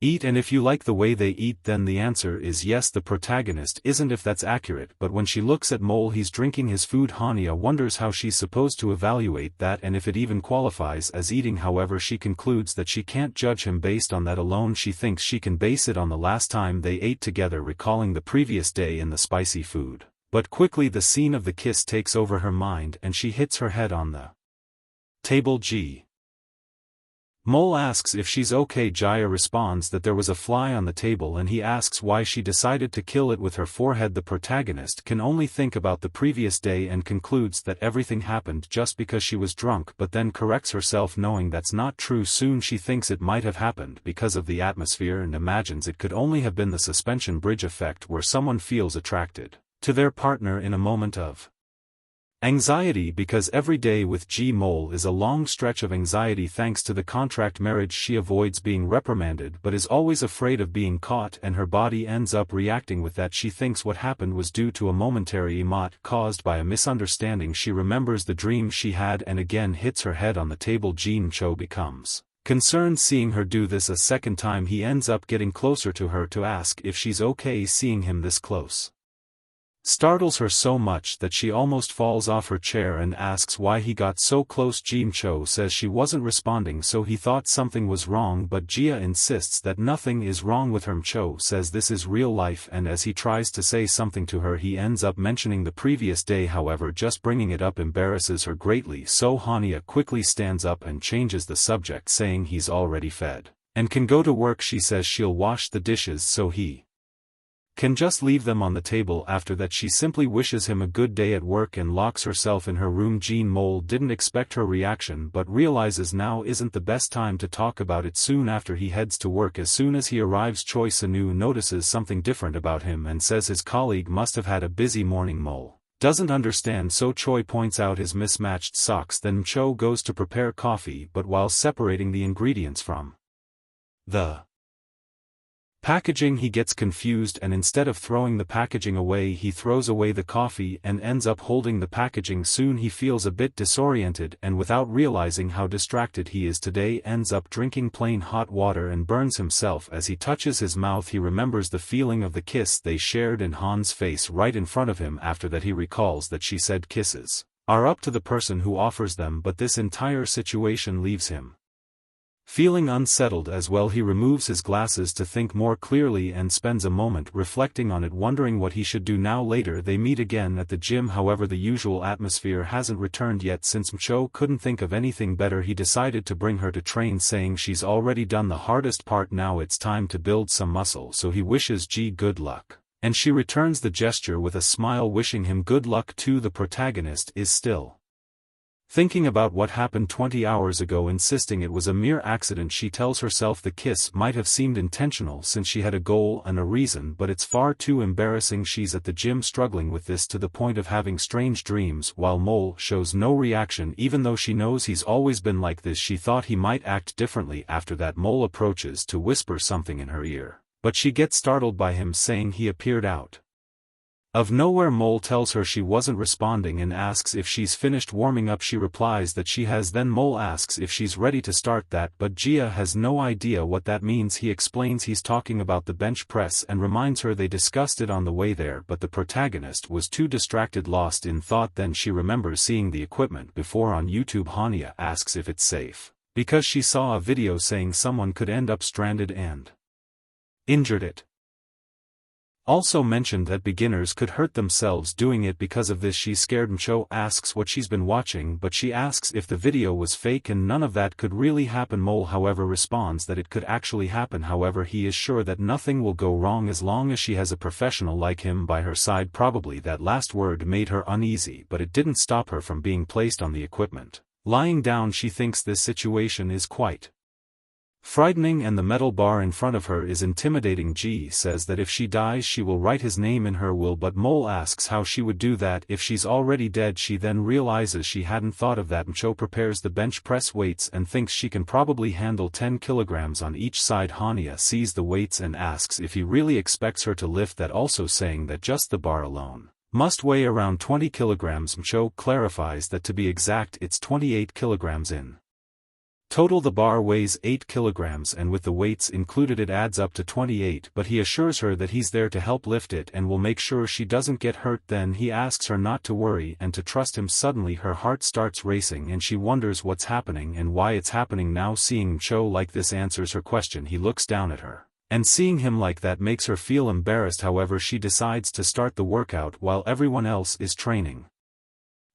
eat, and if you like the way they eat, then the answer is yes. The protagonist isn't if that's accurate, but when she looks at Mole, he's drinking his food. Hania wonders how she's supposed to evaluate that and if it even qualifies as eating. However, she concludes that she can't judge him based on that alone. She thinks she can base it on the last time they ate together, recalling the previous day in the spicy food. But quickly the scene of the kiss takes over her mind and she hits her head on the table. Mole asks if she's okay. Jaya responds that there was a fly on the table and he asks why she decided to kill it with her forehead. The protagonist can only think about the previous day and concludes that everything happened just because she was drunk, but then corrects herself knowing that's not true. Soon she thinks it might have happened because of the atmosphere and imagines it could only have been the suspension bridge effect, where someone feels attracted to their partner in a moment of anxiety, because every day with Mole is a long stretch of anxiety thanks to the contract marriage. She avoids being reprimanded but is always afraid of being caught, and her body ends up reacting with that. She thinks what happened was due to a momentary emote caused by a misunderstanding. She remembers the dream she had and again hits her head on the table. Cho becomes concerned seeing her do this a second time. He ends up getting closer to her to ask if she's okay. Seeing him this close startles her so much that she almost falls off her chair and asks why he got so close. Cho says she wasn't responding, so he thought something was wrong, but Jia insists that nothing is wrong with her. Cho says this is real life, and as he tries to say something to her, he ends up mentioning the previous day. However, just bringing it up embarrasses her greatly, so Hania quickly stands up and changes the subject, saying he's already fed and can go to work. She says she'll wash the dishes so he can just leave them on the table. After that, she simply wishes him a good day at work and locks herself in her room. Mole didn't expect her reaction but realizes now isn't the best time to talk about it. Soon after, he heads to work. As soon as he arrives, Choi Sanu notices something different about him and says his colleague must have had a busy morning. Mole doesn't understand, so Choi points out his mismatched socks. Then Cho goes to prepare coffee, but while separating the ingredients from the packaging, he gets confused and instead of throwing the packaging away, he throws away the coffee and ends up holding the packaging. Soon he feels a bit disoriented and, without realizing how distracted he is today, ends up drinking plain hot water and burns himself. As he touches his mouth, he remembers the feeling of the kiss they shared in Han's face right in front of him. After that, he recalls that she said kisses are up to the person who offers them, but this entire situation leaves him feeling unsettled as well. He removes his glasses to think more clearly and spends a moment reflecting on it, wondering what he should do now. Later they meet again at the gym, however the usual atmosphere hasn't returned yet. Since Cho couldn't think of anything better, he decided to bring her to train, saying she's already done the hardest part, now it's time to build some muscle. So he wishes good luck, and she returns the gesture with a smile, wishing him good luck too. The protagonist is still thinking about what happened 20 hours ago, insisting it was a mere accident. She tells herself the kiss might have seemed intentional since she had a goal and a reason, but it's far too embarrassing. She's at the gym struggling with this to the point of having strange dreams, while Mole shows no reaction even though she knows he's always been like this. She thought he might act differently. After that, Mole approaches to whisper something in her ear, but she gets startled by him saying he appeared out of nowhere. Mole tells her she wasn't responding and asks if she's finished warming up. She replies that she has. Then Mole asks if she's ready to start that, but Jia has no idea what that means. He explains he's talking about the bench press and reminds her they discussed it on the way there, but the protagonist was too distracted, lost in thought. Then she remembers seeing the equipment before on YouTube. Hania asks if it's safe, because she saw a video saying someone could end up stranded and injured. It also mentioned that beginners could hurt themselves doing it. Because of this, she's scared. Cho asks what she's been watching, but she asks if the video was fake and none of that could really happen. Mole, however, responds that it could actually happen. However, he is sure that nothing will go wrong as long as she has a professional like him by her side. Probably that last word made her uneasy, but it didn't stop her from being placed on the equipment. Lying down, she thinks this situation is quite frightening and the metal bar in front of her is intimidating. Ji says that if she dies she will write his name in her will, but Mole asks how she would do that if she's already dead. She then realizes she hadn't thought of that. Cho prepares the bench press weights and thinks she can probably handle 10 kilograms on each side. Hania sees the weights and asks if he really expects her to lift that, also saying that just the bar alone must weigh around 20 kilograms. Cho clarifies that to be exact it's 28 kilograms in Total the bar weighs 8 kilograms and with the weights included it adds up to 28, but he assures her that he's there to help lift it and will make sure she doesn't get hurt. Then he asks her not to worry and to trust him. Suddenly her heart starts racing and she wonders what's happening and why it's happening now. Seeing Cho like this answers her question. He looks down at her, and seeing him like that makes her feel embarrassed. However, she decides to start the workout while everyone else is training.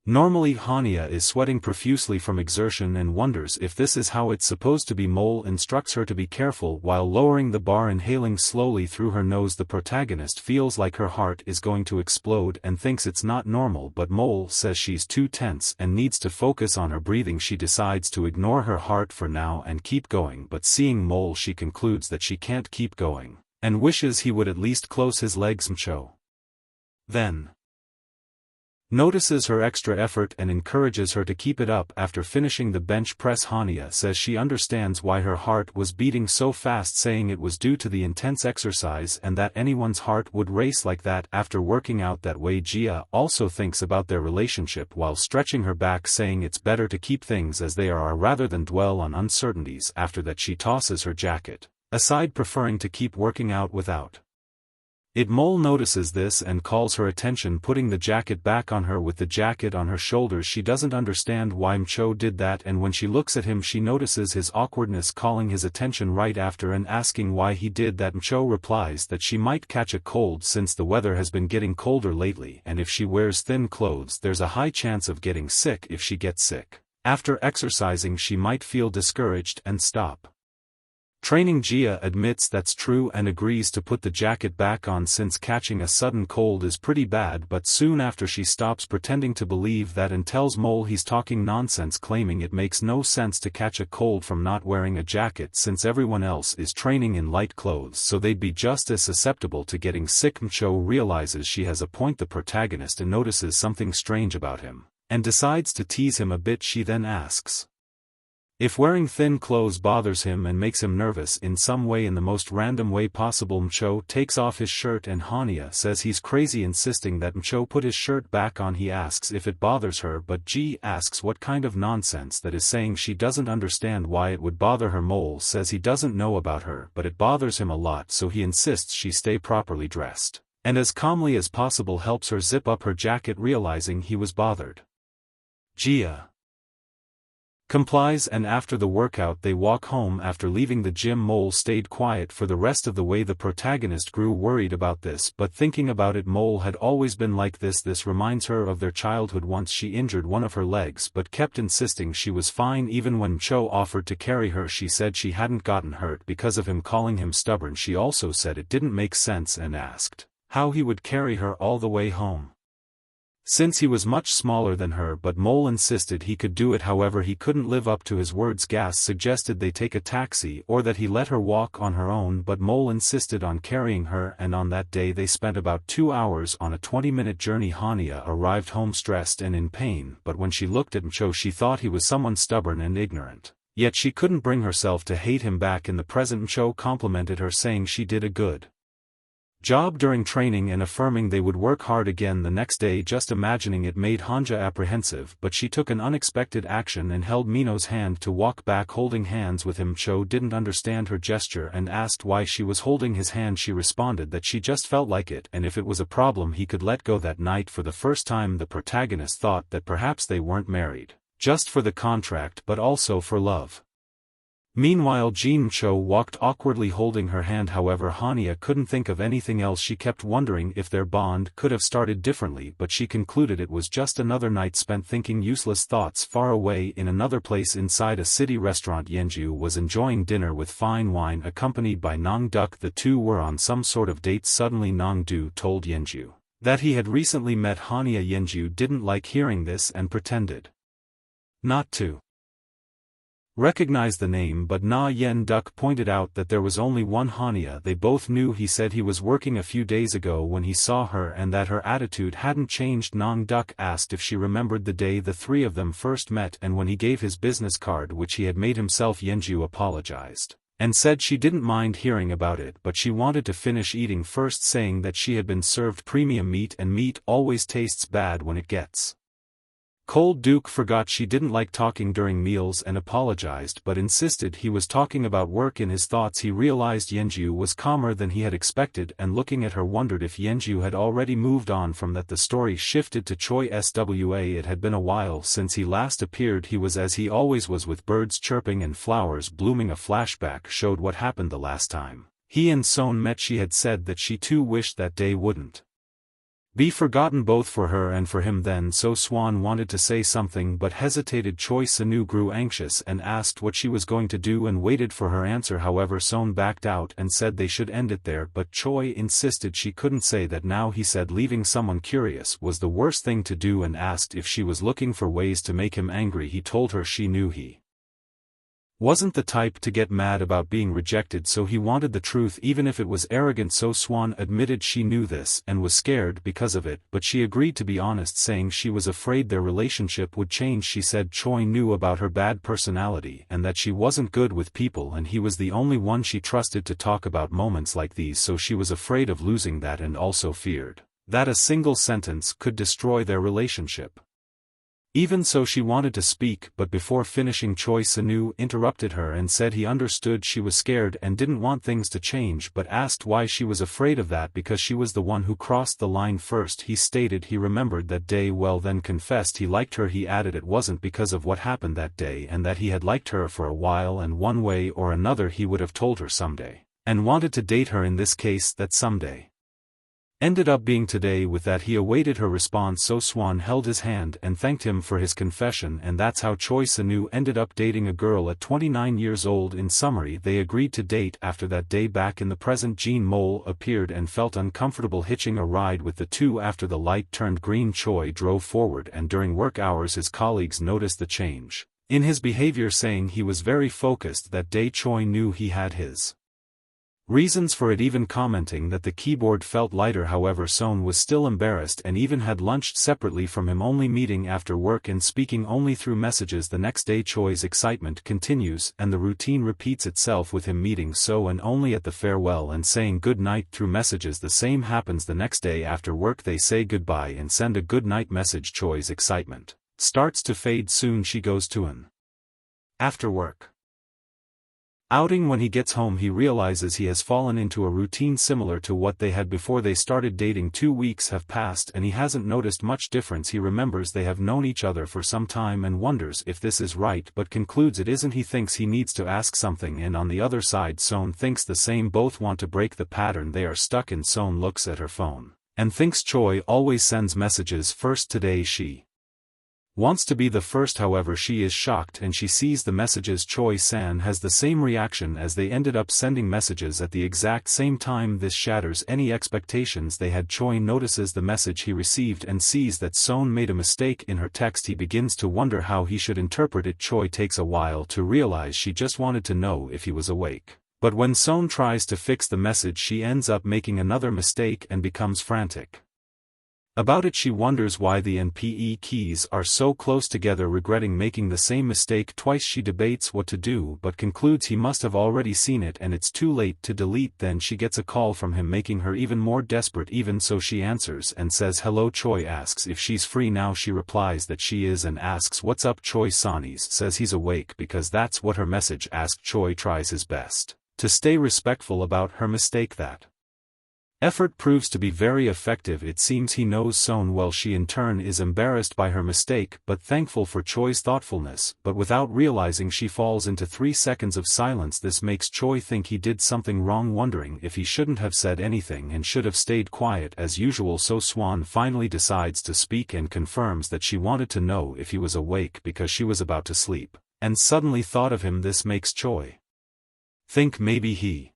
Normally Hania is sweating profusely from exertion and wonders if this is how it's supposed to be. Mole instructs her to be careful while lowering the bar, inhaling slowly through her nose. The protagonist feels like her heart is going to explode and thinks it's not normal, but Mole says she's too tense and needs to focus on her breathing. She decides to ignore her heart for now and keep going, but seeing Mole she concludes that she can't keep going, and wishes he would at least close his legs. Mcho then notices her extra effort and encourages her to keep it up. After finishing the bench press, Hania says she understands why her heart was beating so fast, saying it was due to the intense exercise and that anyone's heart would race like that after working out that way. Jia also thinks about their relationship while stretching her back, saying it's better to keep things as they are rather than dwell on uncertainties. After that she tosses her jacket aside, preferring to keep working out without it. Mole notices this and calls her attention, putting the jacket back on her with the jacket on her shoulders. She doesn't understand why Mcho did that, and when she looks at him she notices his awkwardness, calling his attention right after and asking why he did that. Mcho replies that she might catch a cold since the weather has been getting colder lately, and if she wears thin clothes there's a high chance of getting sick. If she gets sick after exercising she might feel discouraged and stop training. Jia admits that's true and agrees to put the jacket back on since catching a sudden cold is pretty bad, but soon after she stops pretending to believe that and tells Mole he's talking nonsense, claiming it makes no sense to catch a cold from not wearing a jacket since everyone else is training in light clothes, so they'd be just as susceptible to getting sick. Mcho realizes she has a point. The protagonist notices something strange about him and decides to tease him a bit. She then asks if wearing thin clothes bothers him and makes him nervous in some way in the most random way possible. Mcho takes off his shirt and Hania says he's crazy, insisting that Mcho put his shirt back on. He asks if it bothers her, but Ji asks what kind of nonsense that is, saying she doesn't understand why it would bother her. Mole says he doesn't know about her, but it bothers him a lot, so he insists she stay properly dressed, and as calmly as possible helps her zip up her jacket, realizing he was bothered. Jia complies, and after the workout they walk home. After leaving the gym, Mole stayed quiet for the rest of the way. The protagonist grew worried about this, but thinking about it, Mole had always been like this. This reminds her of their childhood. Once she injured one of her legs but kept insisting she was fine even when Mcho offered to carry her. She said she hadn't gotten hurt because of him calling him stubborn. She also said it didn't make sense and asked how he would carry her all the way home since he was much smaller than her, but Mole insisted he could do it. However, he couldn't live up to his words. Gas suggested they take a taxi or that he let her walk on her own, but Mole insisted on carrying her, and on that day they spent about 2 hours on a 20-minute journey. Hania arrived home stressed and in pain, but when she looked at Mcho she thought he was someone stubborn and ignorant, yet she couldn't bring herself to hate him back. In the present, Mcho complimented her, saying she did a good job during training and affirming they would work hard again the next day. Just imagining it made Hanja apprehensive, but she took an unexpected action and held Mino's hand to walk back, holding hands with him. Cho didn't understand her gesture and asked why she was holding his hand. She responded that she just felt like it, and if it was a problem he could let go. That night, for the first time, the protagonist thought that perhaps they weren't married just for the contract but also for love. Meanwhile, Jean Cho walked awkwardly holding her hand. However, Hania couldn't think of anything else. She kept wondering if their bond could have started differently, but she concluded it was just another night spent thinking useless thoughts far away in another place. Inside a city restaurant, Yenju was enjoying dinner with fine wine accompanied by Nong Duk. The two were on some sort of date. Suddenly Nong Du told Yenju that he had recently met Hania. Yenju didn't like hearing this and pretended not to recognize the name, but Na Yen Duk pointed out that there was only one Hania they both knew. He said he was working a few days ago when he saw her and that her attitude hadn't changed. Nong Duk asked if she remembered the day the three of them first met, and when he gave his business card which he had made himself, Yenju apologized and said she didn't mind hearing about it, but she wanted to finish eating first, saying that she had been served premium meat and meat always tastes bad when it gets Cold Duke forgot she didn't like talking during meals and apologized but insisted he was talking about work. In his thoughts he realized Yenju was calmer than he had expected, and looking at her wondered if Yenju had already moved on from that. The story shifted to Choi Swa. It had been a while since he last appeared. He was as he always was, with birds chirping and flowers blooming. A flashback showed what happened the last time he and Son met. She had said that she too wished that day wouldn't be forgotten, both for her and for him. Then So Swan wanted to say something but hesitated. Choi Sanu grew anxious and asked what she was going to do and waited for her answer. However, Son backed out and said they should end it there, but Choi insisted she couldn't say that now. He said leaving someone curious was the worst thing to do and asked if she was looking for ways to make him angry. He told her she knew he wasn't the type to get mad about being rejected, so he wanted the truth even if it was arrogant. So Swan admitted she knew this and was scared because of it, but she agreed to be honest, saying she was afraid their relationship would change. She said Choi knew about her bad personality and that she wasn't good with people, and he was the only one she trusted to talk about moments like these, so she was afraid of losing that and also feared that a single sentence could destroy their relationship. Even so, she wanted to speak, but before finishing Choi Sanu interrupted her and said he understood she was scared and didn't want things to change, but asked why she was afraid of that. Because she was the one who crossed the line first. He stated he remembered that day well, then confessed he liked her. He added it wasn't because of what happened that day and that he had liked her for a while, and one way or another he would have told her someday, and wanted to date her. In this case, that someday ended up being today. With that, he awaited her response. So Swan held his hand and thanked him for his confession, and that's how Choi Sanu ended up dating a girl at 29 years old. In summary, they agreed to date. After that day, back in the present, Jean Mole appeared and felt uncomfortable hitching a ride with the two. After the light turned green, Choi drove forward, and during work hours his colleagues noticed the change in his behavior, saying he was very focused that day. Choi knew he had his reasons for it, even commenting that the keyboard felt lighter. However, Son was still embarrassed and even had lunched separately from him, only meeting after work and speaking only through messages. The next day Choi's excitement continues and the routine repeats itself, with him meeting So and only at the farewell and saying good night through messages. The same happens the next day. After work they say goodbye and send a good night message. Choi's excitement starts to fade. Soon she goes to an after work outing. When he gets home he realizes he has fallen into a routine similar to what they had before they started dating. 2 weeks have passed and he hasn't noticed much difference. He remembers they have known each other for some time and wonders if this is right, but concludes it isn't. He thinks he needs to ask something, and on the other side Son thinks the same. Both want to break the pattern they are stuck in. Son looks at her phone and thinks Choi always sends messages first. Today she wants to be the first. However, she is shocked and she sees the messages. Choi-san has the same reaction, as they ended up sending messages at the exact same time. This shatters any expectations they had. Choi notices the message he received and sees that Son made a mistake in her text. He begins to wonder how he should interpret it. Choi takes a while to realize she just wanted to know if he was awake. But when Son tries to fix the message she ends up making another mistake and becomes frantic about it. She wonders why the NPE keys are so close together. Regretting making the same mistake twice, she debates what to do but concludes he must have already seen it and it's too late to delete. Then she gets a call from him, making her even more desperate. Even so, she answers and says hello. Choi asks if she's free now. She replies that she is and asks what's up. Choi-san says he's awake because that's what her message asked. Choi tries his best to stay respectful about her mistake. That effort proves to be very effective. It seems he knows Son well. She in turn is embarrassed by her mistake but thankful for Choi's thoughtfulness, but without realizing she falls into 3 seconds of silence. This makes Choi think he did something wrong, wondering if he shouldn't have said anything and should have stayed quiet as usual. So Swan finally decides to speak and confirms that she wanted to know if he was awake because she was about to sleep and suddenly thought of him. This makes Choi think maybe he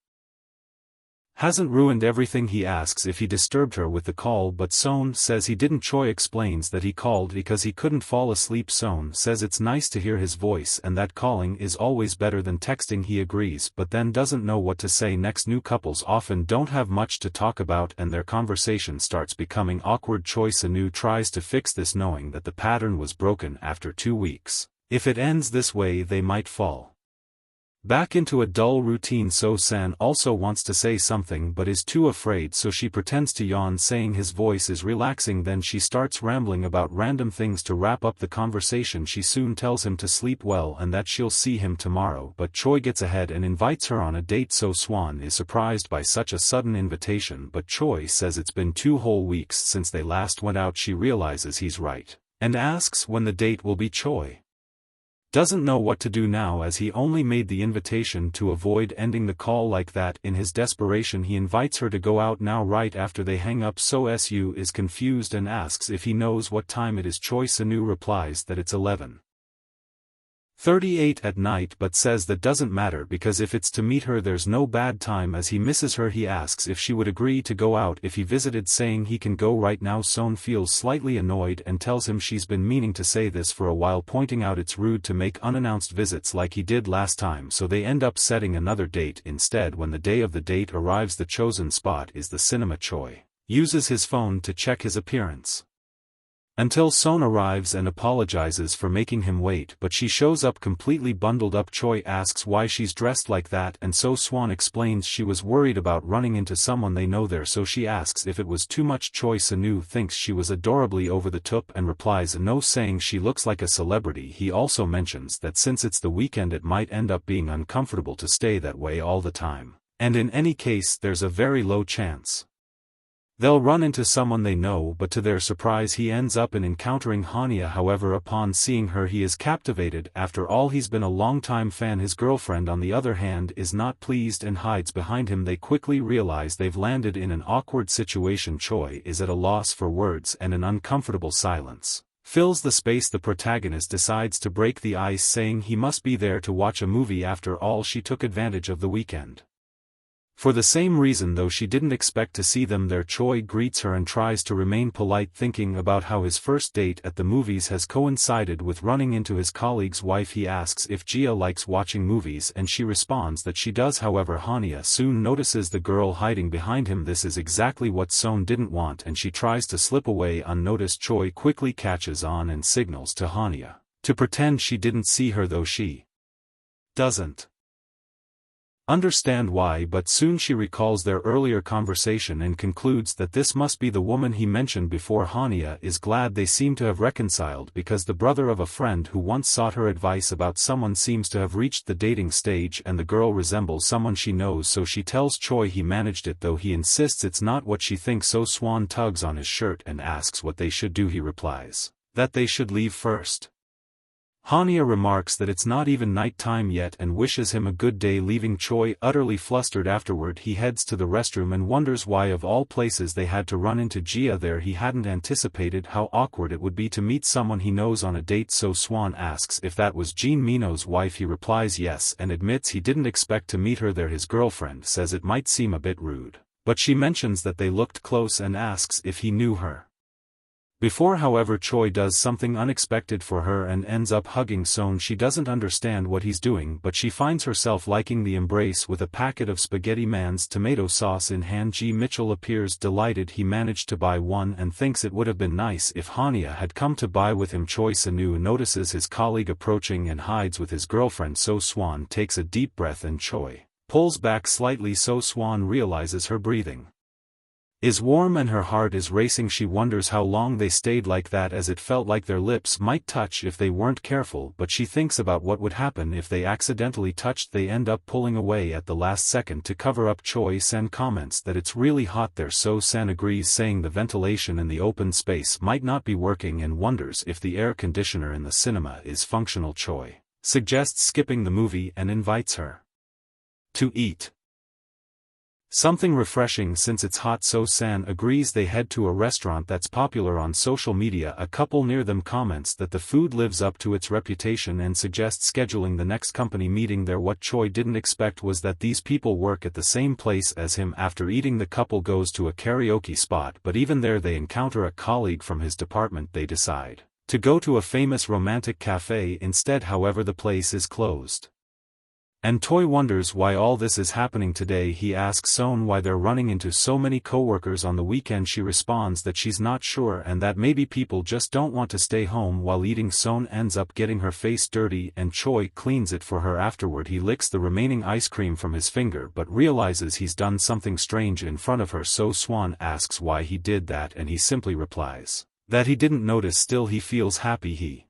hasn't ruined everything. He asks if he disturbed her with the call, but Son says he didn't. Choi explains that he called because he couldn't fall asleep. Son says it's nice to hear his voice and that calling is always better than texting. He agrees but then doesn't know what to say next. New couples often don't have much to talk about and their conversation starts becoming awkward. Choi Sanu tries to fix this, knowing that the pattern was broken after 2 weeks. If it ends this way they might fall Back into a dull routine. So-san also wants to say something but is too afraid, so she pretends to yawn, saying his voice is relaxing. Then she starts rambling about random things to wrap up the conversation. She soon tells him to sleep well and that she'll see him tomorrow, but Choi gets ahead and invites her on a date. So-swan is surprised by such a sudden invitation, but Choi says it's been 2 whole weeks since they last went out. She realizes he's right, and asks when the date will be. Choi doesn't know what to do now, as he only made the invitation to avoid ending the call like that. In his desperation, he invites her to go out now right after they hang up. So Su is confused and asks if he knows what time it is. Choi Sanu replies that it's 11:38 at night, but says that doesn't matter because if it's to meet her there's no bad time. As he misses her, he asks if she would agree to go out if he visited, saying he can go right now. Son feels slightly annoyed and tells him she's been meaning to say this for a while, pointing out it's rude to make unannounced visits like he did last time. So they end up setting another date instead. When the day of the date arrives, the chosen spot is the cinema. Choi uses his phone to check his appearance until Son arrives and apologizes for making him wait, but she shows up completely bundled up. Choi asks why she's dressed like that, and So Swan explains she was worried about running into someone they know there, so she asks if it was too much. Choi Sanu thinks she was adorably over the top and replies no, saying she looks like a celebrity. He also mentions that since it's the weekend it might end up being uncomfortable to stay that way all the time, and in any case there's a very low chance they'll run into someone they know. But to their surprise he ends up encountering Hania. However, upon seeing her he is captivated. After all, he's been a long-time fan. His girlfriend on the other hand is not pleased and hides behind him. They quickly realize they've landed in an awkward situation. Choi is at a loss for words and an uncomfortable silence fills the space. The protagonist decides to break the ice, saying he must be there to watch a movie. After all, she took advantage of the weekend for the same reason, though she didn't expect to see them there. Choi greets her and tries to remain polite, thinking about how his first date at the movies has coincided with running into his colleague's wife. He asks if Gia likes watching movies and she responds that she does. However, Hania soon notices the girl hiding behind him. This is exactly what Son didn't want, and she tries to slip away unnoticed. Choi quickly catches on and signals to Hania to pretend she didn't see her, though she doesn't understand why, but soon she recalls their earlier conversation and concludes that this must be the woman he mentioned before. Hania is glad they seem to have reconciled because the brother of a friend who once sought her advice about someone seems to have reached the dating stage, and the girl resembles someone she knows, so she tells Choi he managed it, though he insists it's not what she thinks. So Swan tugs on his shirt and asks what they should do. He replies that they should leave first. Hania remarks that it's not even night time yet and wishes him a good day, leaving Choi utterly flustered. Afterward he heads to the restroom and wonders why of all places they had to run into Gia there. He hadn't anticipated how awkward it would be to meet someone he knows on a date. So Swan asks if that was Jean Mino's wife. He replies yes and admits he didn't expect to meet her there. His girlfriend says it might seem a bit rude, but she mentions that they looked close and asks if he knew her before. However, Choi does something unexpected for her and ends up hugging Son. She doesn't understand what he's doing, but she finds herself liking the embrace. With a packet of Spaghetti Man's tomato sauce in hand, G. Mitchell appears delighted he managed to buy one and thinks it would have been nice if Hania had come to buy with him. Choi Sanu notices his colleague approaching and hides with his girlfriend. So Swan takes a deep breath and Choi pulls back slightly. So Swan realizes her breathing is warm and her heart is racing. She wonders how long they stayed like that, as it felt like their lips might touch if they weren't careful, but she thinks about what would happen if they accidentally touched. They end up pulling away at the last second to cover up. Choi San comments that it's really hot there. So San agrees, saying the ventilation in the open space might not be working and wonders if the air conditioner in the cinema is functional. Choi suggests skipping the movie and invites her to eat something refreshing since it's hot. So San agrees. They head to a restaurant that's popular on social media. A couple near them comments that the food lives up to its reputation and suggests scheduling the next company meeting there. What Choi didn't expect was that these people work at the same place as him. After eating, the couple goes to a karaoke spot, but even there they encounter a colleague from his department. They decide to go to a famous romantic cafe instead. However, the place is closed. And Toy wonders why all this is happening today. He asks Son why they're running into so many coworkers on the weekend. She responds that she's not sure and that maybe people just don't want to stay home while eating. Son ends up getting her face dirty and Choi cleans it for her. Afterward he licks the remaining ice cream from his finger but realizes he's done something strange in front of her. So Swan asks why he did that and he simply replies that he didn't notice. Still he feels happy. He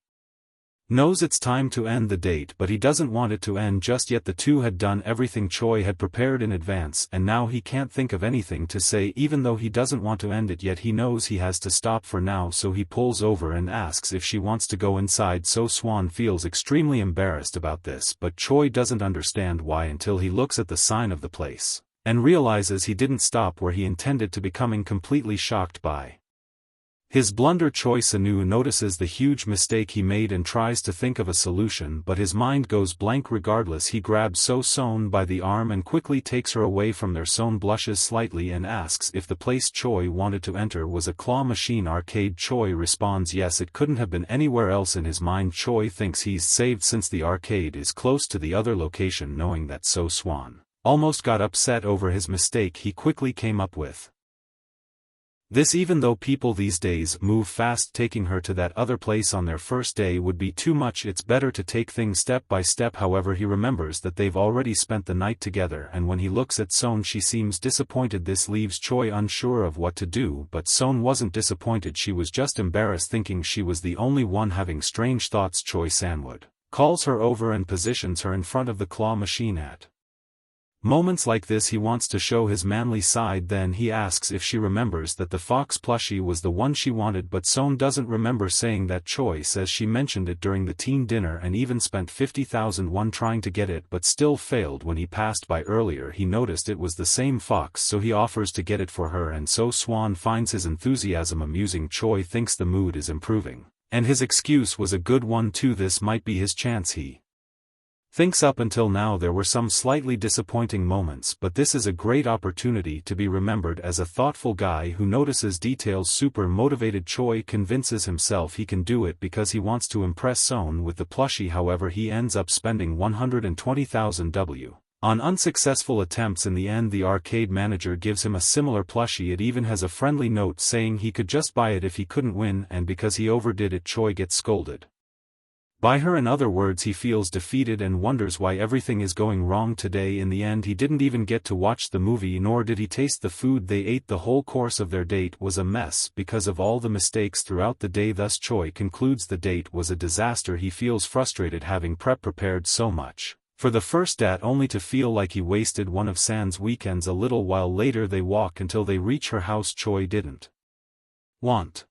knows it's time to end the date but he doesn't want it to end just yet. The two had done everything Choi had prepared in advance and now he can't think of anything to say. Even though he doesn't want to end it yet, he knows he has to stop for now, so he pulls over and asks if she wants to go inside. So Swan feels extremely embarrassed about this but Choi doesn't understand why until he looks at the sign of the place and realizes he didn't stop where he intended to, becoming completely shocked by his blunder. Choi Sanu notices the huge mistake he made and tries to think of a solution but his mind goes blank. Regardless, he grabs Son by the arm and quickly takes her away from there. Son blushes slightly and asks if the place Choi wanted to enter was a claw machine arcade. Choi responds yes, it couldn't have been anywhere else. In his mind Choi thinks he's saved since the arcade is close to the other location. Knowing that, Swan almost got upset over his mistake he quickly came up with this. Even though people these days move fast, taking her to that other place on their first day would be too much. It's better to take things step by step. However, he remembers that they've already spent the night together and when he looks at Son she seems disappointed. This leaves Choi unsure of what to do, but Son wasn't disappointed, she was just embarrassed, thinking she was the only one having strange thoughts. Choi Sanwood calls her over and positions her in front of the claw machine. At moments like this he wants to show his manly side. Then he asks if she remembers that the fox plushie was the one she wanted, but Son doesn't remember saying that. Choi says she mentioned it during the team dinner and even spent 50,000 won trying to get it but still failed. When he passed by earlier he noticed it was the same fox, so he offers to get it for her, and so Swan finds his enthusiasm amusing. Choi thinks the mood is improving and his excuse was a good one too. This might be his chance, he thinks. Up until now there were some slightly disappointing moments, but this is a great opportunity to be remembered as a thoughtful guy who notices details. Super motivated, Choi convinces himself he can do it because he wants to impress Son with the plushie. However, he ends up spending 120,000 W on unsuccessful attempts. In the end, the arcade manager gives him a similar plushie. It even has a friendly note saying he could just buy it if he couldn't win, and because he overdid it Choi gets scolded by her. In other words, he feels defeated and wonders why everything is going wrong today. In the end, he didn't even get to watch the movie, nor did he taste the food they ate. The whole course of their date was a mess because of all the mistakes throughout the day. Thus Choi concludes the date was a disaster. He feels frustrated having prepared so much for the first date only to feel like he wasted one of San's weekends. A little while later they walk until they reach her house. Choi didn't want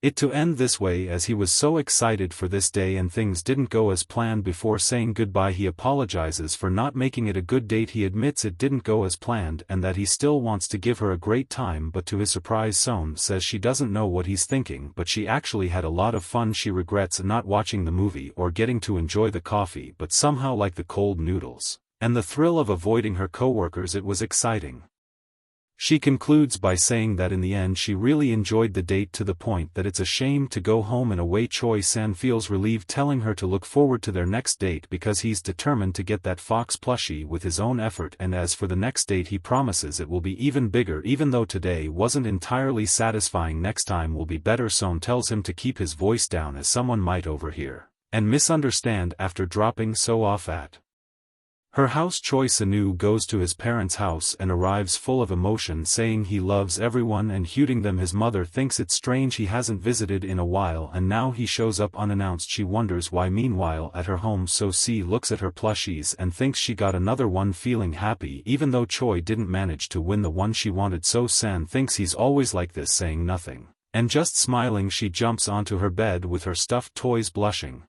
it to end this way as he was so excited for this day and things didn't go as planned. Before saying goodbye he apologizes for not making it a good date. He admits it didn't go as planned and that he still wants to give her a great time, but to his surprise Son says she doesn't know what he's thinking, but she actually had a lot of fun. She regrets not watching the movie or getting to enjoy the coffee, but somehow like the cold noodles and the thrill of avoiding her coworkers, it was exciting. She concludes by saying that in the end she really enjoyed the date to the point that it's a shame to go home. In a way, Choi San feels relieved, telling her to look forward to their next date because he's determined to get that fox plushie with his own effort. And as for the next date, he promises it will be even bigger. Even though today wasn't entirely satisfying, next time will be better. Son tells him to keep his voice down as someone might overhear and misunderstand. After dropping So off at her house, Choi Sanu goes to his parents' house and arrives full of emotion, saying he loves everyone and hugging them. His mother thinks it's strange he hasn't visited in a while and now he shows up unannounced. She wonders why. Meanwhile at her home, So Si looks at her plushies and thinks she got another one, feeling happy even though Choi didn't manage to win the one she wanted. So San thinks he's always like this, saying nothing and just smiling. She jumps onto her bed with her stuffed toys, blushing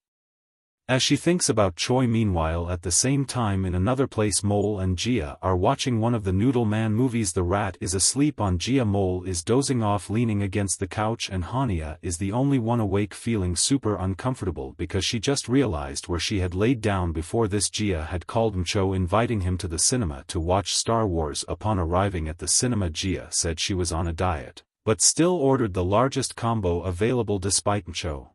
as she thinks about Choi. Meanwhile at the same time in another place, Mole and Gia are watching one of the Noodle Man movies. The rat is asleep on Gia. Mole is dozing off leaning against the couch and Hania is the only one awake, feeling super uncomfortable because she just realized where she had laid down before this. Gia had called Mcho, inviting him to the cinema to watch Star Wars. Upon arriving at the cinema, Gia said she was on a diet, but still ordered the largest combo available despite Mcho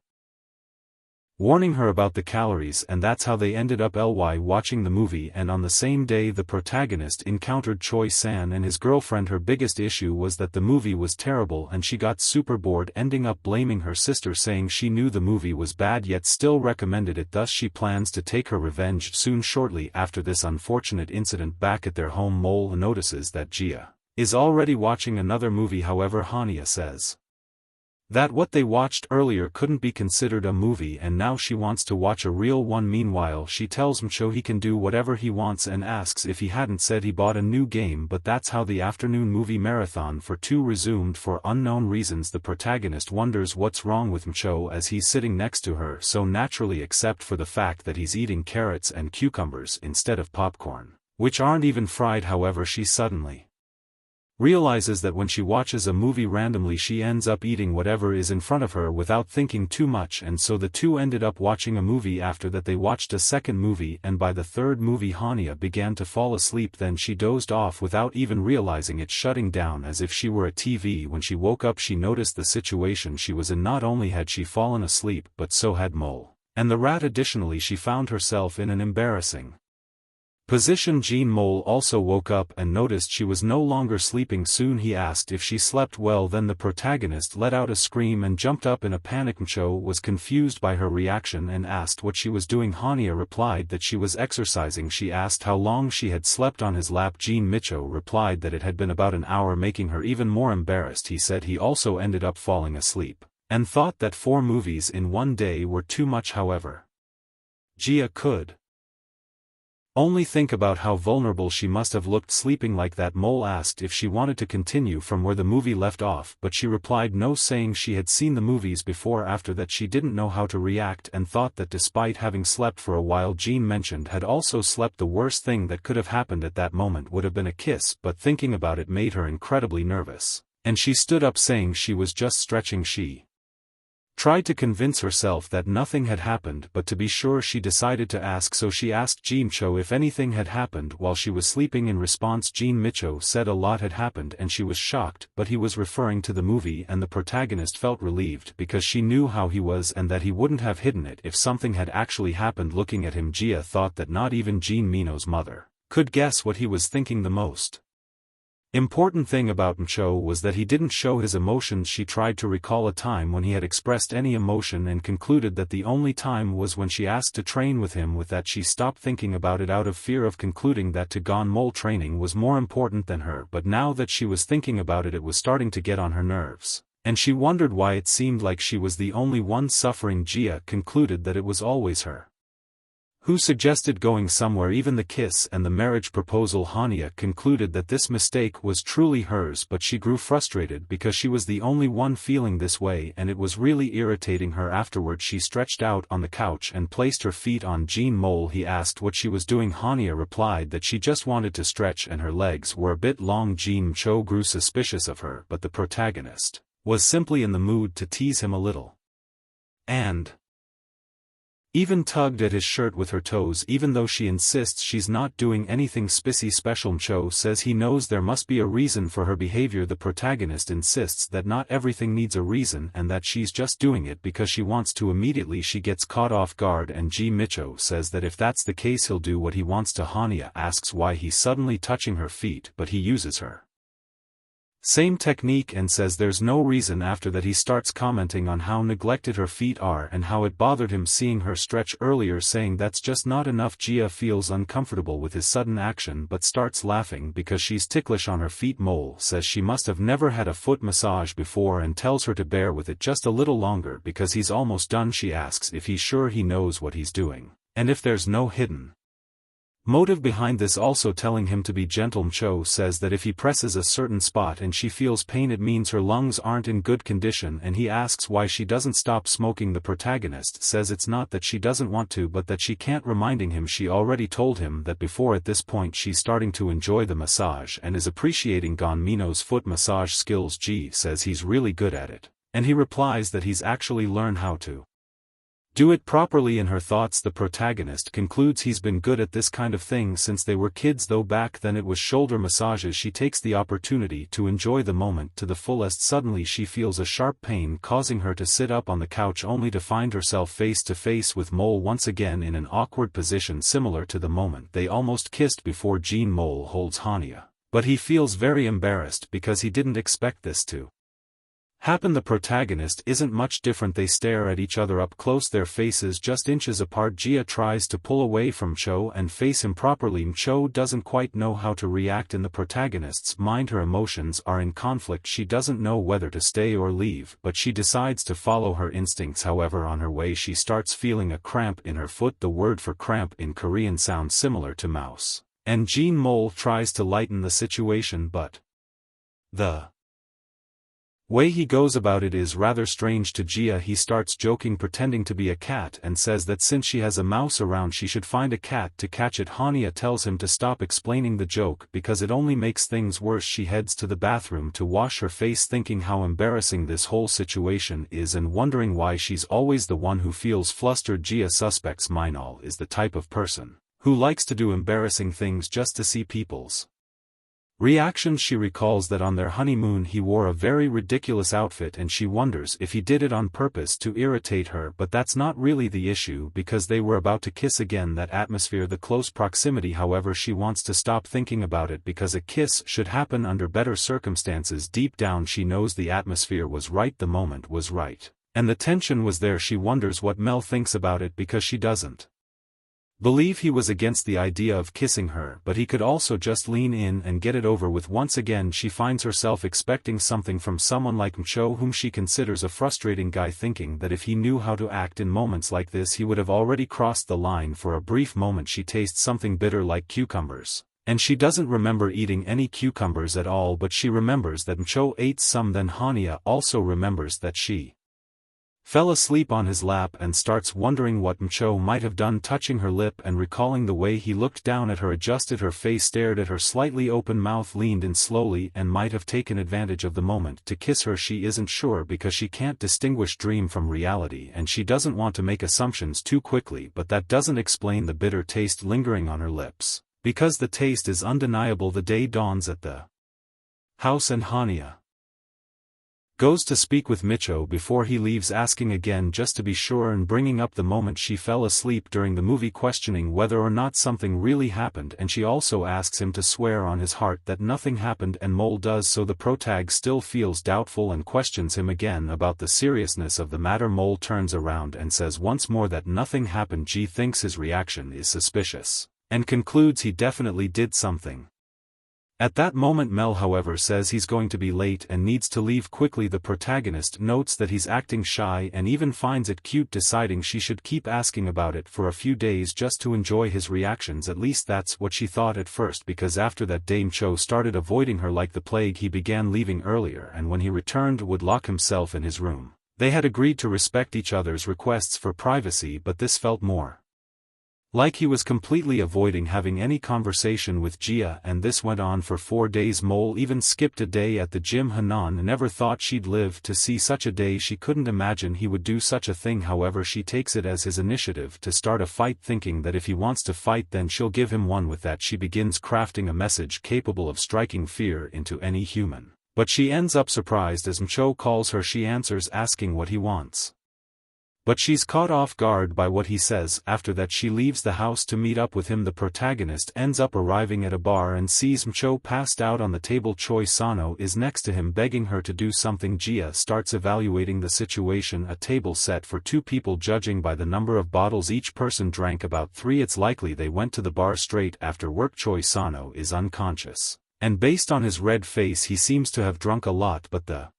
warning her about the calories, and that's how they ended up watching the movie. And on the same day the protagonist encountered Choi San and his girlfriend. Her biggest issue was that the movie was terrible and she got super bored, ending up blaming her sister, saying she knew the movie was bad yet still recommended it. Thus she plans to take her revenge soon. Shortly after this unfortunate incident back at their home, Mole notices that Jia is already watching another movie. However, Hania says that what they watched earlier couldn't be considered a movie and now she wants to watch a real one. Meanwhile, she tells Mcho he can do whatever he wants and asks if he hadn't said he bought a new game. But that's how the afternoon movie marathon for two resumed. For unknown reasons, the protagonist wonders what's wrong with Mcho as he's sitting next to her so naturally, except for the fact that he's eating carrots and cucumbers instead of popcorn, which aren't even fried. However, she suddenly realizes that when she watches a movie randomly she ends up eating whatever is in front of her without thinking too much, and so the two ended up watching a movie. After that they watched a second movie, and by the third movie Hania began to fall asleep. Then she dozed off without even realizing it, shutting down as if she were a TV. When she woke up she noticed the situation she was in. Not only had she fallen asleep but so had Mole and the rat. Additionally, she found herself in an embarrassing position. Jean Mole also woke up and noticed she was no longer sleeping. Soon he asked if she slept well. Then the protagonist let out a scream and jumped up in a panic. Mcho was confused by her reaction and asked what she was doing. Hania replied that she was exercising. She asked how long she had slept on his lap. Jean Micho replied that it had been about an hour, making her even more embarrassed. He said he also ended up falling asleep and thought that 4 movies in one day were too much. However, Jia could only think about how vulnerable she must have looked sleeping like that. Mole asked if she wanted to continue from where the movie left off, but she replied no, saying she had seen the movies before. After that she didn't know how to react and thought that despite having slept for a while, Jean mentioned had also slept. The worst thing that could have happened at that moment would have been a kiss, but thinking about it made her incredibly nervous, and she stood up saying she was just stretching. She tried to convince herself that nothing had happened, but to be sure she decided to ask, so she asked Jean Micho if anything had happened while she was sleeping. In response, Jean Micho said a lot had happened and she was shocked, but he was referring to the movie, and the protagonist felt relieved because she knew how he was and that he wouldn't have hidden it if something had actually happened. Looking at him, Jia thought that not even Jean Mino's mother could guess what he was thinking. The most important thing about Mcho was that he didn't show his emotions. She tried to recall a time when he had expressed any emotion and concluded that the only time was when she asked to train with him. With that she stopped thinking about it out of fear of concluding that to Gon Mole training was more important than her. But now that she was thinking about it, it was starting to get on her nerves, and she wondered why it seemed like she was the only one suffering. Jia concluded that it was always her who suggested going somewhere, even the kiss and the marriage proposal. Hania concluded that this mistake was truly hers, but she grew frustrated because she was the only one feeling this way and it was really irritating her. Afterward she stretched out on the couch and placed her feet on Jean Mole. He asked what she was doing. Hania replied that she just wanted to stretch and her legs were a bit long. Jean Micho grew suspicious of her, but the protagonist was simply in the mood to tease him a little, and even tugged at his shirt with her toes, even though she insists she's not doing anything special. Mcho says he knows there must be a reason for her behavior. The protagonist insists that not everything needs a reason and that she's just doing it because she wants to. Immediately she gets caught off guard and Jean Micho says that if that's the case he'll do what he wants to. Hania asks why he's suddenly touching her feet, but he uses her same technique and says there's no reason. After that he starts commenting on how neglected her feet are and how it bothered him seeing her stretch earlier, saying that's just not enough. Jia feels uncomfortable with his sudden action but starts laughing because she's ticklish on her feet. Mole says she must have never had a foot massage before and tells her to bear with it just a little longer because he's almost done. She asks if he's sure he knows what he's doing and if there's no hidden motive behind this, also telling him to be gentle. Mcho says that if he presses a certain spot and she feels pain, it means her lungs aren't in good condition, and he asks why she doesn't stop smoking. The protagonist says it's not that she doesn't want to but that she can't, reminding him she already told him that before. At this point she's starting to enjoy the massage and is appreciating Gon Mino's foot massage skills. Ji says he's really good at it, and he replies that he's actually learned how to do it properly in her thoughts. The protagonist concludes he's been good at this kind of thing since they were kids, though back then it was shoulder massages. She takes the opportunity to enjoy the moment to the fullest. Suddenly she feels a sharp pain causing her to sit up on the couch, only to find herself face to face with Mole once again in an awkward position similar to the moment they almost kissed before. Jean Mole holds Hania, but he feels very embarrassed because he didn't expect this to happen. The protagonist isn't much different. They stare at each other up close, their faces just inches apart. Jia tries to pull away from Cho and face him properly. Cho doesn't quite know how to react. In the protagonist's mind, her emotions are in conflict. She doesn't know whether to stay or leave, but she decides to follow her instincts. However, on her way she starts feeling a cramp in her foot. The word for cramp in Korean sounds similar to mouse, and Jean Mole tries to lighten the situation, but the way he goes about it is rather strange to Jia. He starts joking, pretending to be a cat, and says that since she has a mouse around she should find a cat to catch it. Hania tells him to stop explaining the joke because it only makes things worse. She heads to the bathroom to wash her face, thinking how embarrassing this whole situation is and wondering why she's always the one who feels flustered. Jia suspects Minol is the type of person who likes to do embarrassing things just to see people's reactions. She recalls that on their honeymoon he wore a very ridiculous outfit and she wonders if he did it on purpose to irritate her, but that's not really the issue because they were about to kiss again. That atmosphere, the close proximity. However, she wants to stop thinking about it because a kiss should happen under better circumstances. Deep down she knows the atmosphere was right, the moment was right, and the tension was there. She wonders what Mel thinks about it because she doesn't believe he was against the idea of kissing her, but he could also just lean in and get it over with. Once again she finds herself expecting something from someone like Cho, whom she considers a frustrating guy, thinking that if he knew how to act in moments like this he would have already crossed the line. For a brief moment she tastes something bitter like cucumbers, and she doesn't remember eating any cucumbers at all, but she remembers that Cho ate some. Then Hania also remembers that she fell asleep on his lap and starts wondering what Cho might have done, touching her lip and recalling the way he looked down at her, adjusted her face, stared at her slightly open mouth, leaned in slowly, and might have taken advantage of the moment to kiss her. She isn't sure because she can't distinguish dream from reality and she doesn't want to make assumptions too quickly, but that doesn't explain the bitter taste lingering on her lips, because the taste is undeniable. The day dawns at the house and Hania goes to speak with Micho before he leaves, asking again just to be sure and bringing up the moment she fell asleep during the movie, questioning whether or not something really happened, and she also asks him to swear on his heart that nothing happened, and Mole does so. The protag still feels doubtful and questions him again about the seriousness of the matter. Mole turns around and says once more that nothing happened. G thinks his reaction is suspicious and concludes he definitely did something. At that moment Mel, however, says he's going to be late and needs to leave quickly. The protagonist notes that he's acting shy and even finds it cute, deciding she should keep asking about it for a few days just to enjoy his reactions. At least that's what she thought at first, because after that Dame Cho started avoiding her like the plague. He began leaving earlier and when he returned would lock himself in his room. They had agreed to respect each other's requests for privacy, but this felt more like he was completely avoiding having any conversation with Jia, and this went on for 4 days. Mole even skipped a day at the gym. Hanan never thought she'd live to see such a day. She couldn't imagine he would do such a thing. However, she takes it as his initiative to start a fight, thinking that if he wants to fight then she'll give him one. With that she begins crafting a message capable of striking fear into any human. But she ends up surprised as Mcho calls her. She answers asking what he wants, but she's caught off guard by what he says. After that she leaves the house to meet up with him. The protagonist ends up arriving at a bar and sees Mcho passed out on the table. Choi Sano is next to him begging her to do something. Jia starts evaluating the situation. A table set for 2 people. Judging by the number of bottles each person drank, about 3, it's likely they went to the bar straight after work. Choi Sano is unconscious, and based on his red face he seems to have drunk a lot, but the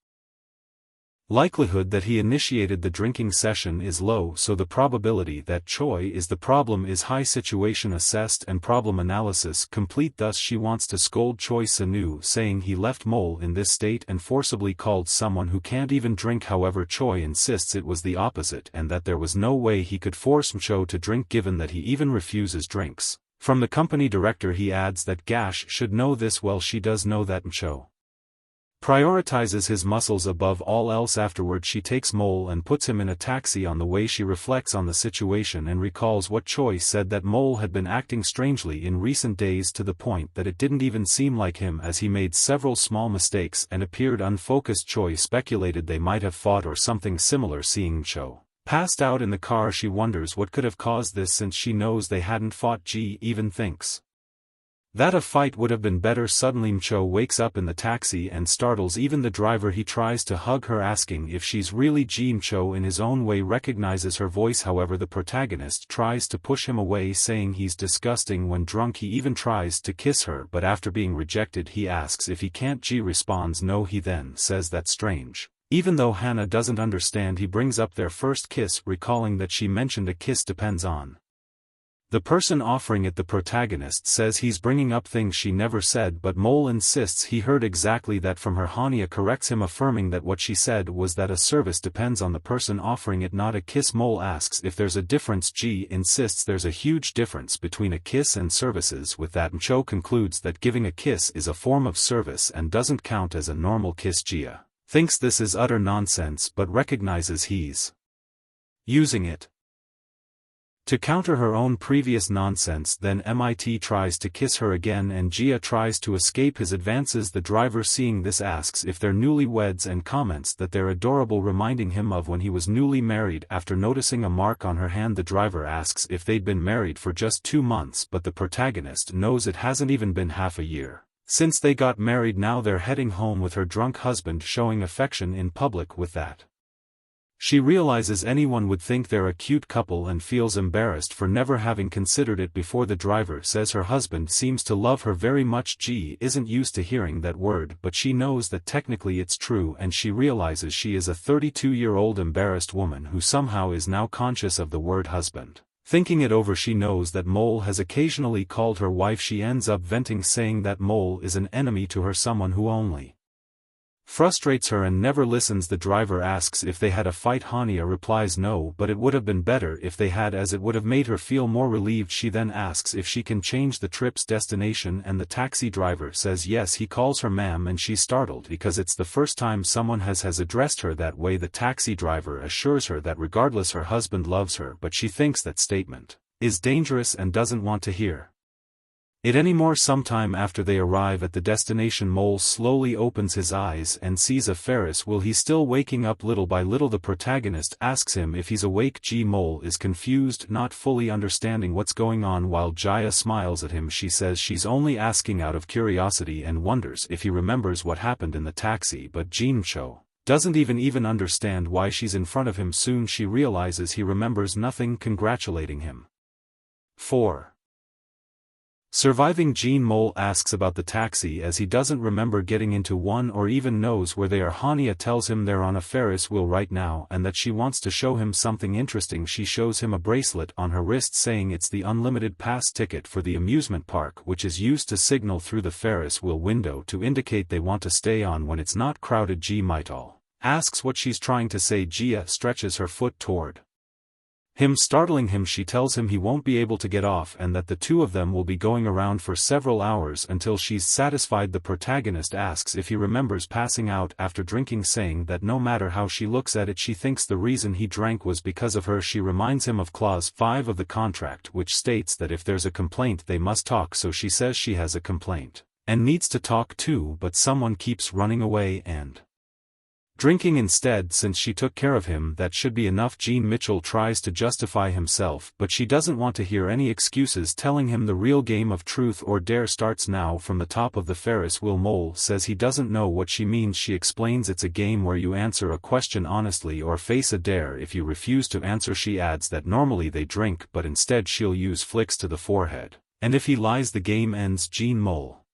likelihood that he initiated the drinking session is low, so the probability that Choi is the problem is high. Situation assessed and problem analysis complete. Thus she wants to scold Choi Sanu, saying he left Mole in this state and forcibly called someone who can't even drink. However, Choi insists it was the opposite and that there was no way he could force Mcho to drink, given that he even refuses drinks from the company director. He adds that Gash should know this well. She does know that Mcho prioritizes his muscles above all else. Afterward she takes Mole and puts him in a taxi. On the way she reflects on the situation and recalls what Choi said, that Mole had been acting strangely in recent days to the point that it didn't even seem like him, as he made several small mistakes and appeared unfocused. Choi speculated they might have fought or something similar. Seeing Cho passed out in the car, she wonders what could have caused this, since she knows they hadn't fought. Ji even thinks that a fight would have been better. Suddenly Cho wakes up in the taxi and startles even the driver. He tries to hug her, asking if she's really Ji. Cho in his own way recognizes her voice, however the protagonist tries to push him away, saying he's disgusting when drunk. He even tries to kiss her, but after being rejected he asks if he can't. Ji responds no. He then says that's strange. Even though Hannah doesn't understand, he brings up their first kiss, recalling that she mentioned a kiss depends on the person offering it. The protagonist says he's bringing up things she never said, but Mole insists he heard exactly that from her. Hania corrects him, affirming that what she said was that a service depends on the person offering it, not a kiss. Mole asks if there's a difference. Ji insists there's a huge difference between a kiss and services. With that, Cho concludes that giving a kiss is a form of service and doesn't count as a normal kiss. Jia thinks this is utter nonsense but recognizes he's using it to counter her own previous nonsense. Then MIT tries to kiss her again and Jia tries to escape his advances. The driver, seeing this, asks if they're newlyweds and comments that they're adorable, reminding him of when he was newly married. After noticing a mark on her hand, the driver asks if they'd been married for just 2 months, but the protagonist knows it hasn't even been half a year since they got married. Now they're heading home with her drunk husband, showing affection in public. With that, she realizes anyone would think they're a cute couple and feels embarrassed for never having considered it before. The driver says her husband seems to love her very much. Ji isn't used to hearing that word, but she knows that technically it's true, and she realizes she is a 32-year-old embarrassed woman who somehow is now conscious of the word husband. Thinking it over, she knows that Mole has occasionally called her wife. She ends up venting, saying that Mole is an enemy to her, someone who only frustrates her and never listens. The driver asks if they had a fight. Hania replies no, but it would have been better if they had, as it would have made her feel more relieved. She then asks if she can change the trip's destination, and the taxi driver says yes. He calls her ma'am and she's startled because it's the first time someone has addressed her that way. The taxi driver assures her that regardless her husband loves her, but she thinks that statement is dangerous and doesn't want to hear it anymore. Sometime after they arrive at the destination, Mole slowly opens his eyes and sees a Ferris wheel. He's still waking up little by little. The protagonist asks him if he's awake. Mole is confused, not fully understanding what's going on, while Jia smiles at him. She says she's only asking out of curiosity and wonders if he remembers what happened in the taxi, but Cho doesn't even understand why she's in front of him. Soon she realizes he remembers nothing, congratulating him for surviving. Mole asks about the taxi, as he doesn't remember getting into one or even knows where they are. Hania tells him they're on a Ferris wheel right now and that she wants to show him something interesting. She shows him a bracelet on her wrist, saying it's the unlimited pass ticket for the amusement park, which is used to signal through the Ferris wheel window to indicate they want to stay on when it's not crowded. Maital asks what she's trying to say. Jia stretches her foot toward him, startling him. She tells him he won't be able to get off and that the two of them will be going around for several hours until she's satisfied. The protagonist asks if he remembers passing out after drinking, saying that no matter how she looks at it, she thinks the reason he drank was because of her. She reminds him of Clause 5 of the contract, which states that if there's a complaint they must talk. So she says she has a complaint and needs to talk too, but someone keeps running away and drinking instead. Since she took care of him, that should be enough. Mitchell tries to justify himself, but she doesn't want to hear any excuses, telling him the real game of truth or dare starts now. From the top of the Ferris wheel, Mole says he doesn't know what she means. She explains it's a game where you answer a question honestly or face a dare. If you refuse to answer, she adds that normally they drink, but instead she'll use flicks to the forehead, and if he lies the game ends. Mole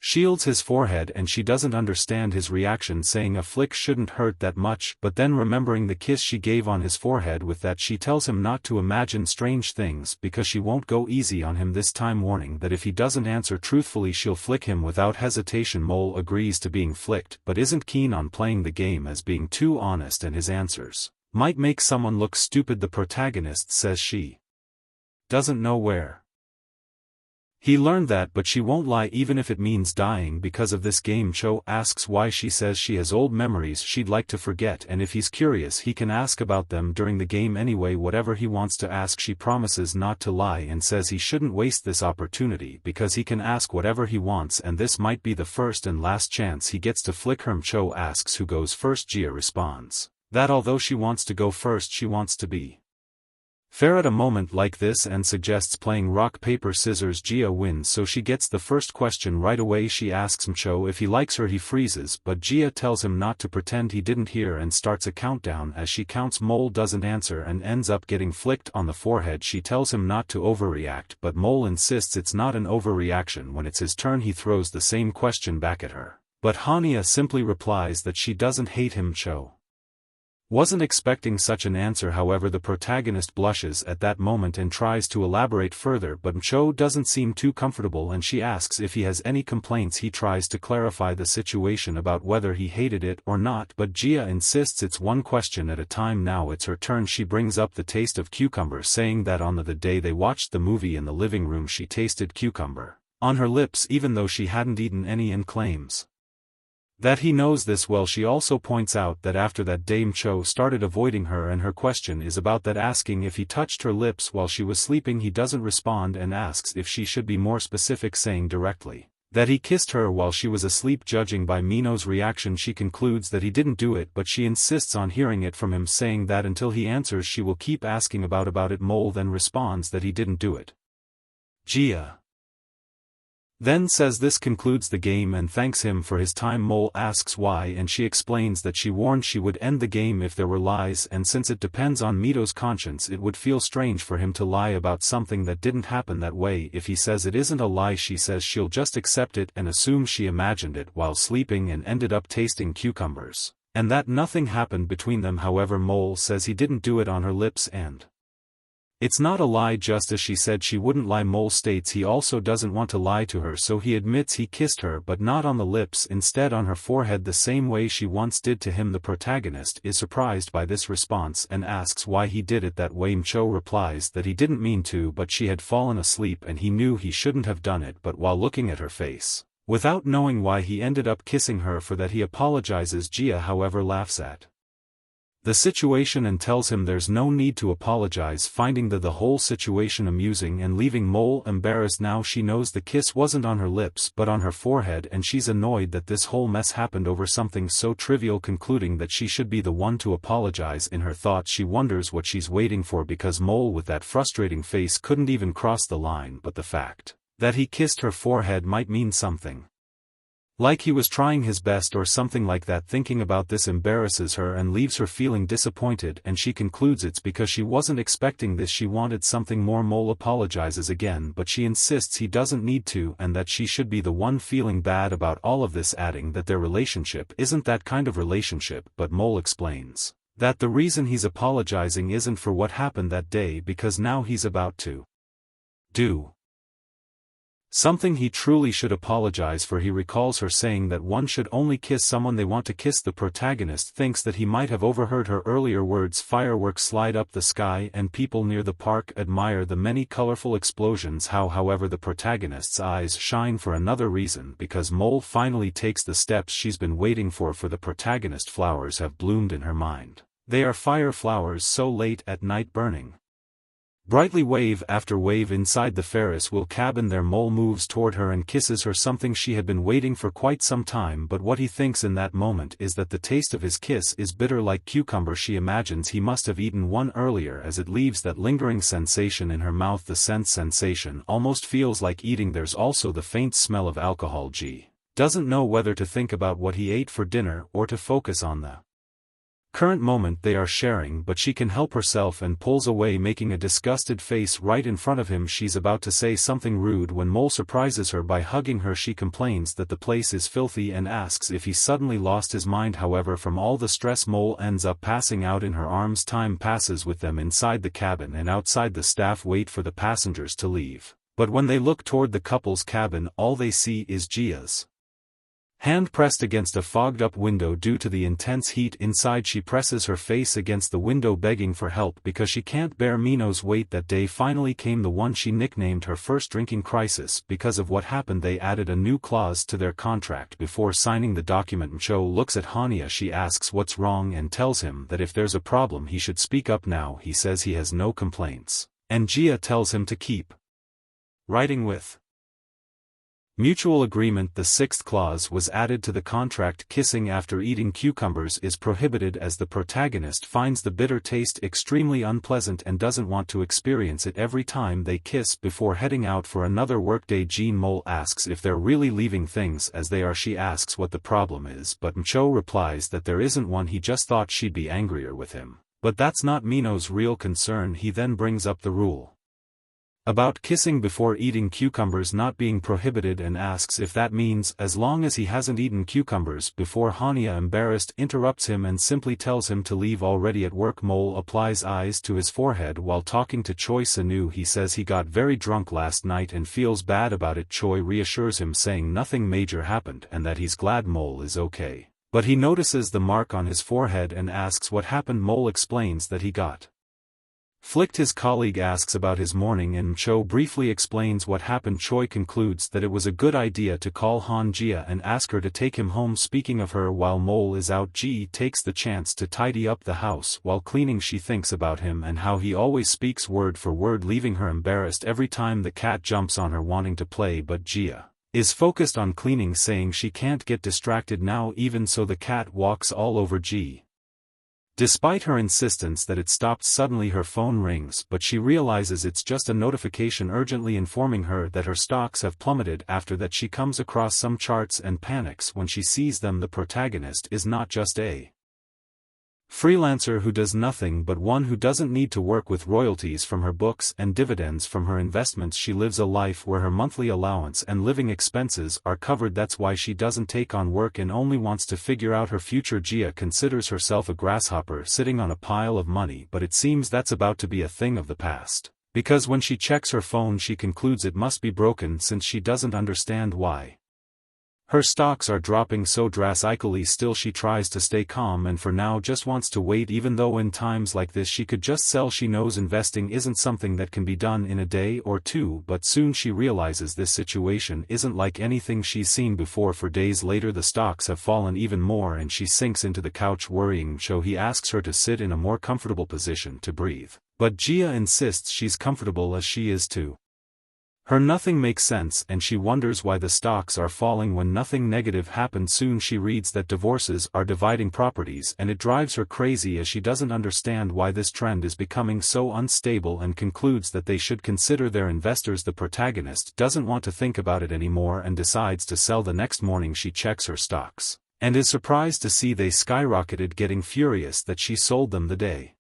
shields his forehead and she doesn't understand his reaction, saying a flick shouldn't hurt that much, but then remembering the kiss she gave on his forehead. With that, she tells him not to imagine strange things because she won't go easy on him this time, warning that if he doesn't answer truthfully she'll flick him without hesitation. Mole agrees to being flicked but isn't keen on playing the game, as being too honest and his answers might make someone look stupid. The protagonist says she doesn't know where He learned that, but she won't lie even if it means dying because of this game. Cho asks why. She says she has old memories she'd like to forget, and if he's curious he can ask about them during the game anyway. Whatever he wants to ask, she promises not to lie and says he shouldn't waste this opportunity because he can ask whatever he wants and this might be the first and last chance he gets to flick her. Cho asks who goes first. Gia responds that although she wants to go first, she wants to be fair at a moment like this and suggests playing rock paper scissors. Gia wins, so she gets the first question right away. She asks Cho if he likes her. He freezes, but Gia tells him not to pretend he didn't hear and starts a countdown. As she counts, Mole doesn't answer and ends up getting flicked on the forehead. She tells him not to overreact, but Mole insists it's not an overreaction. When it's his turn he throws the same question back at her, but Hania simply replies that she doesn't hate him. Cho wasn't expecting such an answer. However, the protagonist blushes at that moment and tries to elaborate further, but Cho doesn't seem too comfortable and she asks if he has any complaints. He tries to clarify the situation about whether he hated it or not, but Gia insists it's one question at a time. Now it's her turn. She brings up the taste of cucumber, saying that on the day they watched the movie in the living room she tasted cucumber on her lips even though she hadn't eaten any, and claims that he knows this well. She also points out that after that day Cho started avoiding her, and her question is about that, asking if he touched her lips while she was sleeping. He doesn't respond and asks if she should be more specific, saying directly that he kissed her while she was asleep. Judging by Mino's reaction she concludes that he didn't do it, but she insists on hearing it from him, saying that until he answers she will keep asking about it. Mole then responds that he didn't do it. Gia then says this concludes the game and thanks him for his time. Mole asks why and she explains that she warned she would end the game if there were lies, and since it depends on Mito's conscience it would feel strange for him to lie about something that didn't happen that way. If he says it isn't a lie, she says she'll just accept it and assume she imagined it while sleeping and ended up tasting cucumbers, and that nothing happened between them. However, Mole says he didn't do it on her lips and it's not a lie, just as she said she wouldn't lie. Mole states he also doesn't want to lie to her, so he admits he kissed her but not on the lips, instead on her forehead the same way she once did to him. The protagonist is surprised by this response and asks why he did it that way. Cho replies that he didn't mean to, but she had fallen asleep and he knew he shouldn't have done it, but while looking at her face, without knowing why he ended up kissing her, for that he apologizes. Gia however laughs at the situation and tells him there's no need to apologize, finding the whole situation amusing and leaving Mole embarrassed. Now she knows the kiss wasn't on her lips but on her forehead, and she's annoyed that this whole mess happened over something so trivial, concluding that she should be the one to apologize. In her thoughts she wonders what she's waiting for, because Mole with that frustrating face couldn't even cross the line, but the fact that he kissed her forehead might mean something, like he was trying his best or something like that. Thinking about this embarrasses her and leaves her feeling disappointed, and she concludes it's because she wasn't expecting this, she wanted something more. Mole apologizes again, but she insists he doesn't need to and that she should be the one feeling bad about all of this, adding that their relationship isn't that kind of relationship. But Mole explains that the reason he's apologizing isn't for what happened that day, because now he's about to do something he truly should apologize for. He recalls her saying that one should only kiss someone they want to kiss. The protagonist thinks that he might have overheard her earlier words. Fireworks slide up the sky and people near the park admire the many colorful explosions. However, the protagonist's eyes shine for another reason, because Mole finally takes the steps she's been waiting for the protagonist. Flowers have bloomed in her mind. They are fire flowers, so late at night burning brightly wave after wave inside the Ferris wheel cabin. There Mole moves toward her and kisses her, something she had been waiting for quite some time, but what he thinks in that moment is that the taste of his kiss is bitter like cucumber. She imagines he must have eaten one earlier as it leaves that lingering sensation in her mouth. The sense sensation almost feels like eating. There's also the faint smell of alcohol. G doesn't know whether to think about what he ate for dinner or to focus on the current moment they are sharing, but she can help herself and pulls away, making a disgusted face right in front of him. She's about to say something rude when Mole surprises her by hugging her. She complains that the place is filthy and asks if he suddenly lost his mind. However, from all the stress Mole ends up passing out in her arms. Time passes with them inside the cabin, and outside the staff wait for the passengers to leave, but when they look toward the couple's cabin all they see is Gia's Hand pressed against a fogged-up window due to the intense heat inside. She presses her face against the window begging for help because she can't bear Mino's weight. That day finally came, the one she nicknamed her first drinking crisis. Because of what happened, they added a new clause to their contract before signing the document. Mcho looks at Hania. She asks what's wrong and tells him that if there's a problem he should speak up now. He says he has no complaints, and Jia tells him to keep writing with mutual agreement. The sixth clause was added to the contract: kissing after eating cucumbers is prohibited, as the protagonist finds the bitter taste extremely unpleasant and doesn't want to experience it every time they kiss. Before heading out for another workday, Jean Mole asks if they're really leaving things as they are. She asks what the problem is, but Mcho replies that there isn't one. He just thought she'd be angrier with him, but that's not Mino's real concern. He then brings up the rule about kissing before eating cucumbers not being prohibited and asks if that means as long as he hasn't eaten cucumbers before. Hania, embarrassed, interrupts him and simply tells him to leave already. At work, Mole applies eyes to his forehead while talking to Choi Sanu. He says he got very drunk last night and feels bad about it. Choi reassures him, saying nothing major happened and that he's glad Mole is okay. But he notices the mark on his forehead and asks what happened. Mole explains that he got flicked. His colleague asks about his morning and Mcho briefly explains what happened. Choi concludes that it was a good idea to call Han Jia and ask her to take him home. Speaking of her, while Mole is out, Ji takes the chance to tidy up the house. While cleaning, she thinks about him and how he always speaks word for word, leaving her embarrassed every time the cat jumps on her wanting to play. But Jia is focused on cleaning, saying she can't get distracted now. Even so, the cat walks all over Ji. Despite her insistence that it stopped, suddenly her phone rings, but she realizes it's just a notification urgently informing her that her stocks have plummeted. After that, she comes across some charts and panics when she sees them. The protagonist is not just a freelancer who does nothing, but one who doesn't need to work. With royalties from her books and dividends from her investments, she lives a life where her monthly allowance and living expenses are covered. That's why she doesn't take on work and only wants to figure out her future. Jia considers herself a grasshopper sitting on a pile of money, but it seems that's about to be a thing of the past, because when she checks her phone she concludes it must be broken, since she doesn't understand why her stocks are dropping so drastically. Still, she tries to stay calm and for now just wants to wait, even though in times like this she could just sell. She knows investing isn't something that can be done in a day or two, but soon she realizes this situation isn't like anything she's seen before. For days later, the stocks have fallen even more and she sinks into the couch worrying. So he asks her to sit in a more comfortable position to breathe, but Jia insists she's comfortable as she is too. Her nothing makes sense and she wonders why the stocks are falling when nothing negative happened. Soon she reads that divorces are dividing properties and it drives her crazy as she doesn't understand why this trend is becoming so unstable and concludes that they should consider their investors. The protagonist doesn't want to think about it anymore and decides to sell. The next morning she checks her stocks and is surprised to see they skyrocketed, getting furious that she sold them the day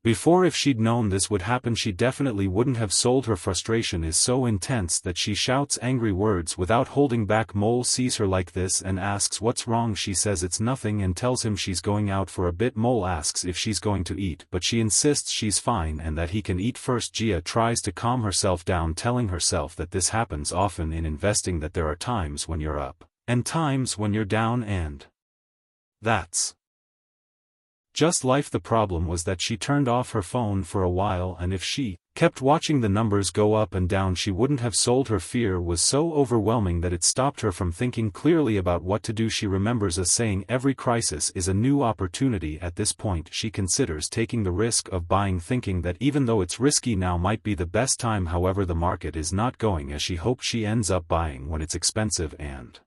before. If she'd known this would happen she definitely wouldn't have sold. Her frustration is so intense that she shouts angry words without holding back. Mole sees her like this and asks what's wrong. She says it's nothing and tells him she's going out for a bit. Mole asks if she's going to eat, but she insists she's fine and that he can eat first. Jia tries to calm herself down, telling herself that this happens often in investing, that there are times when you're up and times when you're down, and that's just life. The problem was that she turned off her phone for a while, and if she kept watching the numbers go up and down she wouldn't have sold. Her fear was so overwhelming that it stopped her from thinking clearly about what to do. She remembers a saying, every crisis is a new opportunity. At this point she considers taking the risk of buying, thinking that even though it's risky now might be the best time. However, the market is not going as she hoped. She ends up buying when it's expensive and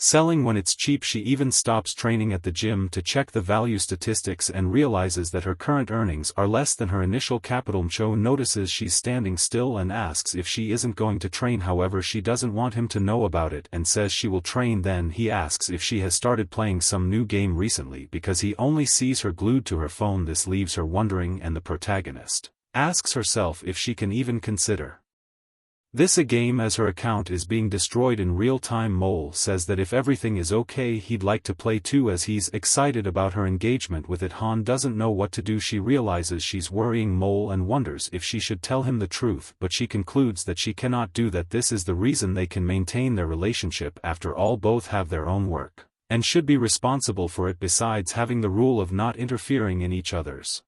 selling when it's cheap. She even stops training at the gym to check the value statistics and realizes that her current earnings are less than her initial capital. Mcho notices she's standing still and asks if she isn't going to train. However, she doesn't want him to know about it and says she will train. Then he asks if she has started playing some new game recently because he only sees her glued to her phone. This leaves her wondering and the protagonist asks herself if she can even consider This a game as her account is being destroyed in real time. Mole says that if everything is okay he'd like to play too as he's excited about her engagement with it. Han doesn't know what to do. She realizes she's worrying Mole and wonders if she should tell him the truth, but she concludes that she cannot do that. This is the reason they can maintain their relationship. After all, both have their own work, and should be responsible for it, besides having the rule of not interfering in each other's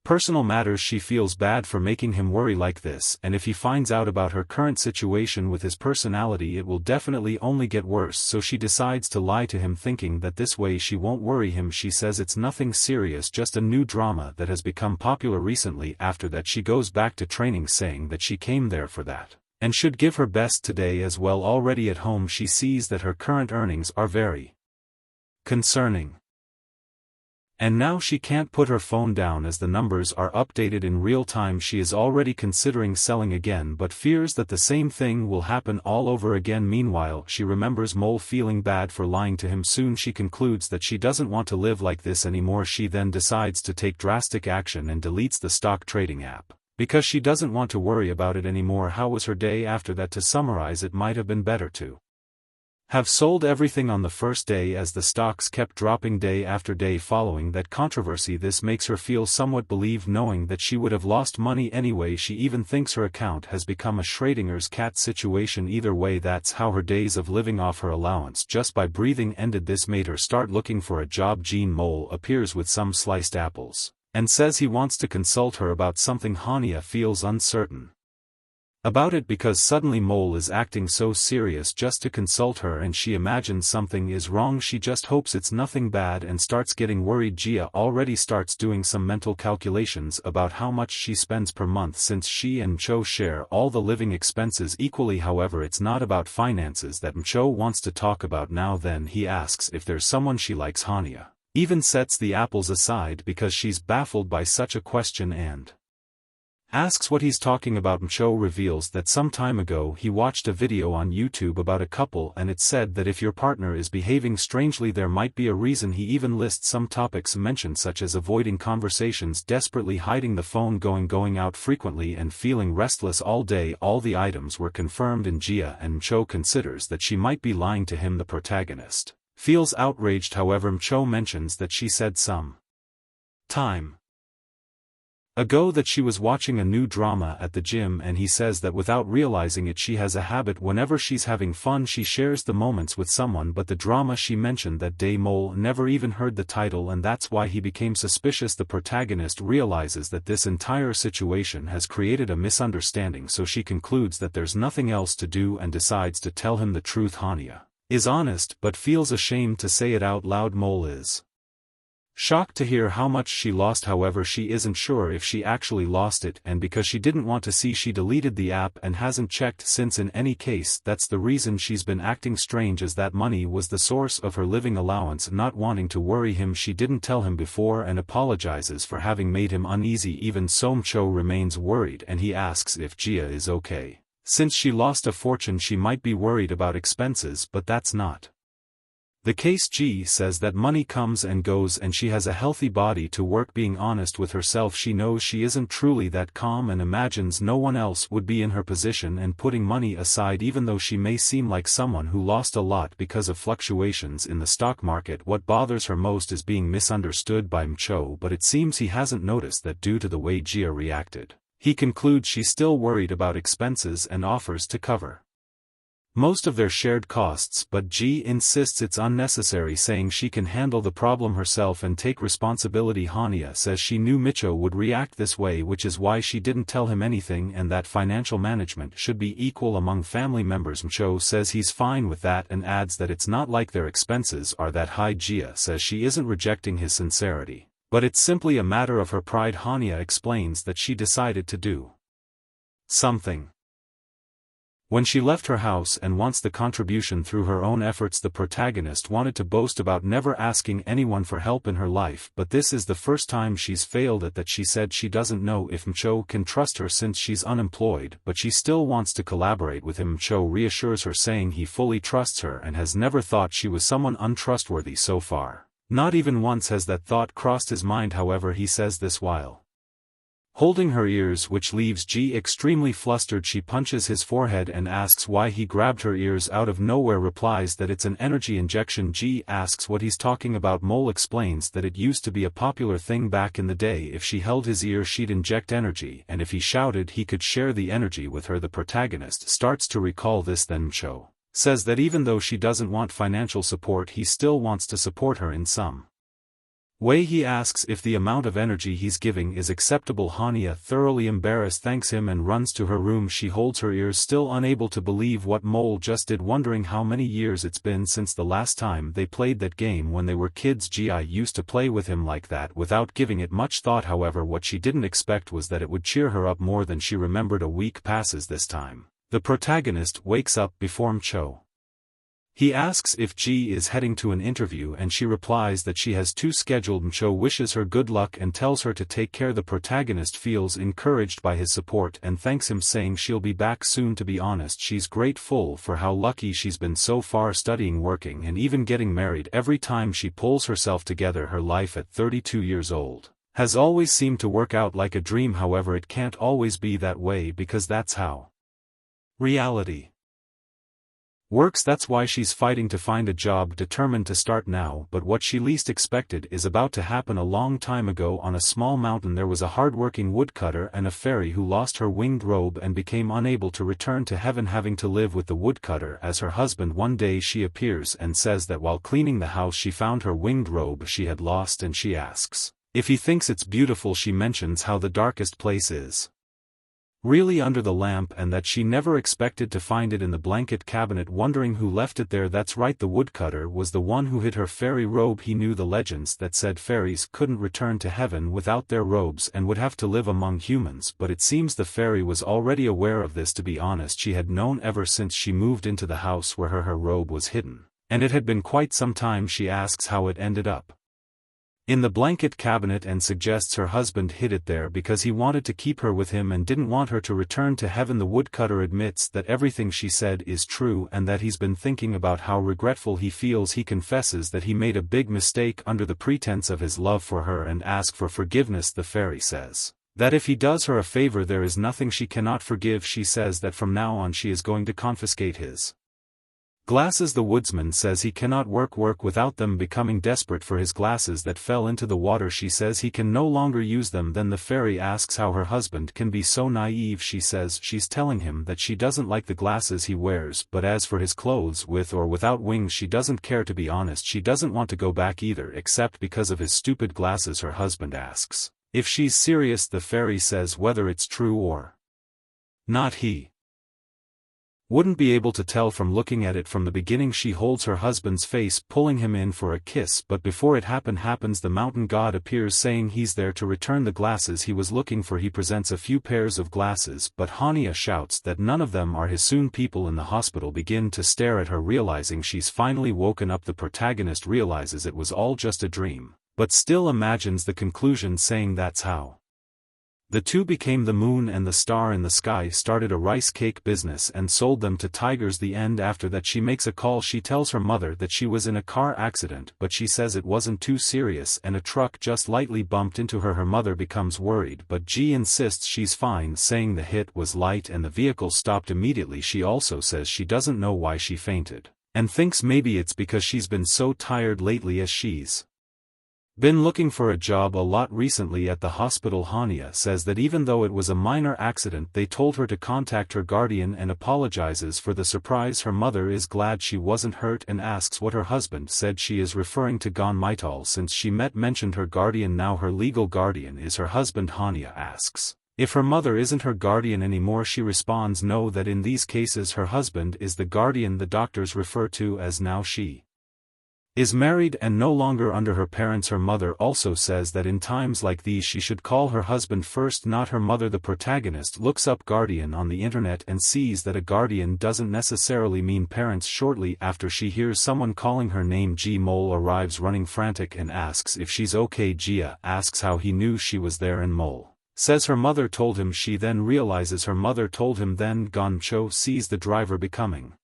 personal matters. She feels bad for making him worry like this, and if he finds out about her current situation with his personality it will definitely only get worse, so she decides to lie to him thinking that this way she won't worry him. She says it's nothing serious, just a new drama that has become popular recently. After that she goes back to training, saying that she came there for that, and should give her best today as well. Already at home she sees that her current earnings are very concerning. And now she can't put her phone down as the numbers are updated in real time. She is already considering selling again but fears that the same thing will happen all over again. Meanwhile, she remembers Mole feeling bad for lying to him. Soon she concludes that she doesn't want to live like this anymore. She then decides to take drastic action and deletes the stock trading app, because she doesn't want to worry about it anymore. How was her day after that? To summarize, it might have been better to have sold everything on the first day, as the stocks kept dropping day after day following that controversy. This makes her feel somewhat relieved knowing that she would have lost money anyway. She even thinks her account has become a Schrodinger's cat situation. Either way, that's how her days of living off her allowance just by breathing ended. This made her start looking for a job. Gene Mole appears with some sliced apples, and says he wants to consult her about something. Hania feels uncertain about it because suddenly Mole is acting so serious just to consult her, and she imagines something is wrong. She just hopes it's nothing bad and starts getting worried. Jia already starts doing some mental calculations about how much she spends per month since she and Cho share all the living expenses equally. However, it's not about finances that Cho wants to talk about now. Then he asks if there's someone she likes. Hania even sets the apples aside because she's baffled by such a question and asks what he's talking about. Cho reveals that some time ago he watched a video on YouTube about a couple and it said that if your partner is behaving strangely there might be a reason. He even lists some topics mentioned such as avoiding conversations, desperately hiding the phone, going out frequently, and feeling restless all day. All the items were confirmed in Jia, and Cho considers that she might be lying to him. The protagonist feels outraged. However, Cho mentions that she said some time ago that she was watching a new drama at the gym, and he says that without realizing it she has a habit whenever she's having fun she shares the moments with someone, but the drama she mentioned that day Mole never even heard the title, and that's why he became suspicious. The protagonist realizes that this entire situation has created a misunderstanding, so she concludes that there's nothing else to do and decides to tell him the truth. Hania is honest but feels ashamed to say it out loud. Mole is shocked to hear how much she lost. However, she isn't sure if she actually lost it, and because she didn't want to see she deleted the app and hasn't checked since. In any case, that's the reason she's been acting strange, as that money was the source of her living allowance. Not wanting to worry him, she didn't tell him before and apologizes for having made him uneasy. Even so, Cho remains worried and he asks if Jia is okay. Since she lost a fortune she might be worried about expenses, but that's not the case. Ji says that money comes and goes and she has a healthy body to work. Being honest with herself, she knows she isn't truly that calm and imagines no one else would be in her position. And putting money aside, even though she may seem like someone who lost a lot because of fluctuations in the stock market, what bothers her most is being misunderstood by Cho, but it seems he hasn't noticed that due to the way Jia reacted. He concludes she's still worried about expenses and offers to cover most of their shared costs, but Ji insists it's unnecessary, saying she can handle the problem herself and take responsibility. Hania says she knew Micho would react this way, which is why she didn't tell him anything, and that financial management should be equal among family members. Micho says he's fine with that and adds that it's not like their expenses are that high. Jia says she isn't rejecting his sincerity, but it's simply a matter of her pride. Hania explains that she decided to do something when she left her house and wants the contribution through her own efforts. The protagonist wanted to boast about never asking anyone for help in her life, but this is the first time she's failed at that. She said she doesn't know if Micho can trust her since she's unemployed, but she still wants to collaborate with him. Micho reassures her, saying he fully trusts her and has never thought she was someone untrustworthy so far. Not even once has that thought crossed his mind. However, he says this while Holding her ears, which leaves Ji extremely flustered, she punches his forehead and asks why he grabbed her ears out of nowhere, replies that it's an energy injection. Ji asks what he's talking about. Mole explains that it used to be a popular thing back in the day. If she held his ear she'd inject energy, and if he shouted he could share the energy with her. The protagonist starts to recall this, then Cho says that even though she doesn't want financial support, he still wants to support her in some way. He asks if the amount of energy he's giving is acceptable. Hania, thoroughly embarrassed, thanks him and runs to her room. She holds her ears, still unable to believe what Mole just did, wondering how many years it's been since the last time they played that game when they were kids. Ji used to play with him like that without giving it much thought. However, what she didn't expect was that it would cheer her up more than she remembered. A week passes. This time, the protagonist wakes up before Cho. He asks if Ji is heading to an interview and she replies that she has two scheduled. Cho wishes her good luck and tells her to take care. The protagonist feels encouraged by his support and thanks him, saying she'll be back soon. To be honest, she's grateful for how lucky she's been so far, studying, working and even getting married. Every time she pulls herself together, her life at 32 years old has always seemed to work out like a dream. However, it can't always be that way because that's how reality works. That's why she's fighting to find a job, determined to start now. But what she least expected is about to happen. A long time ago, on a small mountain, there was a hard-working woodcutter and a fairy who lost her winged robe and became unable to return to heaven, having to live with the woodcutter as her husband. One day she appears and says that while cleaning the house she found her winged robe she had lost, and she asks if he thinks it's beautiful. She mentions how the darkest place is really under the lamp, and that she never expected to find it in the blanket cabinet, wondering who left it there. That's right, the woodcutter was the one who hid her fairy robe. He knew the legends that said fairies couldn't return to heaven without their robes and would have to live among humans, but it seems the fairy was already aware of this. To be honest, she had known ever since she moved into the house where her robe was hidden, and it had been quite some time. She asks how it ended up in the blanket cabinet and suggests her husband hid it there because he wanted to keep her with him and didn't want her to return to heaven. The woodcutter admits that everything she said is true and that he's been thinking about how regretful he feels. He confesses that he made a big mistake under the pretense of his love for her and asks for forgiveness. The fairy says that if he does her a favor there is nothing she cannot forgive. She says that from now on she is going to confiscate his glasses. The woodsman says he cannot work without them, becoming desperate for his glasses that fell into the water. She says he can no longer use them. Then the fairy asks how her husband can be so naive. She says she's telling him that she doesn't like the glasses he wears, but as for his clothes with or without wings she doesn't care. To be honest, she doesn't want to go back either, except because of his stupid glasses. Her husband asks if she's serious. The fairy says whether it's true or not he wouldn't be able to tell from looking at it from the beginning. She holds her husband's face, pulling him in for a kiss, but before it happens, the mountain god appears, saying he's there to return the glasses he was looking for. He presents a few pairs of glasses, but Hania shouts that none of them are his. Soon people in the hospital begin to stare at her, realizing she's finally woken up. The protagonist realizes it was all just a dream, but still imagines the conclusion, saying that's how the two became the moon and the star in the sky, started a rice cake business and sold them to tigers. The end. After that she makes a call. She tells her mother that she was in a car accident, but she says it wasn't too serious and a truck just lightly bumped into her. Her mother becomes worried, but Ji insists she's fine, saying the hit was light and the vehicle stopped immediately. She also says she doesn't know why she fainted, and thinks maybe it's because she's been so tired lately as she's been looking for a job a lot recently at the hospital. Hania says that even though it was a minor accident they told her to contact her guardian and apologizes for the surprise. Her mother is glad she wasn't hurt and asks what her husband said. She is referring to Gon Maital, since she mentioned her guardian. Now her legal guardian is her husband. Hania asks if her mother isn't her guardian anymore. She responds no, that in these cases her husband is the guardian the doctors refer to as now she is married and no longer under her parents. Her mother also says that in times like these she should call her husband first, not her mother. The protagonist looks up guardian on the internet and sees that a guardian doesn't necessarily mean parents. Shortly after she hears someone calling her name. Ji Mole arrives running frantic and asks if she's okay. Jia asks how he knew she was there and Mole says her mother told him. She then realizes her mother told him. Then Gon Cho sees the driver becoming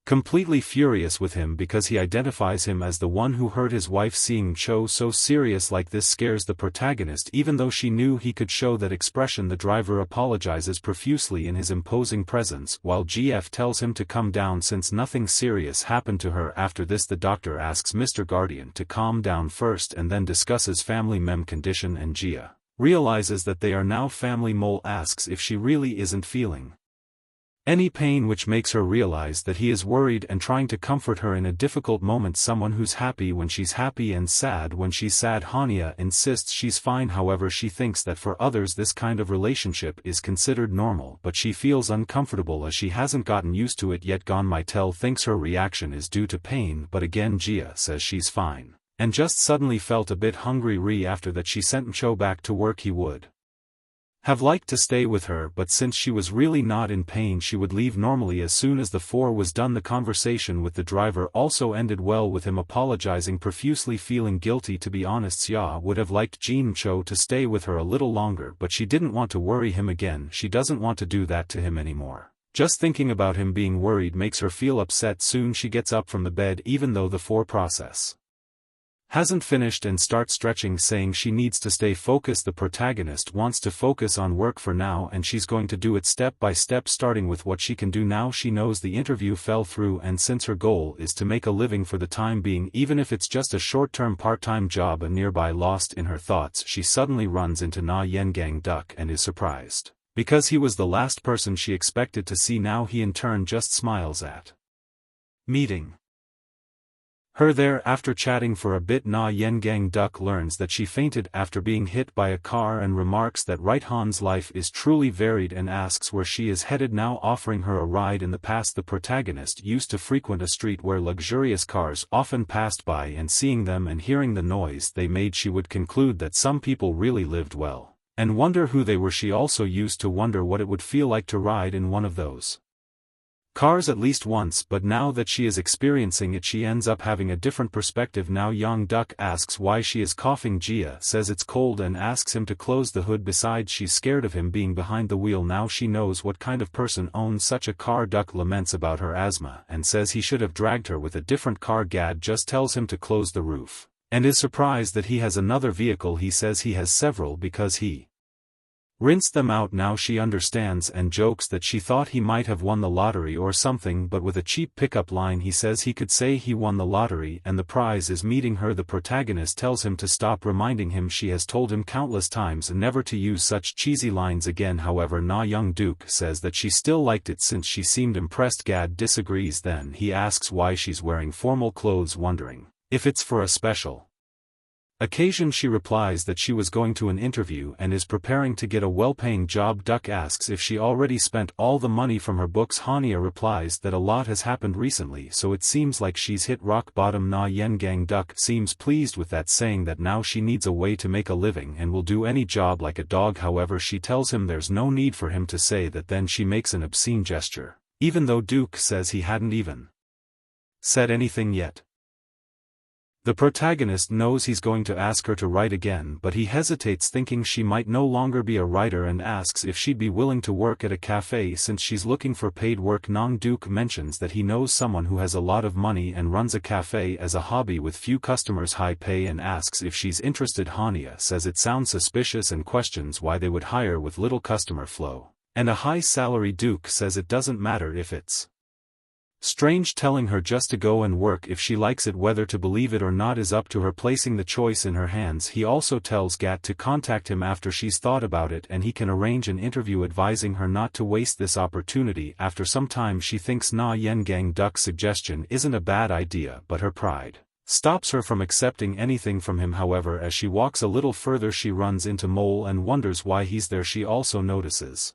completely furious with him because he identifies him as the one who hurt his wife. Seeing Cho so serious like this scares the protagonist, even though she knew he could show that expression. The driver apologizes profusely in his imposing presence, while GF tells him to come down since nothing serious happened to her. After this, the doctor asks Mr. Guardian to calm down first and then discusses family mem condition, and Gia realizes that they are now family. Mole asks if she really isn't feeling any pain, which makes her realize that he is worried and trying to comfort her in a difficult moment. Someone who's happy when she's happy and sad when she's sad. Hania insists she's fine, however she thinks that for others this kind of relationship is considered normal, but she feels uncomfortable as she hasn't gotten used to it yet. Gon Maitel thinks her reaction is due to pain, but again Gia says she's fine, and just suddenly felt a bit hungry. After that she sent Cho back to work. He would have liked to stay with her, but since she was really not in pain she would leave normally as soon as the 4 was done. The conversation with the driver also ended well, with him apologizing profusely, feeling guilty. To be honest, Xia would have liked Jean Cho to stay with her a little longer, but she didn't want to worry him again. She doesn't want to do that to him anymore. Just thinking about him being worried makes her feel upset. Soon she gets up from the bed even though the 4 process hasn't finished and starts stretching, saying she needs to stay focused. The protagonist wants to focus on work for now, and she's going to do it step by step, starting with what she can do now. She knows the interview fell through, and since her goal is to make a living for the time being, even if it's just a short-term part-time job nearby. Lost in her thoughts, she suddenly runs into Na Yengang Duck and is surprised, because he was the last person she expected to see. Now he in turn just smiles at meeting her there. After chatting for a bit, Na Yengang Duck learns that she fainted after being hit by a car and remarks that Right Han's life is truly varied and asks where she is headed now, offering her a ride. In the past the protagonist used to frequent a street where luxurious cars often passed by, and seeing them and hearing the noise they made she would conclude that some people really lived well, and wonder who they were. She also used to wonder what it would feel like to ride in one of those cars at least once, but now that she is experiencing it she ends up having a different perspective. Now Young Duck asks why she is coughing. Gia says it's cold and asks him to close the hood. Besides, she's scared of him being behind the wheel. Now she knows what kind of person owns such a car. Duck laments about her asthma and says he should have dragged her with a different car. Gad just tells him to close the roof, and is surprised that he has another vehicle. He says he has several because he rinsed them out. Now she understands and jokes that she thought he might have won the lottery or something, but with a cheap pickup line he says he could say he won the lottery and the prize is meeting her. The protagonist tells him to stop, reminding him she has told him countless times never to use such cheesy lines again. However, Na Young Duke says that she still liked it since she seemed impressed. Gad disagrees. Then he asks why she's wearing formal clothes, wondering if it's for a special occasion. She replies that she was going to an interview and is preparing to get a well-paying job. Duck asks if she already spent all the money from her books. Hania replies that a lot has happened recently, so it seems like she's hit rock bottom. Na Yengang Duck seems pleased with that, saying that now she needs a way to make a living and will do any job like a dog. However, she tells him there's no need for him to say that. Then she makes an obscene gesture, even though Duke says he hadn't even said anything yet. The protagonist knows he's going to ask her to write again, but he hesitates, thinking she might no longer be a writer, and asks if she'd be willing to work at a cafe since she's looking for paid work. Nong Duke mentions that he knows someone who has a lot of money and runs a cafe as a hobby with few customers, high pay, and asks if she's interested. Hania says it sounds suspicious and questions why they would hire with little customer flow and a high salary. Duke says it doesn't matter if it's strange, telling her just to go and work if she likes it. Whether to believe it or not is up to her, placing the choice in her hands. He also tells Gat to contact him after she's thought about it and he can arrange an interview, advising her not to waste this opportunity. After some time she thinks Na Yengang Duck's suggestion isn't a bad idea, but her pride stops her from accepting anything from him. However, as she walks a little further she runs into Mole and wonders why he's there. She also notices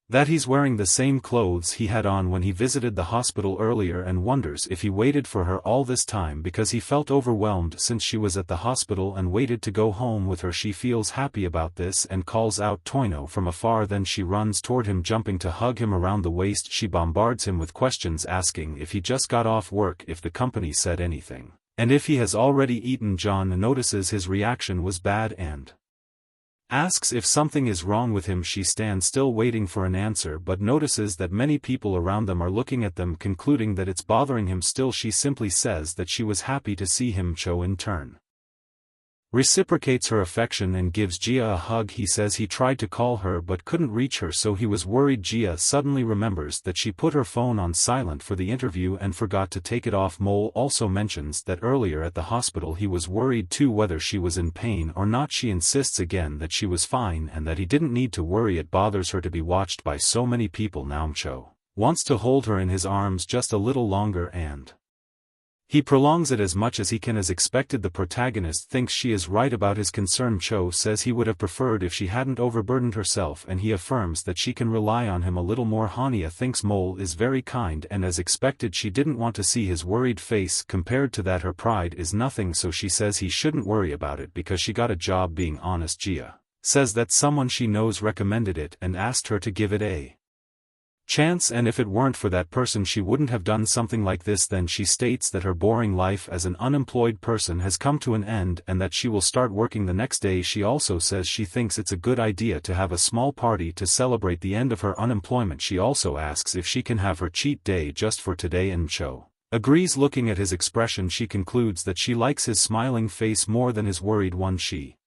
that he's wearing the same clothes he had on when he visited the hospital earlier and wonders if he waited for her all this time because he felt overwhelmed since she was at the hospital and waited to go home with her. She feels happy about this and calls out Toino from afar. Then she runs toward him, jumping to hug him around the waist. She bombards him with questions, asking if he just got off work, if the company said anything, and if he has already eaten. John notices his reaction was bad and Asks if something is wrong with him. She stands still waiting for an answer but notices that many people around them are looking at them, concluding that it's bothering him still. She simply says that she was happy to see him. Cho in turn reciprocates her affection and gives Jia a hug. He says he tried to call her but couldn't reach her, so he was worried. Jia suddenly remembers that she put her phone on silent for the interview and forgot to take it off. Mole also mentions that earlier at the hospital he was worried too whether she was in pain or not. She insists again that she was fine and that he didn't need to worry. It bothers her to be watched by so many people now. Cho wants to hold her in his arms just a little longer and he prolongs it as much as he can. As expected, the protagonist thinks she is right about his concern. Cho says he would have preferred if she hadn't overburdened herself, and he affirms that she can rely on him a little more. Hania thinks Mole is very kind, and as expected she didn't want to see his worried face. Compared to that, her pride is nothing, so she says he shouldn't worry about it because she got a job being honest. Jia says that someone she knows recommended it and asked her to give it a chance, and if it weren't for that person she wouldn't have done something like this. Then she states that her boring life as an unemployed person has come to an end and that she will start working the next day. She also says she thinks it's a good idea to have a small party to celebrate the end of her unemployment. She also asks if she can have her cheat day just for today, and Cho agrees. Looking at his expression, she concludes that she likes his smiling face more than his worried one. She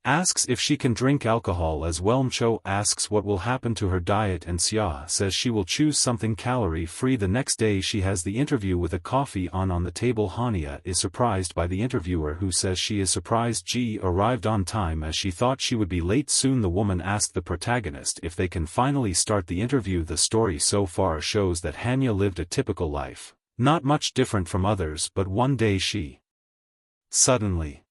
asks if she can drink alcohol as well. Cho asks what will happen to her diet, and Xia says she will choose something calorie-free. The next day she has the interview with a coffee on the table. Hania is surprised by the interviewer, who says she is surprised Ji arrived on time as she thought she would be late. Soon the woman asked the protagonist if they can finally start the interview. The story so far shows that Hania lived a typical life, not much different from others, but one day she suddenly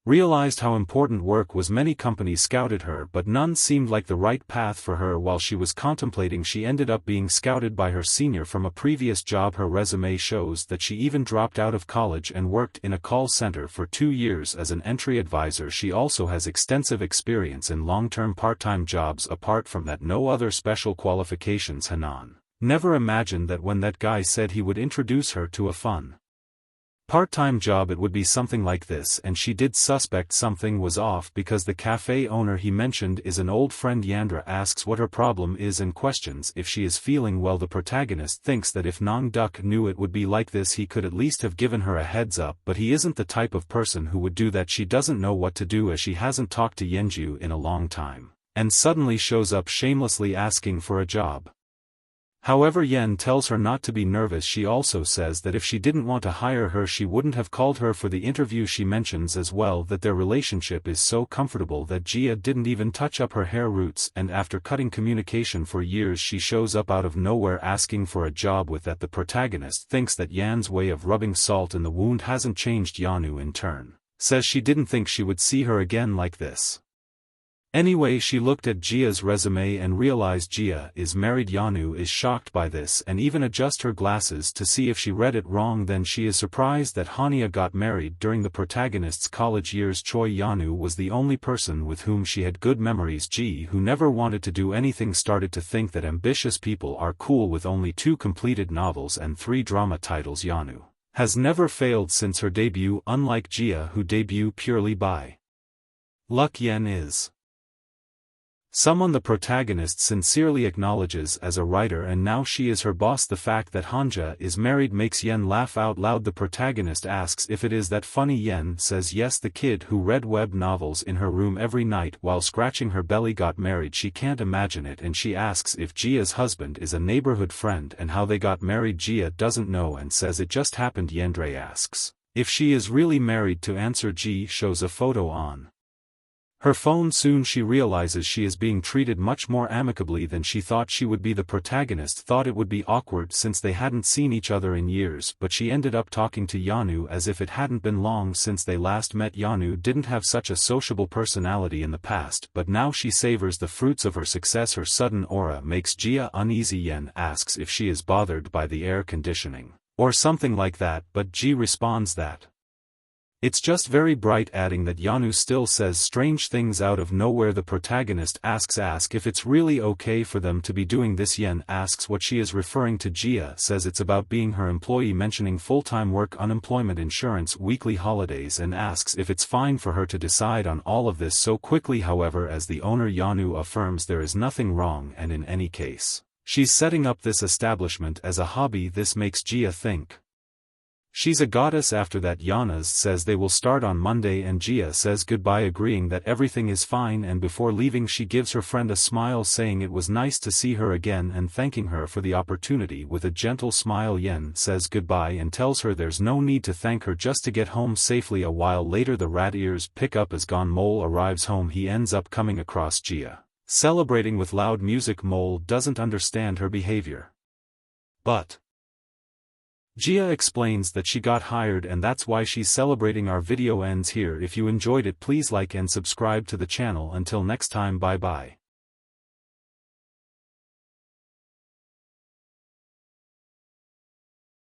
realized how important work was. Many companies scouted her but none seemed like the right path for her. While she was contemplating, she ended up being scouted by her senior from a previous job. Her resume shows that she even dropped out of college and worked in a call center for 2 years as an entry advisor. She also has extensive experience in long-term part-time jobs. Apart from that, no other special qualifications. Hanan never imagined that when that guy said he would introduce her to a fun part-time job it would be something like this, and she did suspect something was off because the cafe owner he mentioned is an old friend. Yandra asks what her problem is and questions if she is feeling well. The protagonist thinks that if Nong Duk knew it would be like this he could at least have given her a heads up, but he isn't the type of person who would do that. She doesn't know what to do as she hasn't talked to Yenju in a long time, and suddenly shows up shamelessly asking for a job. However, Yen tells her not to be nervous. She also says that if she didn't want to hire her she wouldn't have called her for the interview. She mentions as well that their relationship is so comfortable that Jia didn't even touch up her hair roots, and after cutting communication for years she shows up out of nowhere asking for a job. With that, the protagonist thinks that Yan's way of rubbing salt in the wound hasn't changed. Yanu in turn says she didn't think she would see her again like this. Anyway, she looked at Jia's resume and realized Jia is married. Yanu is shocked by this and even adjusts her glasses to see if she read it wrong. Then she is surprised that Hania got married during the protagonist's college years. Choi Yanu was the only person with whom she had good memories. Ji, who never wanted to do anything, started to think that ambitious people are cool. With only 2 completed novels and 3 drama titles, Yanu has never failed since her debut, unlike Jia, who debuted purely by luck. Yen is someone the protagonist sincerely acknowledges as a writer, and now she is her boss. The fact that Hanja is married makes Yen laugh out loud. The protagonist asks if it is that funny. Yen says yes, the kid who read web novels in her room every night while scratching her belly got married. She can't imagine it, and she asks if Jia's husband is a neighborhood friend and how they got married. Jia doesn't know and says it just happened. Yendre asks if she is really married. To answer, Ji shows a photo on her phone. Soon she realizes she is being treated much more amicably than she thought she would be. The protagonist thought it would be awkward since they hadn't seen each other in years, but she ended up talking to Yanu as if it hadn't been long since they last met. Yanu didn't have such a sociable personality in the past, but now she savors the fruits of her success. Her sudden aura makes Jia uneasy. Yen asks if she is bothered by the air conditioning or something like that, but Ji responds that It's just very bright, adding that Yanu still says strange things out of nowhere. The protagonist asks if it's really okay for them to be doing this. Yen asks what she is referring to. Jia says it's about being her employee, mentioning full-time work, unemployment insurance, weekly holidays, and asks if it's fine for her to decide on all of this so quickly. However, as the owner, Yanu affirms there is nothing wrong, and in any case, she's setting up this establishment as a hobby. This makes Jia think she's a goddess. After that, Yana says they will start on Monday and Jia says goodbye, agreeing that everything is fine, and before leaving she gives her friend a smile, saying it was nice to see her again and thanking her for the opportunity with a gentle smile. Yen says goodbye and tells her there's no need to thank her, just to get home safely. A while later, the rat ears pick up as Gon Mole arrives home. He ends up coming across Jia celebrating with loud music. Mole doesn't understand her behavior, but Jia explains that she got hired and that's why she's celebrating. Our video ends here. If you enjoyed it, please like and subscribe to the channel. Until next time, bye bye.